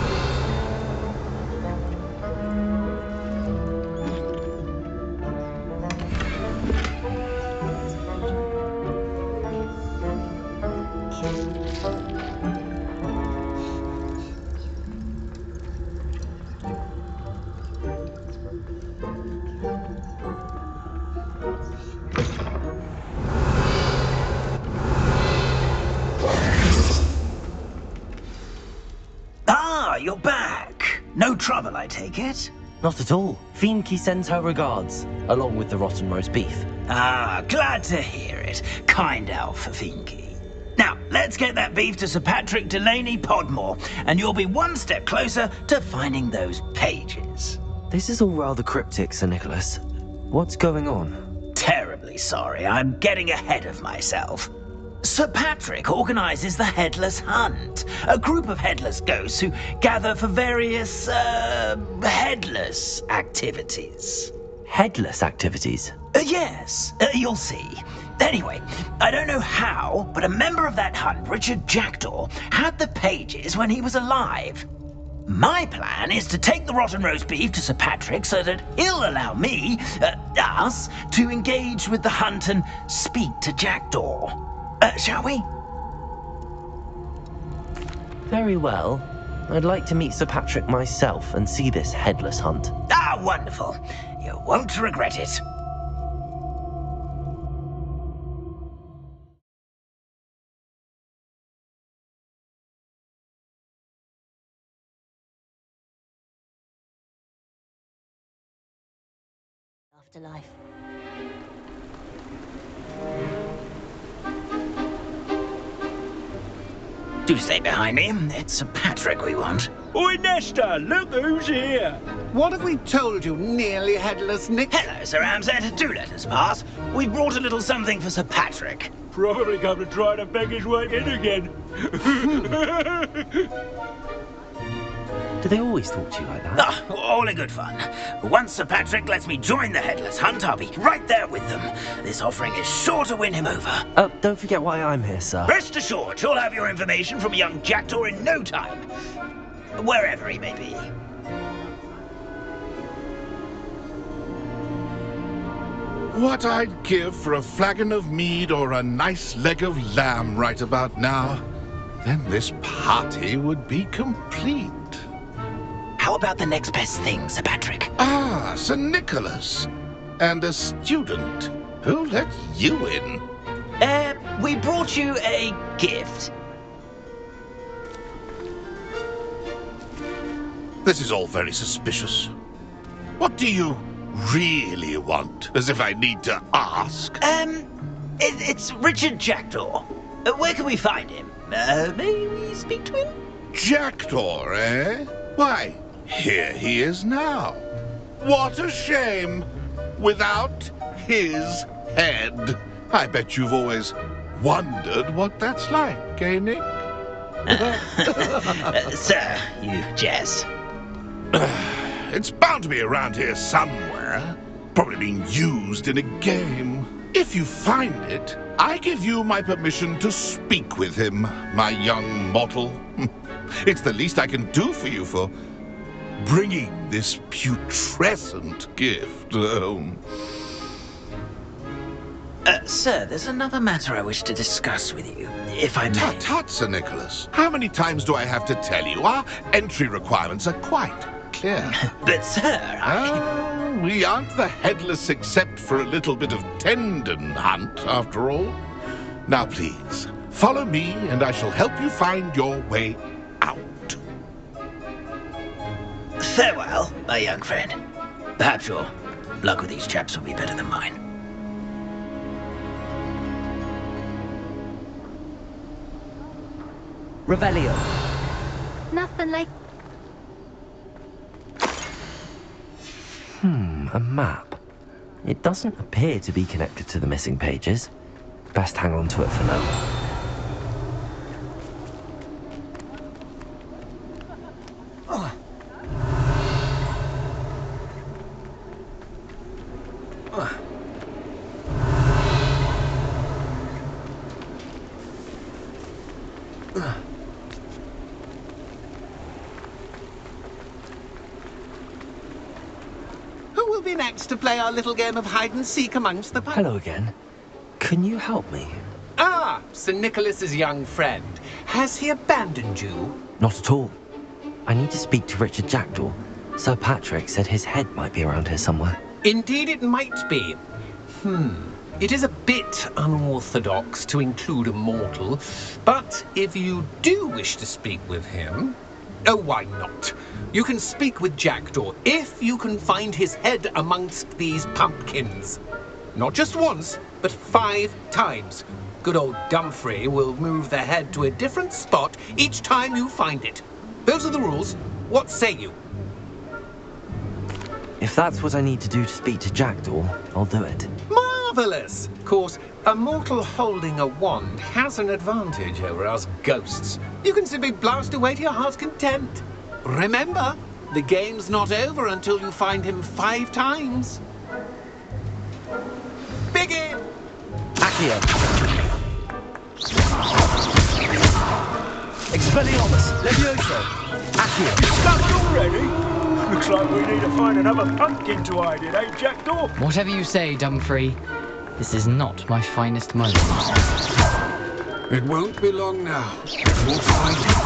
You're back. No trouble, I take it? Not at all. Fienke sends her regards, along with the rotten roast beef. Ah, glad to hear it. Kind elf, Fienke. Now, let's get that beef to Sir Patrick Delaney Podmore, and you'll be one step closer to finding those pages. This is all rather cryptic, Sir Nicholas. What's going on? Terribly sorry. I'm getting ahead of myself. Sir Patrick organizes the Headless Hunt, a group of headless ghosts who gather for various, headless activities. Headless activities? Yes, you'll see. Anyway, I don't know how, but a member of that hunt, Richard Jackdaw, had the pages when he was alive. My plan is to take the rotten roast beef to Sir Patrick so that he'll allow me, us, to engage with the hunt and speak to Jackdaw. Shall we? Very well. I'd like to meet Sir Patrick myself and see this headless hunt. Ah, wonderful. You won't regret it. Afterlife. Do stay behind me. It's Sir Patrick we want. Oi, Nesta, look who's here. What have we told you, nearly headless Nick? Hello, Sir Ramsed. Do let us pass. We've brought a little something for Sir Patrick. Probably come to try to beg his way in again. Do they always talk to you like that? Ah, all in good fun. Once Sir Patrick lets me join the Headless Hunt, I'll be right there with them. This offering is sure to win him over. Don't forget why I'm here, sir. Rest assured, you'll have your information from young Jackdaw in no time. Wherever he may be. What I'd give for a flagon of mead or a nice leg of lamb right about now. Then this party would be complete. How about the next best thing, Sir Patrick? Ah, Sir Nicholas. And a student. Who let you in? We brought you a gift. This is all very suspicious. What do you really want? As if I need to ask. It's Richard Jackdaw. Where can we find him? May we speak to him? Jackdaw, eh? Why, here he is now. What a shame. Without his head. I bet you've always wondered what that's like, eh, Nick? Sir, you jest. It's bound to be around here somewhere. Probably being used in a game. If you find it, I give you my permission to speak with him, my young mortal. It's the least I can do for you for bringing this putrescent gift home. Sir, there's another matter I wish to discuss with you, if I may. Tut, tut, Sir Nicholas. How many times do I have to tell you? Our entry requirements are quite clear. But, sir, we aren't the headless except for a little bit of tendon hunt, after all. Now, please, follow me, and I shall help you find your way out. Farewell, my young friend. Perhaps your luck with these chaps will be better than mine. Revelio. Nothing like... A map. It doesn't appear to be connected to the missing pages. Best hang on to it for now. minutes to play our little game of hide-and-seek amongst the... Hello again. Can you help me? Ah, Sir Nicholas's young friend. Has he abandoned you? Not at all. I need to speak to Richard Jackdaw. Sir Patrick said his head might be around here somewhere. Indeed it might be. It is a bit unorthodox to include a mortal, but if you do wish to speak with him... Oh, why not? You can speak with Jackdaw if you can find his head amongst these pumpkins. Not just once, but 5 times. Good old Dumfrey will move the head to a different spot each time you find it. Those are the rules. What say you? If that's what I need to do to speak to Jackdaw, I'll do it. Marvellous! Of course, a mortal holding a wand has an advantage over us ghosts. You can simply blast away to your heart's content. Remember, the game's not over until you find him 5 times. Begin! Accio! Expelliarmus! Levioso! Accio! Discovered already? Looks like we need to find another pumpkin to hide in, eh, Jackdaw? Whatever you say, Dumfrey. This is not my finest moment. It won't be long now. We'll find it.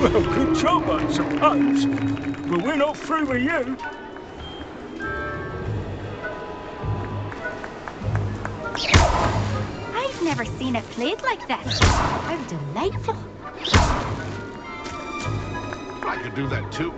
Well, good job, I suppose. But we're not through with you. I've never seen it played like that. How delightful. I could do that too.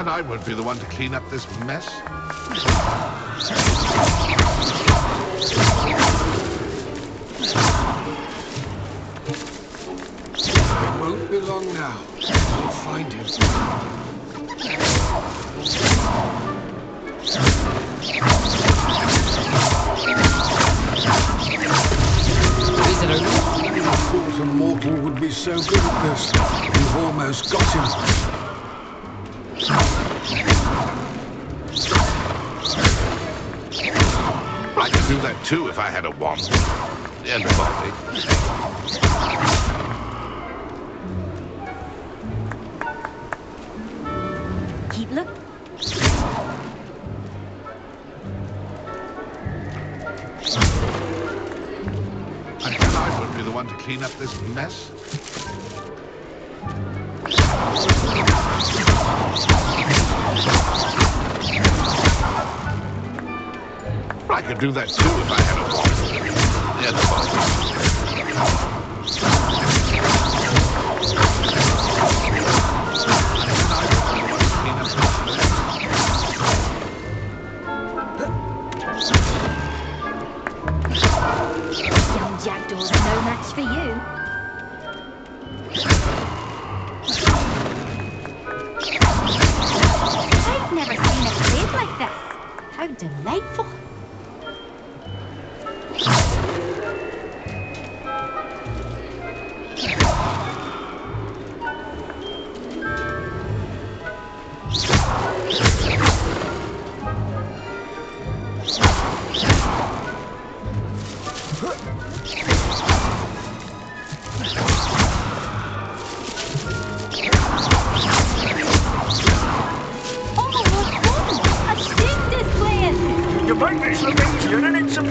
I won't be the one to clean up this mess. It won't be long now. We'll find him. Is it over? I thought a mortal would be so good at this. We've almost got him. I could do that too if I had a wand. And a body. Keep looking. And I won't be the one to clean up this mess. I could do that too if I had a wand. And a body. Young Jackdaw's no match for you. I've never seen it played like that. How delightful.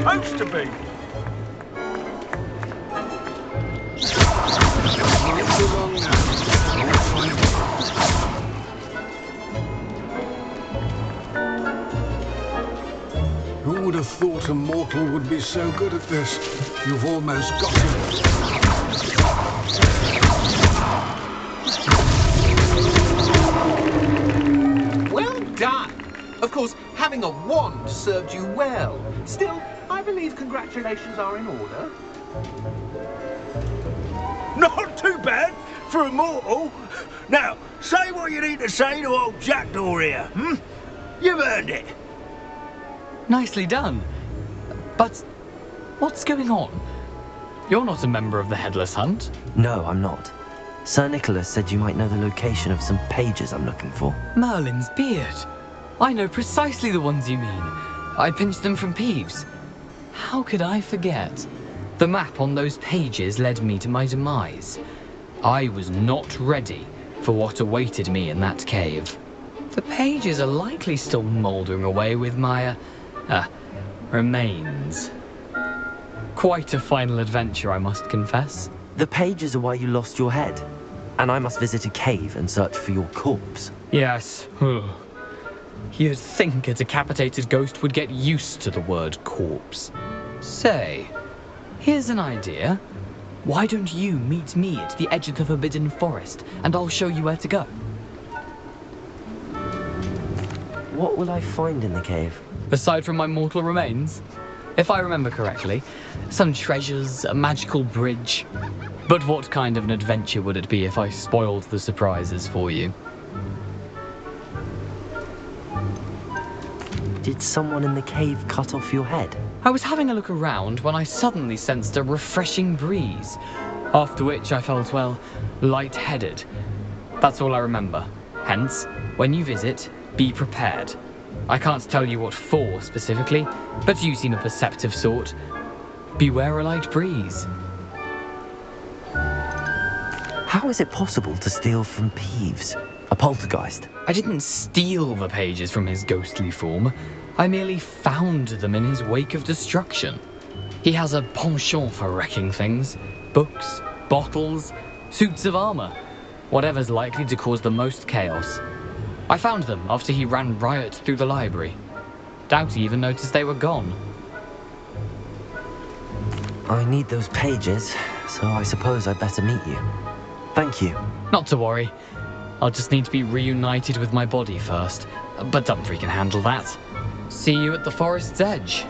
supposed to be. Who would have thought a mortal would be so good at this? You've almost got him. Well done! Of course, having a wand served you well. Still, I believe congratulations are in order. Not too bad for a mortal. Now, say what you need to say to old Jackdaw here, hmm? You've earned it. Nicely done. But what's going on? You're not a member of the Headless Hunt. No, I'm not. Sir Nicholas said you might know the location of some pages I'm looking for. Merlin's beard. I know precisely the ones you mean. I pinched them from Peeves. How could I forget? The map on those pages led me to my demise. I was not ready for what awaited me in that cave. The pages are likely still mouldering away with my, remains. Quite a final adventure, I must confess. The pages are why you lost your head, and I must visit a cave and search for your corpse. Yes. You'd think a decapitated ghost would get used to the word corpse. Say, here's an idea. Why don't you meet me at the edge of the Forbidden Forest, and I'll show you where to go? What will I find in the cave? Aside from my mortal remains? If I remember correctly, some treasures, a magical bridge. But what kind of an adventure would it be if I spoiled the surprises for you? Did someone in the cave cut off your head? I was having a look around when I suddenly sensed a refreshing breeze, after which I felt, well, lightheaded. That's all I remember. Hence, when you visit, be prepared. I can't tell you what for specifically, but you seem a perceptive sort. Beware a light breeze. How is it possible to steal from Peeves, a poltergeist? I didn't steal the pages from his ghostly form. I merely found them in his wake of destruction. He has a penchant for wrecking things. Books, bottles, suits of armor. Whatever's likely to cause the most chaos. I found them after he ran riot through the library. Doubt he even noticed they were gone. I need those pages, so I suppose I'd better meet you. Thank you. Not to worry. I'll just need to be reunited with my body first. But Dumfries can handle that. See you at the forest's edge.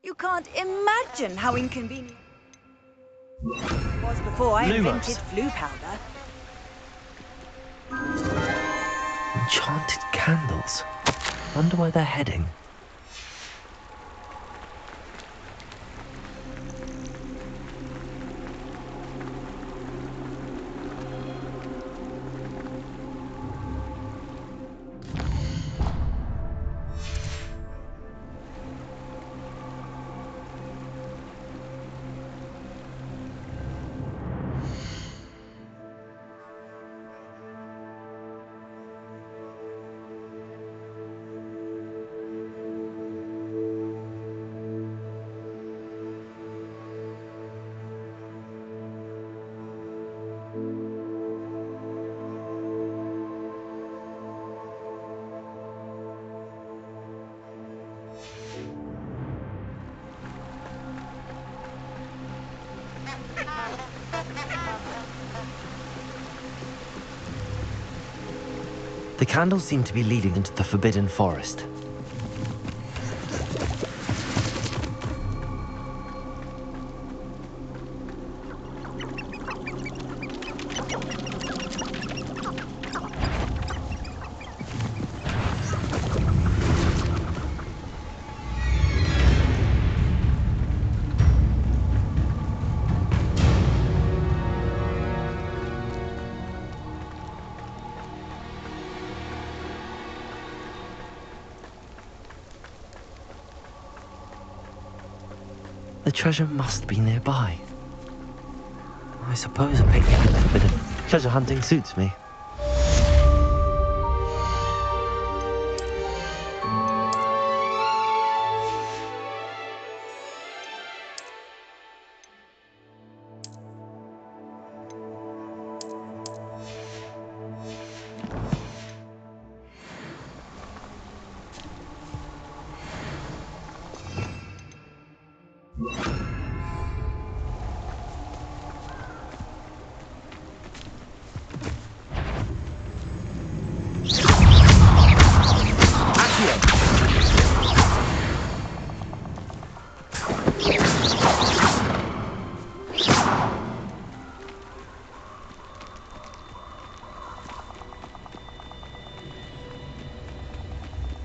You can't imagine how inconvenient it was before I Lumos. invented flue powder. Enchanted candles. Wonder where they're heading. The candles seem to be leading into the Forbidden Forest. The treasure must be nearby. I suppose a picnic with a bit of treasure hunting suits me.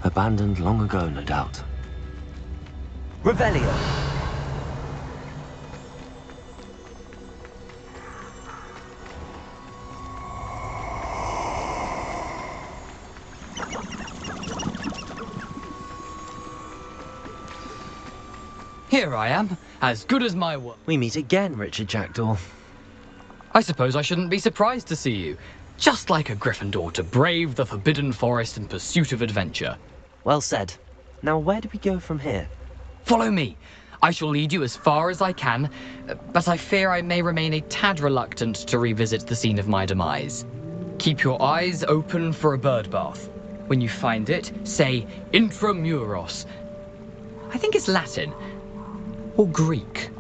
Abandoned long ago, no doubt. Revelio. Here I am, as good as my word. We meet again, Richard Jackdaw. I suppose I shouldn't be surprised to see you. Just like a Gryffindor to brave the Forbidden Forest in pursuit of adventure. Well said. Now where do we go from here? Follow me. I shall lead you as far as I can, but I fear I may remain a tad reluctant to revisit the scene of my demise. Keep your eyes open for a bird bath. When you find it, say Intramuros. I think it's Latin. Or Greek.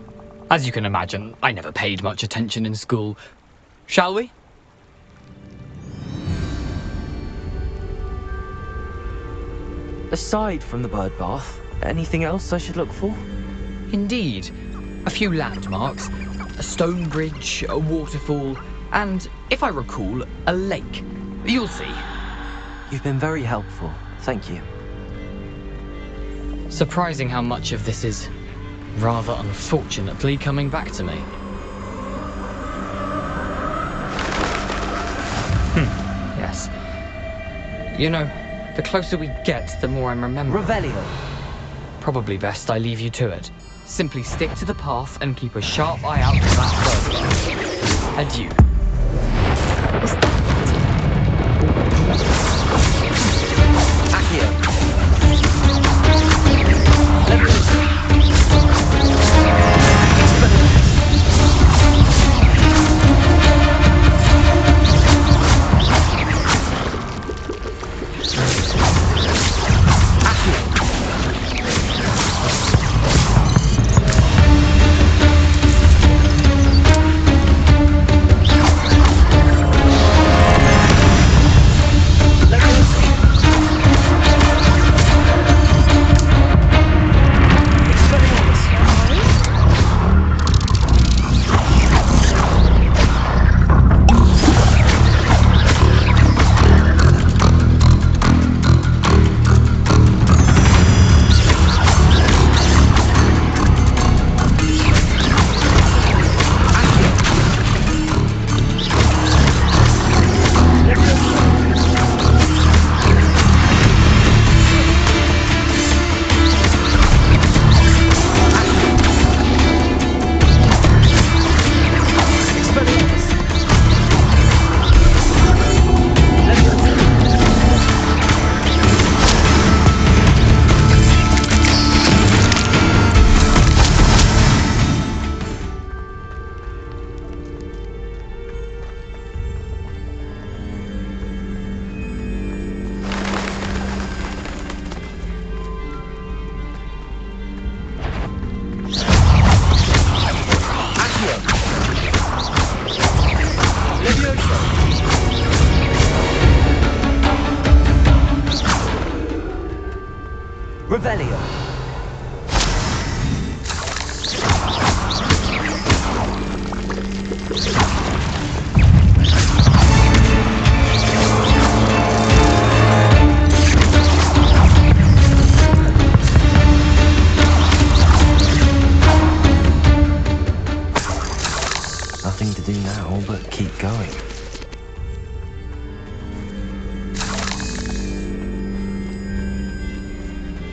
As you can imagine, I never paid much attention in school. Shall we? Aside from the bird bath, anything else I should look for? Indeed. A few landmarks, a stone bridge, a waterfall, and, if I recall, a lake. You'll see. You've been very helpful. Thank you. Surprising how much of this is, rather unfortunately, coming back to me. Yes. You know, the closer we get, the more I'm remembering. Revelio. Probably best I leave you to it. Simply stick to the path and keep a sharp eye out for that bird. Adieu. Accio. Revelio. Nothing to do now but keep going.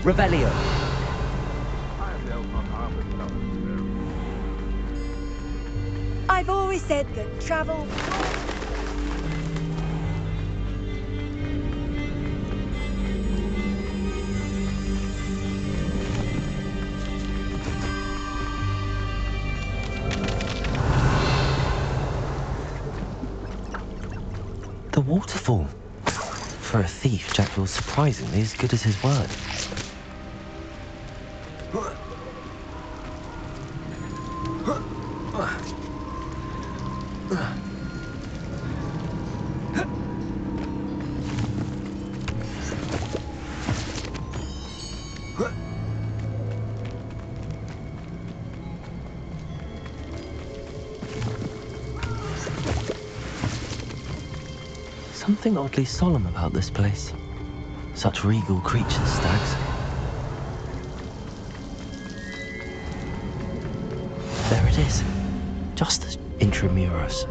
Revelio. I've always said that travel... The waterfall. For a thief, Jackdaw's surprisingly as good as his word. Something oddly solemn about this place. Such regal creatures, stags. There it is, just as intramuros.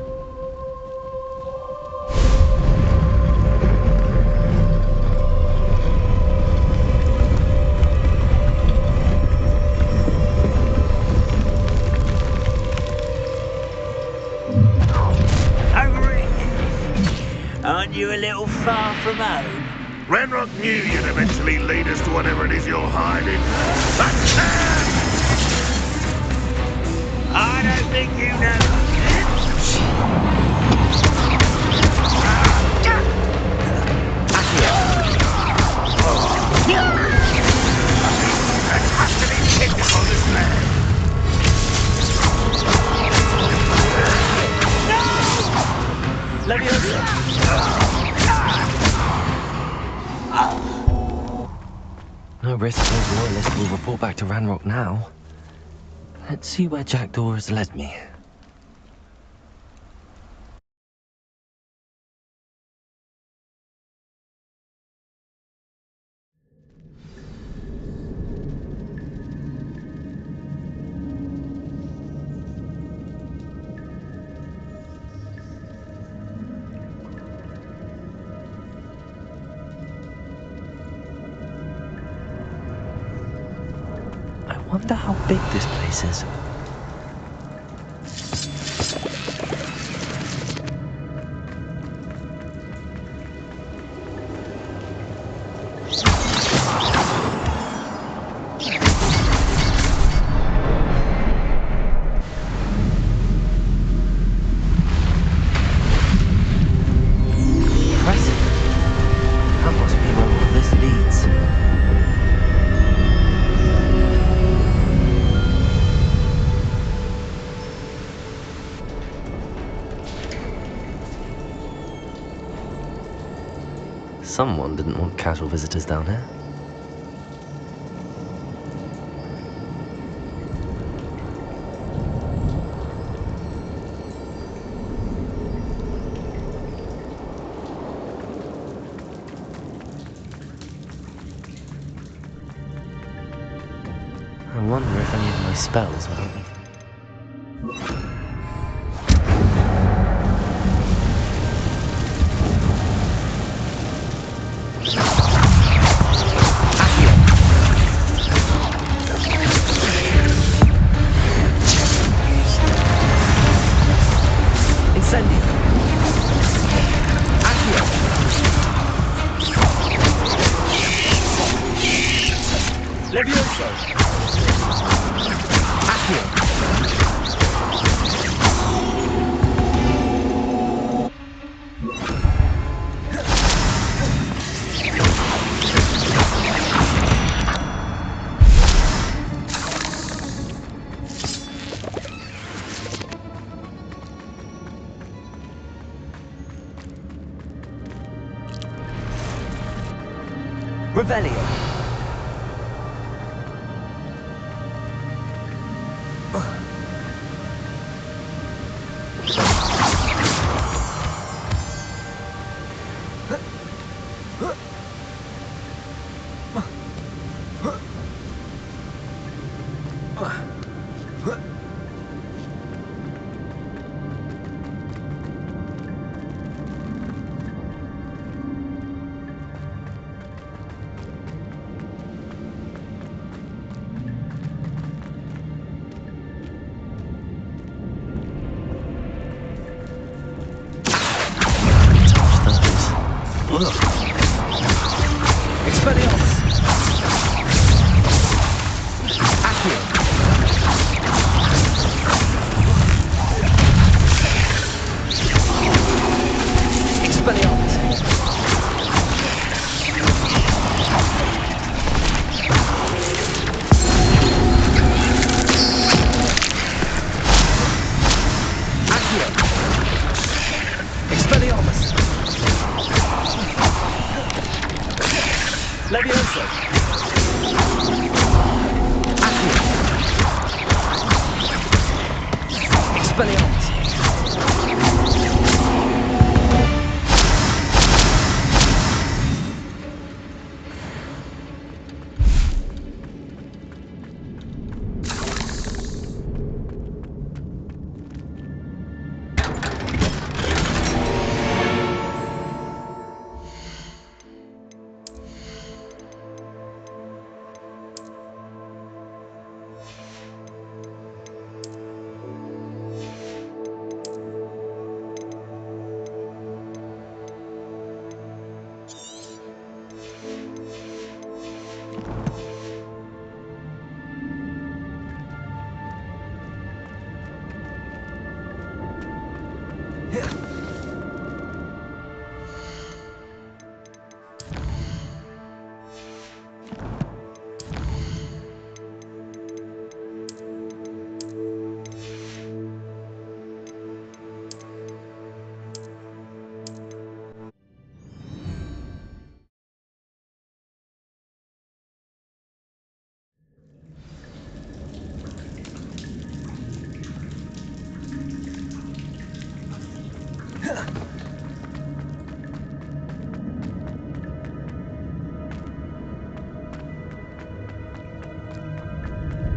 Aren't you a little far from home? Ranrock knew you'd eventually lead us to whatever it is you're hiding. But I don't think you know. that has to be typical this land. No risk those loyalists will report back to Ranrock now. Let's see where Jackdaw has led me. I wonder how big this place is. Impressive. That must be where all this leads. Someone didn't want casual visitors down here. I wonder if any of my spells will help me. Levioso! Accio! Revelio!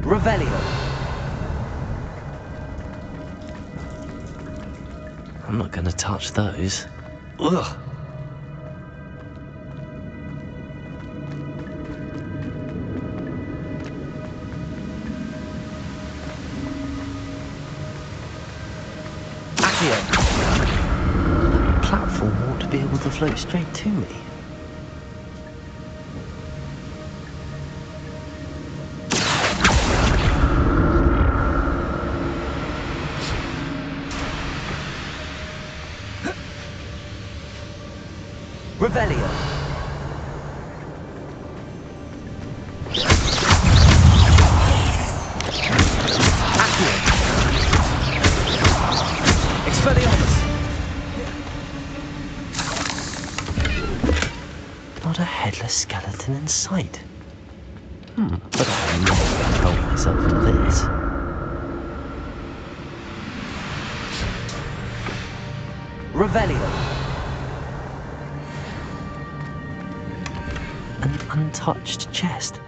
Revelio. I'm not gonna touch those. Ugh. Accio. That platform ought to be able to float straight to me. Revelio. Accio. Expelliarmus. Not a headless skeleton in sight. But I'm not going to help myself to this. Revelio. An untouched chest.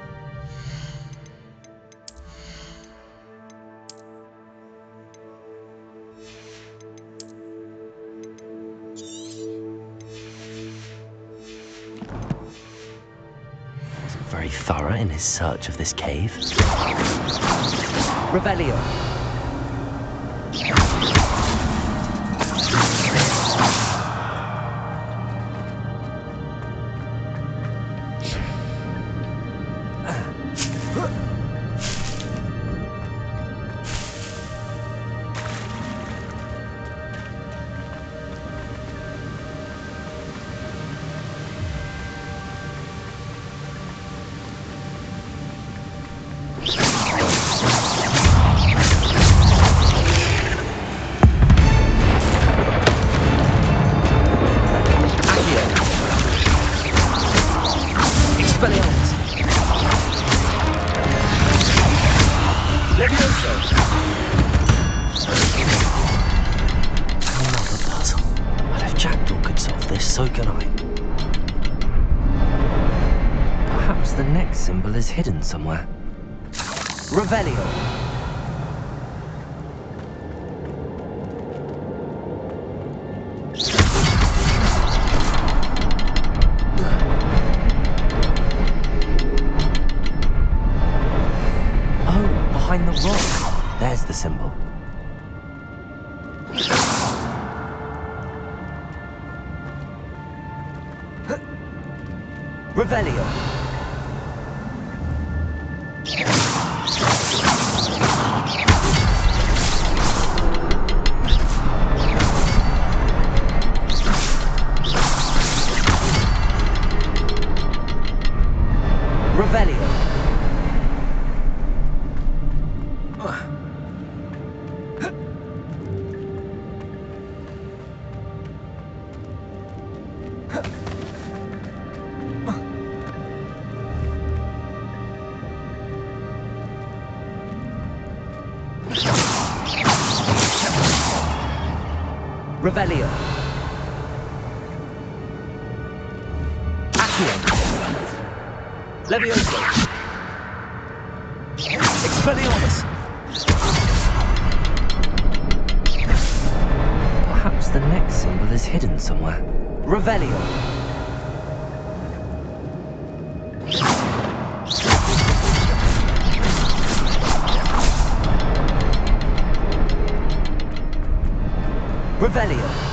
Wasn't very thorough in his search of this cave. Revelio. Another puzzle. Well, if Jackdaw could solve this, so can I. the next symbol is hidden somewhere. Revelio. Oh, behind the rock. There's the symbol. Revelio. Revelio. Revelio. Accio. Levioso. Expelliarmus. Perhaps the next symbol is hidden somewhere. Revelio. Revelio.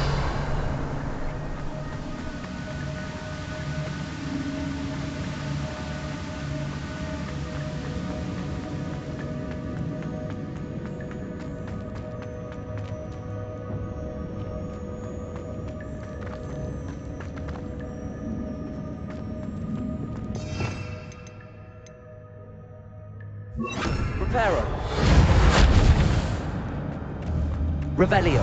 Reparo. Revelio.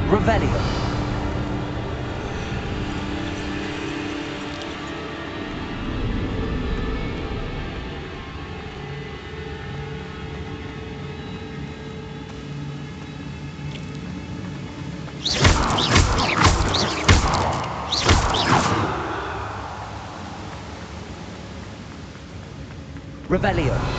Revelio. Revelio.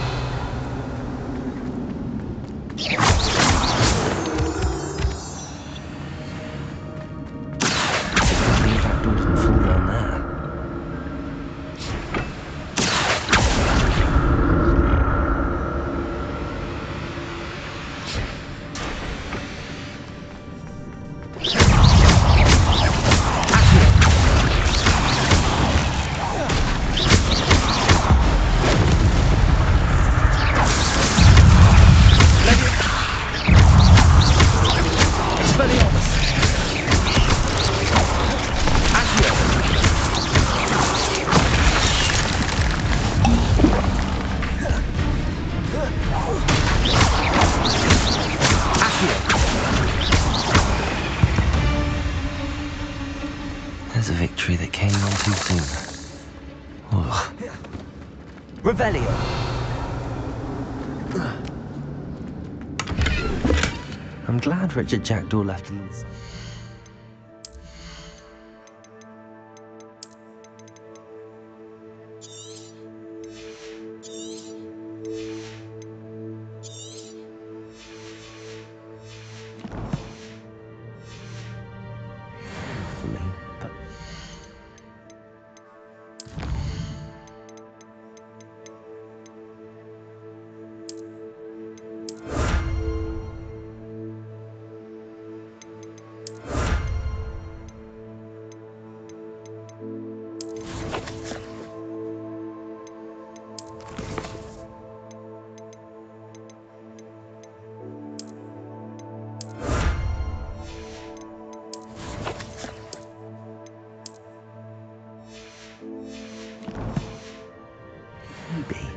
Revelio. I'm glad Richard Jackdaw left him. For me, but maybe.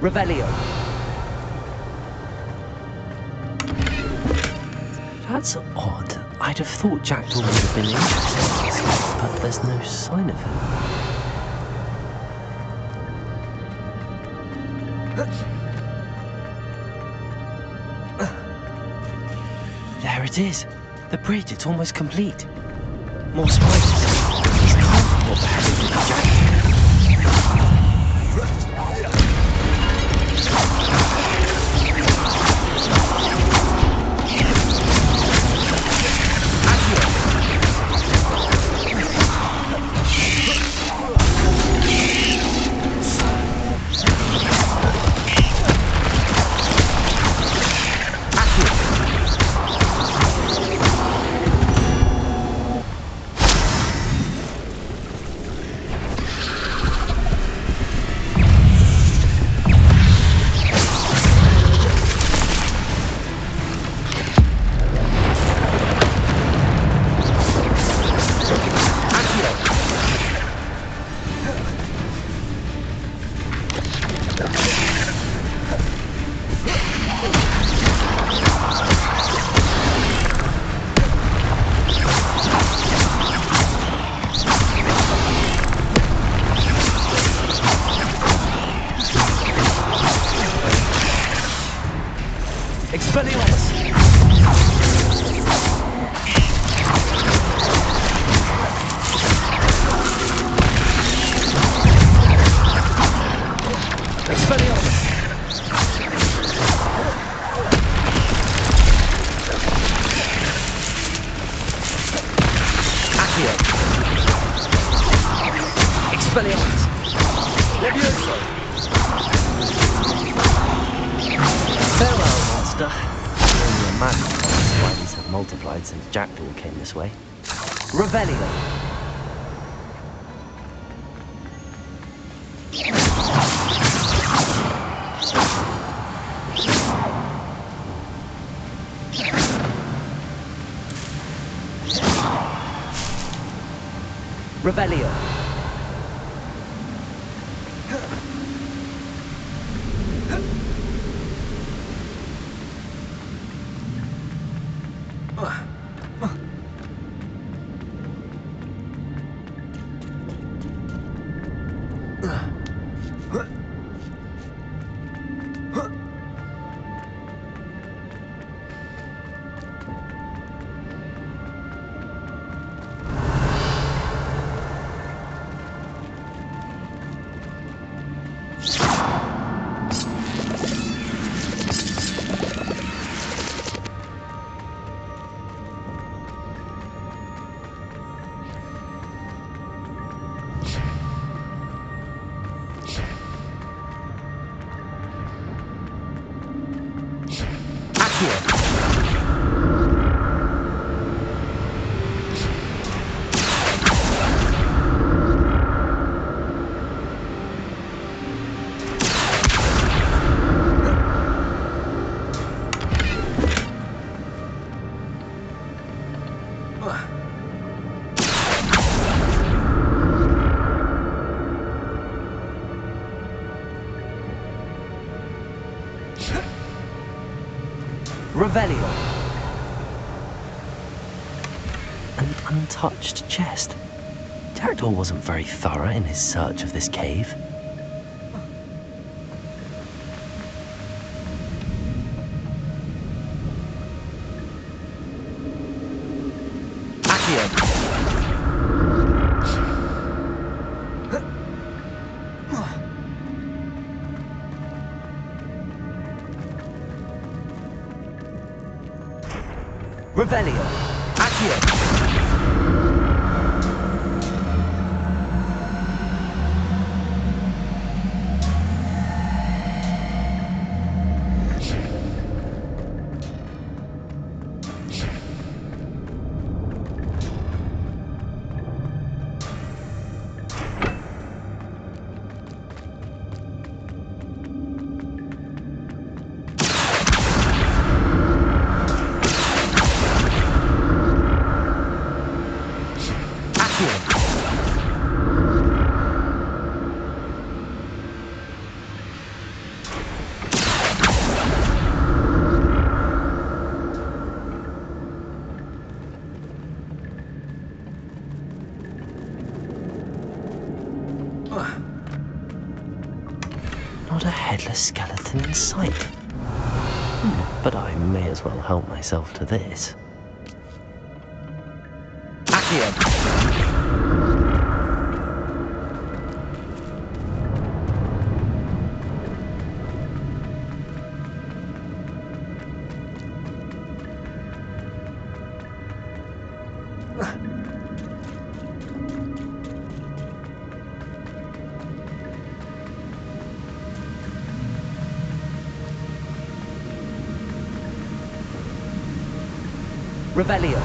Revelio. That's odd. I'd have thought Jackdaw would have been interested in this, but there's no sign of him. There it is. The bridge, it's almost complete. More spiders. These can't be what the hell is with Jackdaw. Multiplied since Jackdaw came this way. Revelio. Revelio. Revelio. An untouched chest. Jackdaw wasn't very thorough in his search of this cave. Revelio. Accio. Not a headless skeleton in sight. But I may as well help myself to this. Revelio.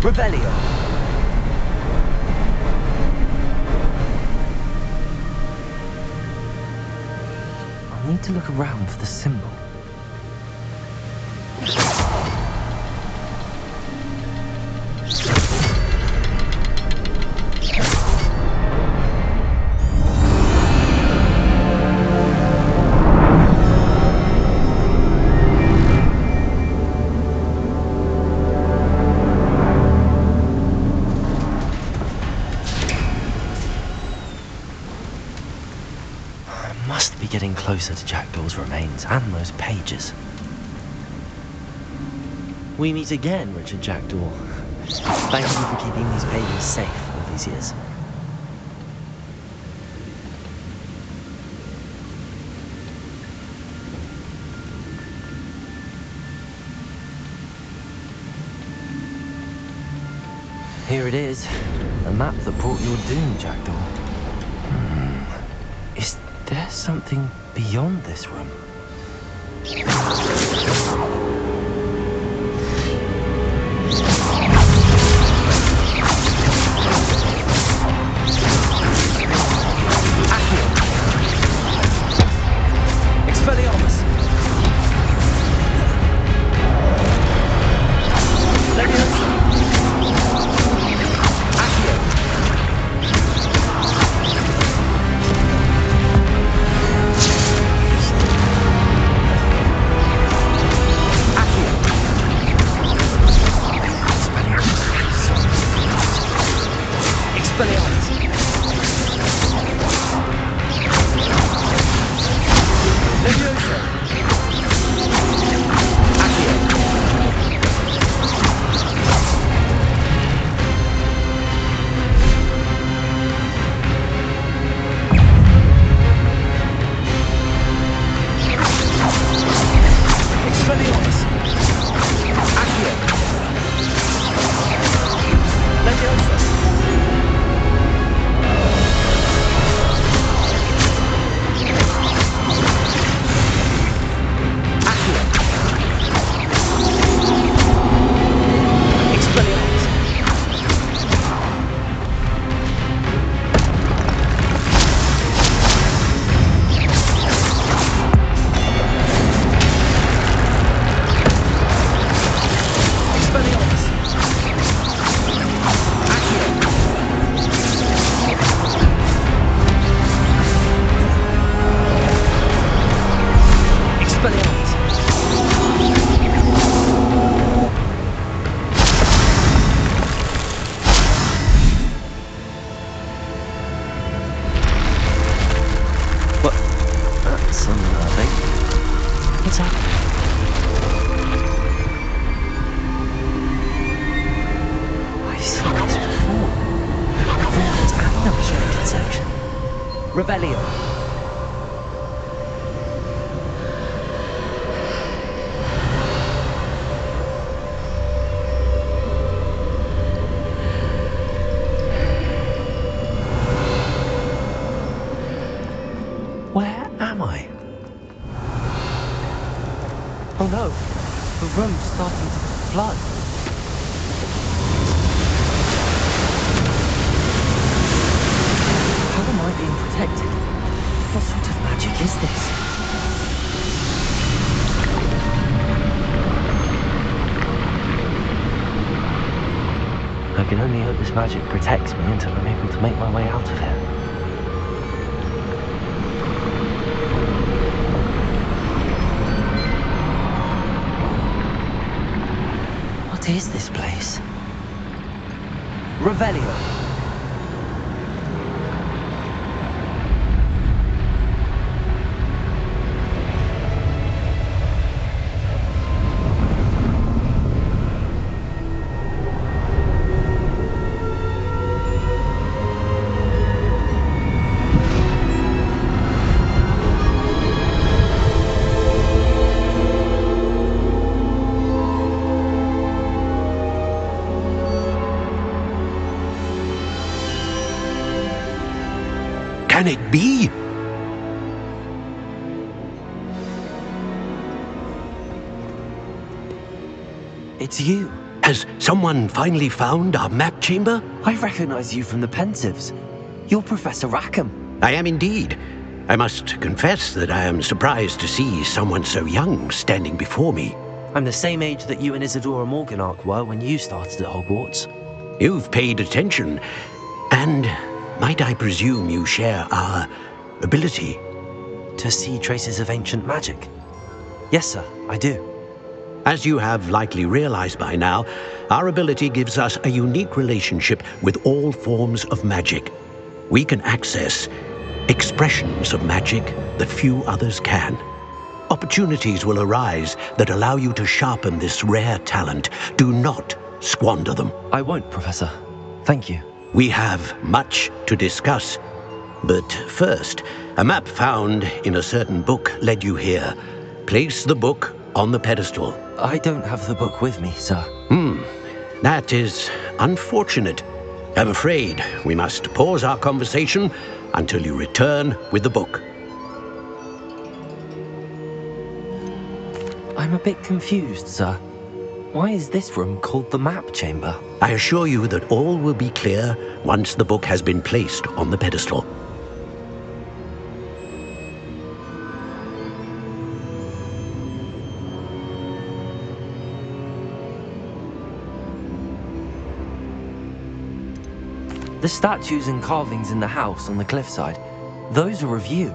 Revelio. I need to look around for the symbol. Must be getting closer to Jackdaw's remains and those pages. We meet again, Richard Jackdaw. Thank you for keeping these pages safe all these years. Here it is, the map that brought your doom, Jackdaw. Is there something beyond this room? Expelliarmus. Leviosa. Revelio. Where am I? Oh no, the room's starting to flood. How am I being protected? What sort of magic is this? I can only hope this magic protects me until I'm able to make my way out of here. What is this place? Revelio. Can it be? It's you. Has someone finally found our map chamber? I recognize you from the Pensives. You're Professor Rackham. I am indeed. I must confess that I am surprised to see someone so young standing before me. I'm the same age that you and Isadora Morganach were when you started at Hogwarts. You've paid attention, and might I presume you share our ability? To see traces of ancient magic? Yes, sir, I do. As you have likely realized by now, our ability gives us a unique relationship with all forms of magic. We can access expressions of magic that few others can. Opportunities will arise that allow you to sharpen this rare talent. Do not squander them. I won't, Professor. Thank you. We have much to discuss. But first, a map found in a certain book led you here. Place the book on the pedestal. I don't have the book with me, sir. That is unfortunate. I'm afraid we must pause our conversation until you return with the book. I'm a bit confused, sir. Why is this room called the map chamber? I assure you that all will be clear once the book has been placed on the pedestal. The statues and carvings in the house on the cliffside, those are of you.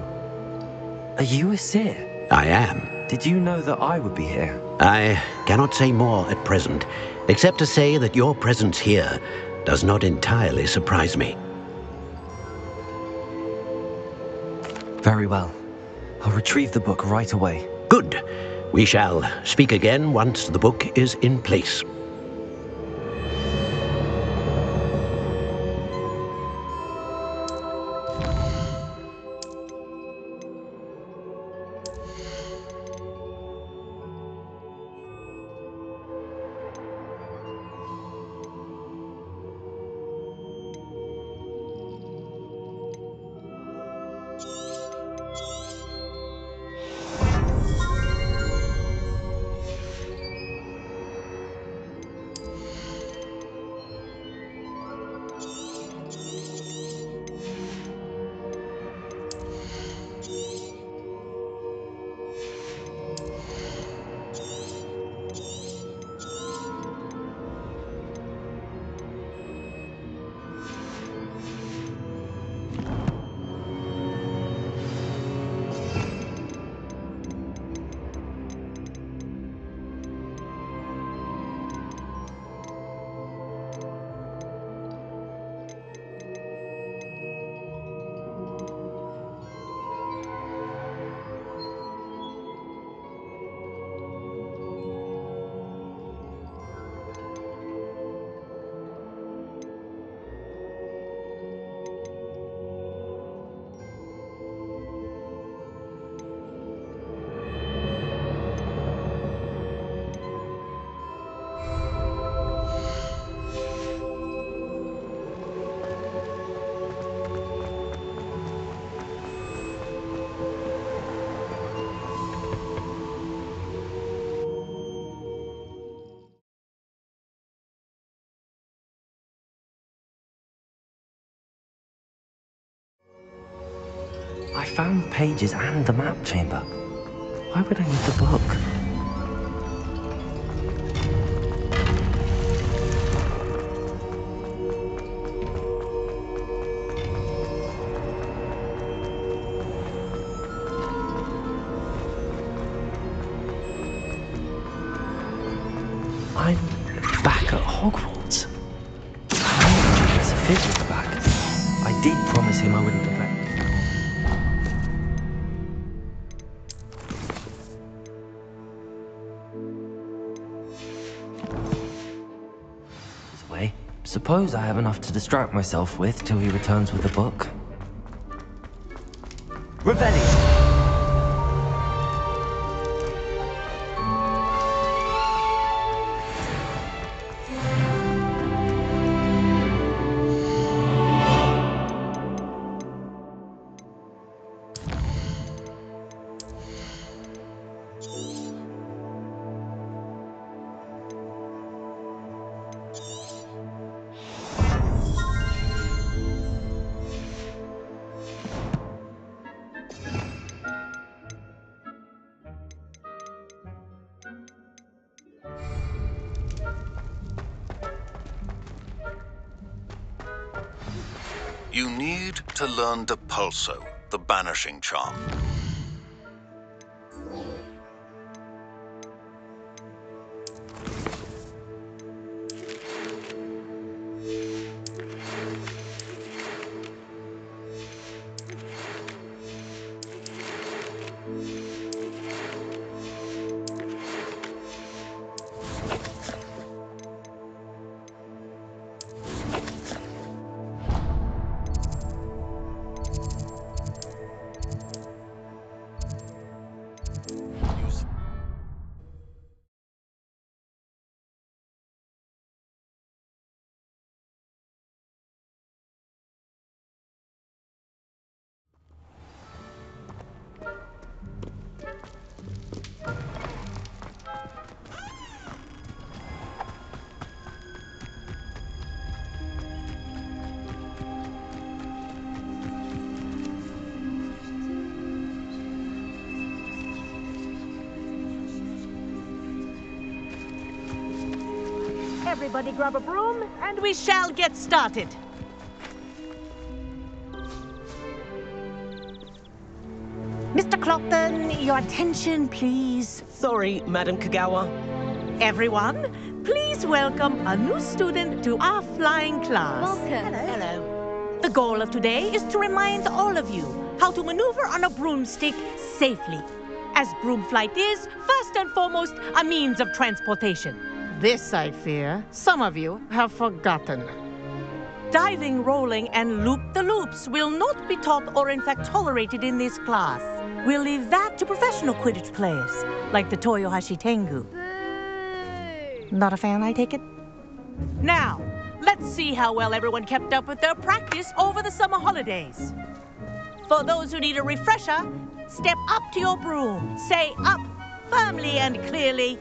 Are you a seer? I am. Did you know that I would be here? I cannot say more at present, except to say that your presence here does not entirely surprise me. Very well. I'll retrieve the book right away. Good. We shall speak again once the book is in place. found pages and the map chamber. Why would I need the book? I'm back at Hogwarts. Professor Fizz was back. I did promise him I wouldn't neglect. Way. Suppose I have enough to distract myself with till he returns with the book. Revelio! You need to learn Depulso, the banishing charm. Everybody grab a broom, and we shall get started. Mr. Clopton, your attention, please. Sorry, Madam Kagawa. Everyone, please welcome a new student to our flying class. Welcome. Hello. The goal of today is to remind all of you how to maneuver on a broomstick safely, as broom flight is, first and foremost, a means of transportation. This, I fear, some of you have forgotten. Diving, rolling, and loop-the-loops will not be taught or in fact tolerated in this class. We'll leave that to professional Quidditch players, like the Toyohashi Tengu. Not a fan, I take it? Now, let's see how well everyone kept up with their practice over the summer holidays. For those who need a refresher, step up to your broom, say up firmly and clearly,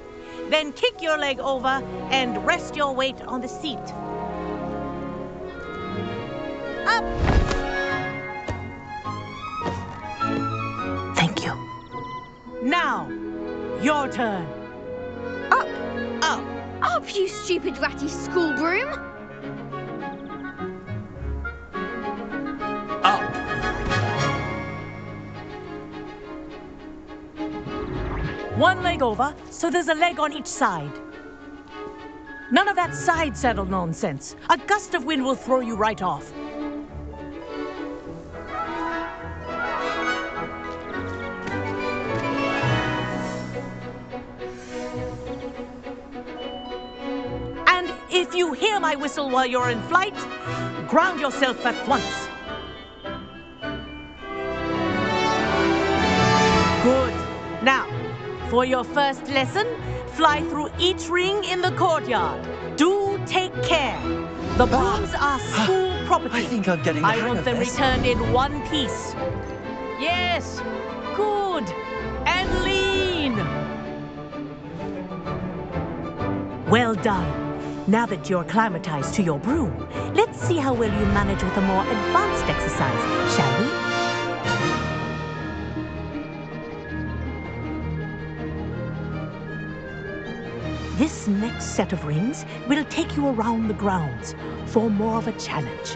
then kick your leg over and rest your weight on the seat. Up! Thank you. Now, your turn. Up! Up! Up, you stupid ratty school broom! Up! One leg over, so there's a leg on each side. None of that side saddle nonsense. A gust of wind will throw you right off. And if you hear my whistle while you're in flight, ground yourself at once. Good. Now, for your first lesson, fly through each ring in the courtyard. Do take care. The brooms are school property. I think I'm getting the hang I want of them this. returned in one piece. Yes. Good. And lean. Well done. Now that you're acclimatized to your broom, let's see how well you manage with a more advanced exercise, shall we? This next set of rings will take you around the grounds for more of a challenge.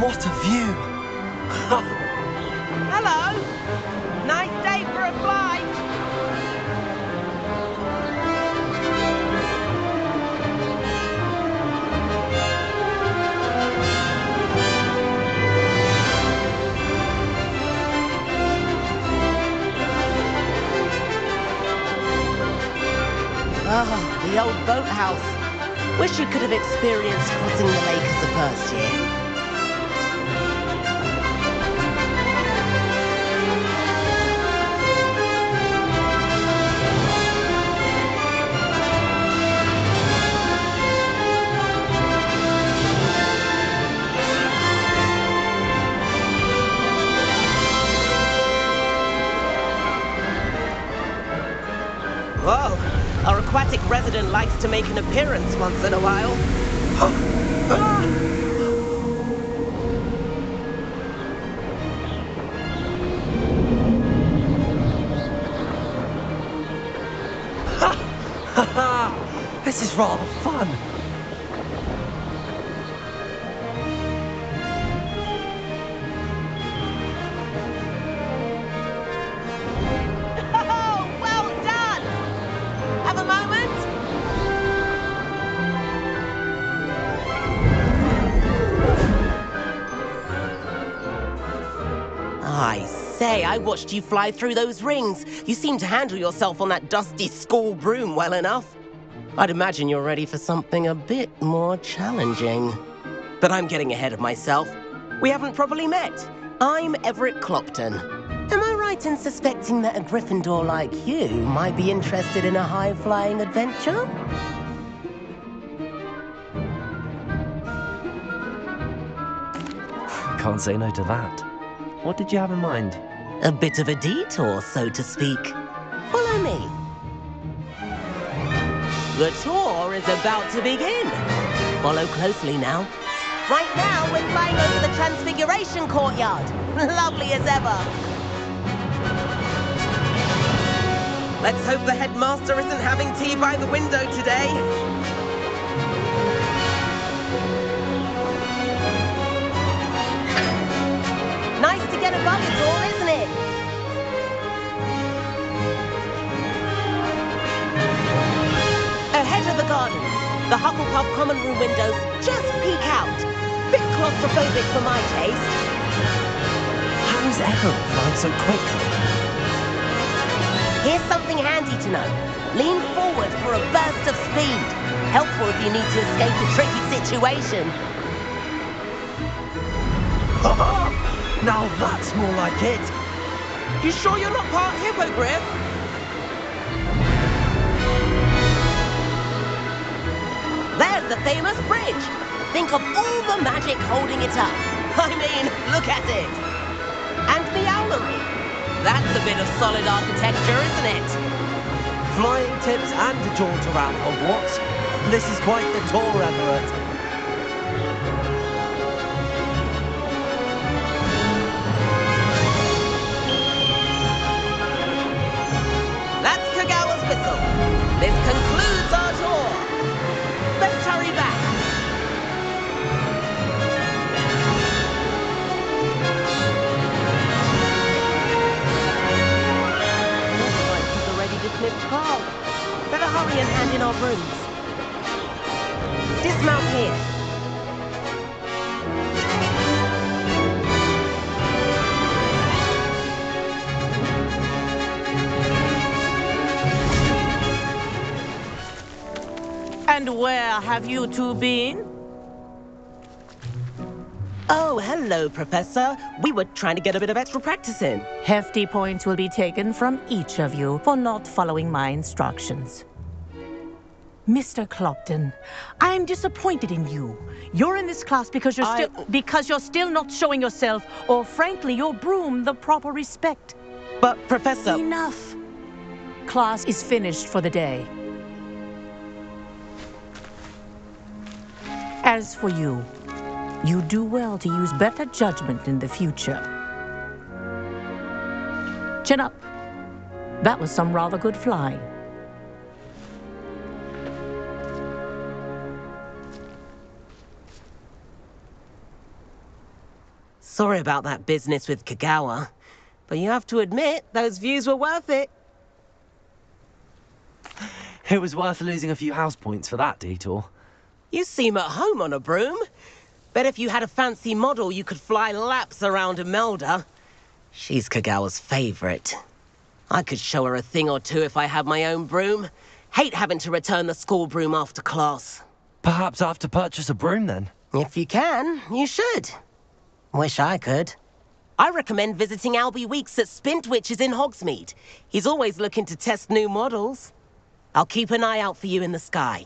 What a view! Hello! Nice day for a flight! Ah, the old boathouse. Wish you could have experienced crossing the lake as the first year. Whoa! Our aquatic resident likes to make an appearance once in a while. This is rather fun. I say, I watched you fly through those rings. You seem to handle yourself on that dusty school broom well enough. I'd imagine you're ready for something a bit more challenging. But I'm getting ahead of myself. We haven't properly met. I'm Everett Clopton. Am I right in suspecting that a Gryffindor like you might be interested in a high-flying adventure? Can't say no to that. What did you have in mind? A bit of a detour, so to speak. Follow me. The tour is about to begin. Follow closely now. Right now, we're flying over the Transfiguration Courtyard. Lovely as ever. Let's hope the headmaster isn't having tea by the window today. Nice to get above it all, isn't it? Ahead of the gardens, the Hufflepuff common room windows just peek out. Bit claustrophobic for my taste. How is Everett flying so quickly? Here's something handy to know. Lean forward for a burst of speed. Helpful if you need to escape a tricky situation. Now that's more like it. You sure you're not part hippogriff? There's the famous bridge. Think of all the magic holding it up. I mean, look at it. And the owlery. That's a bit of solid architecture, isn't it? Flying tips and a jaunt around Hogwarts. This is quite the tour, Everett. This concludes our tour. Let's hurry back. Looks like he's already dismissed crowd. Better hurry and hand in our brooms. Dismount here. And where have you two been? Oh, hello, Professor. We were trying to get a bit of extra practice in. Hefty points will be taken from each of you for not following my instructions. Mr. Clopton, I'm disappointed in you. You're in this class because you're still not showing yourself, or frankly, your broom, the proper respect. But, Professor... Enough. Class is finished for the day. As for you, you do well to use better judgment in the future. Chin up. That was some rather good flying. Sorry about that business with Kagawa, but you have to admit, those views were worth it. It was worth losing a few house points for that detour. You seem at home on a broom. Bet if you had a fancy model, you could fly laps around Imelda. She's Kagawa's favorite. I could show her a thing or two if I had my own broom. Hate having to return the school broom after class. Perhaps I have to purchase a broom then? If you can, you should. Wish I could. I recommend visiting Albie Weeks at Spintwitches in Hogsmeade. He's always looking to test new models. I'll keep an eye out for you in the sky.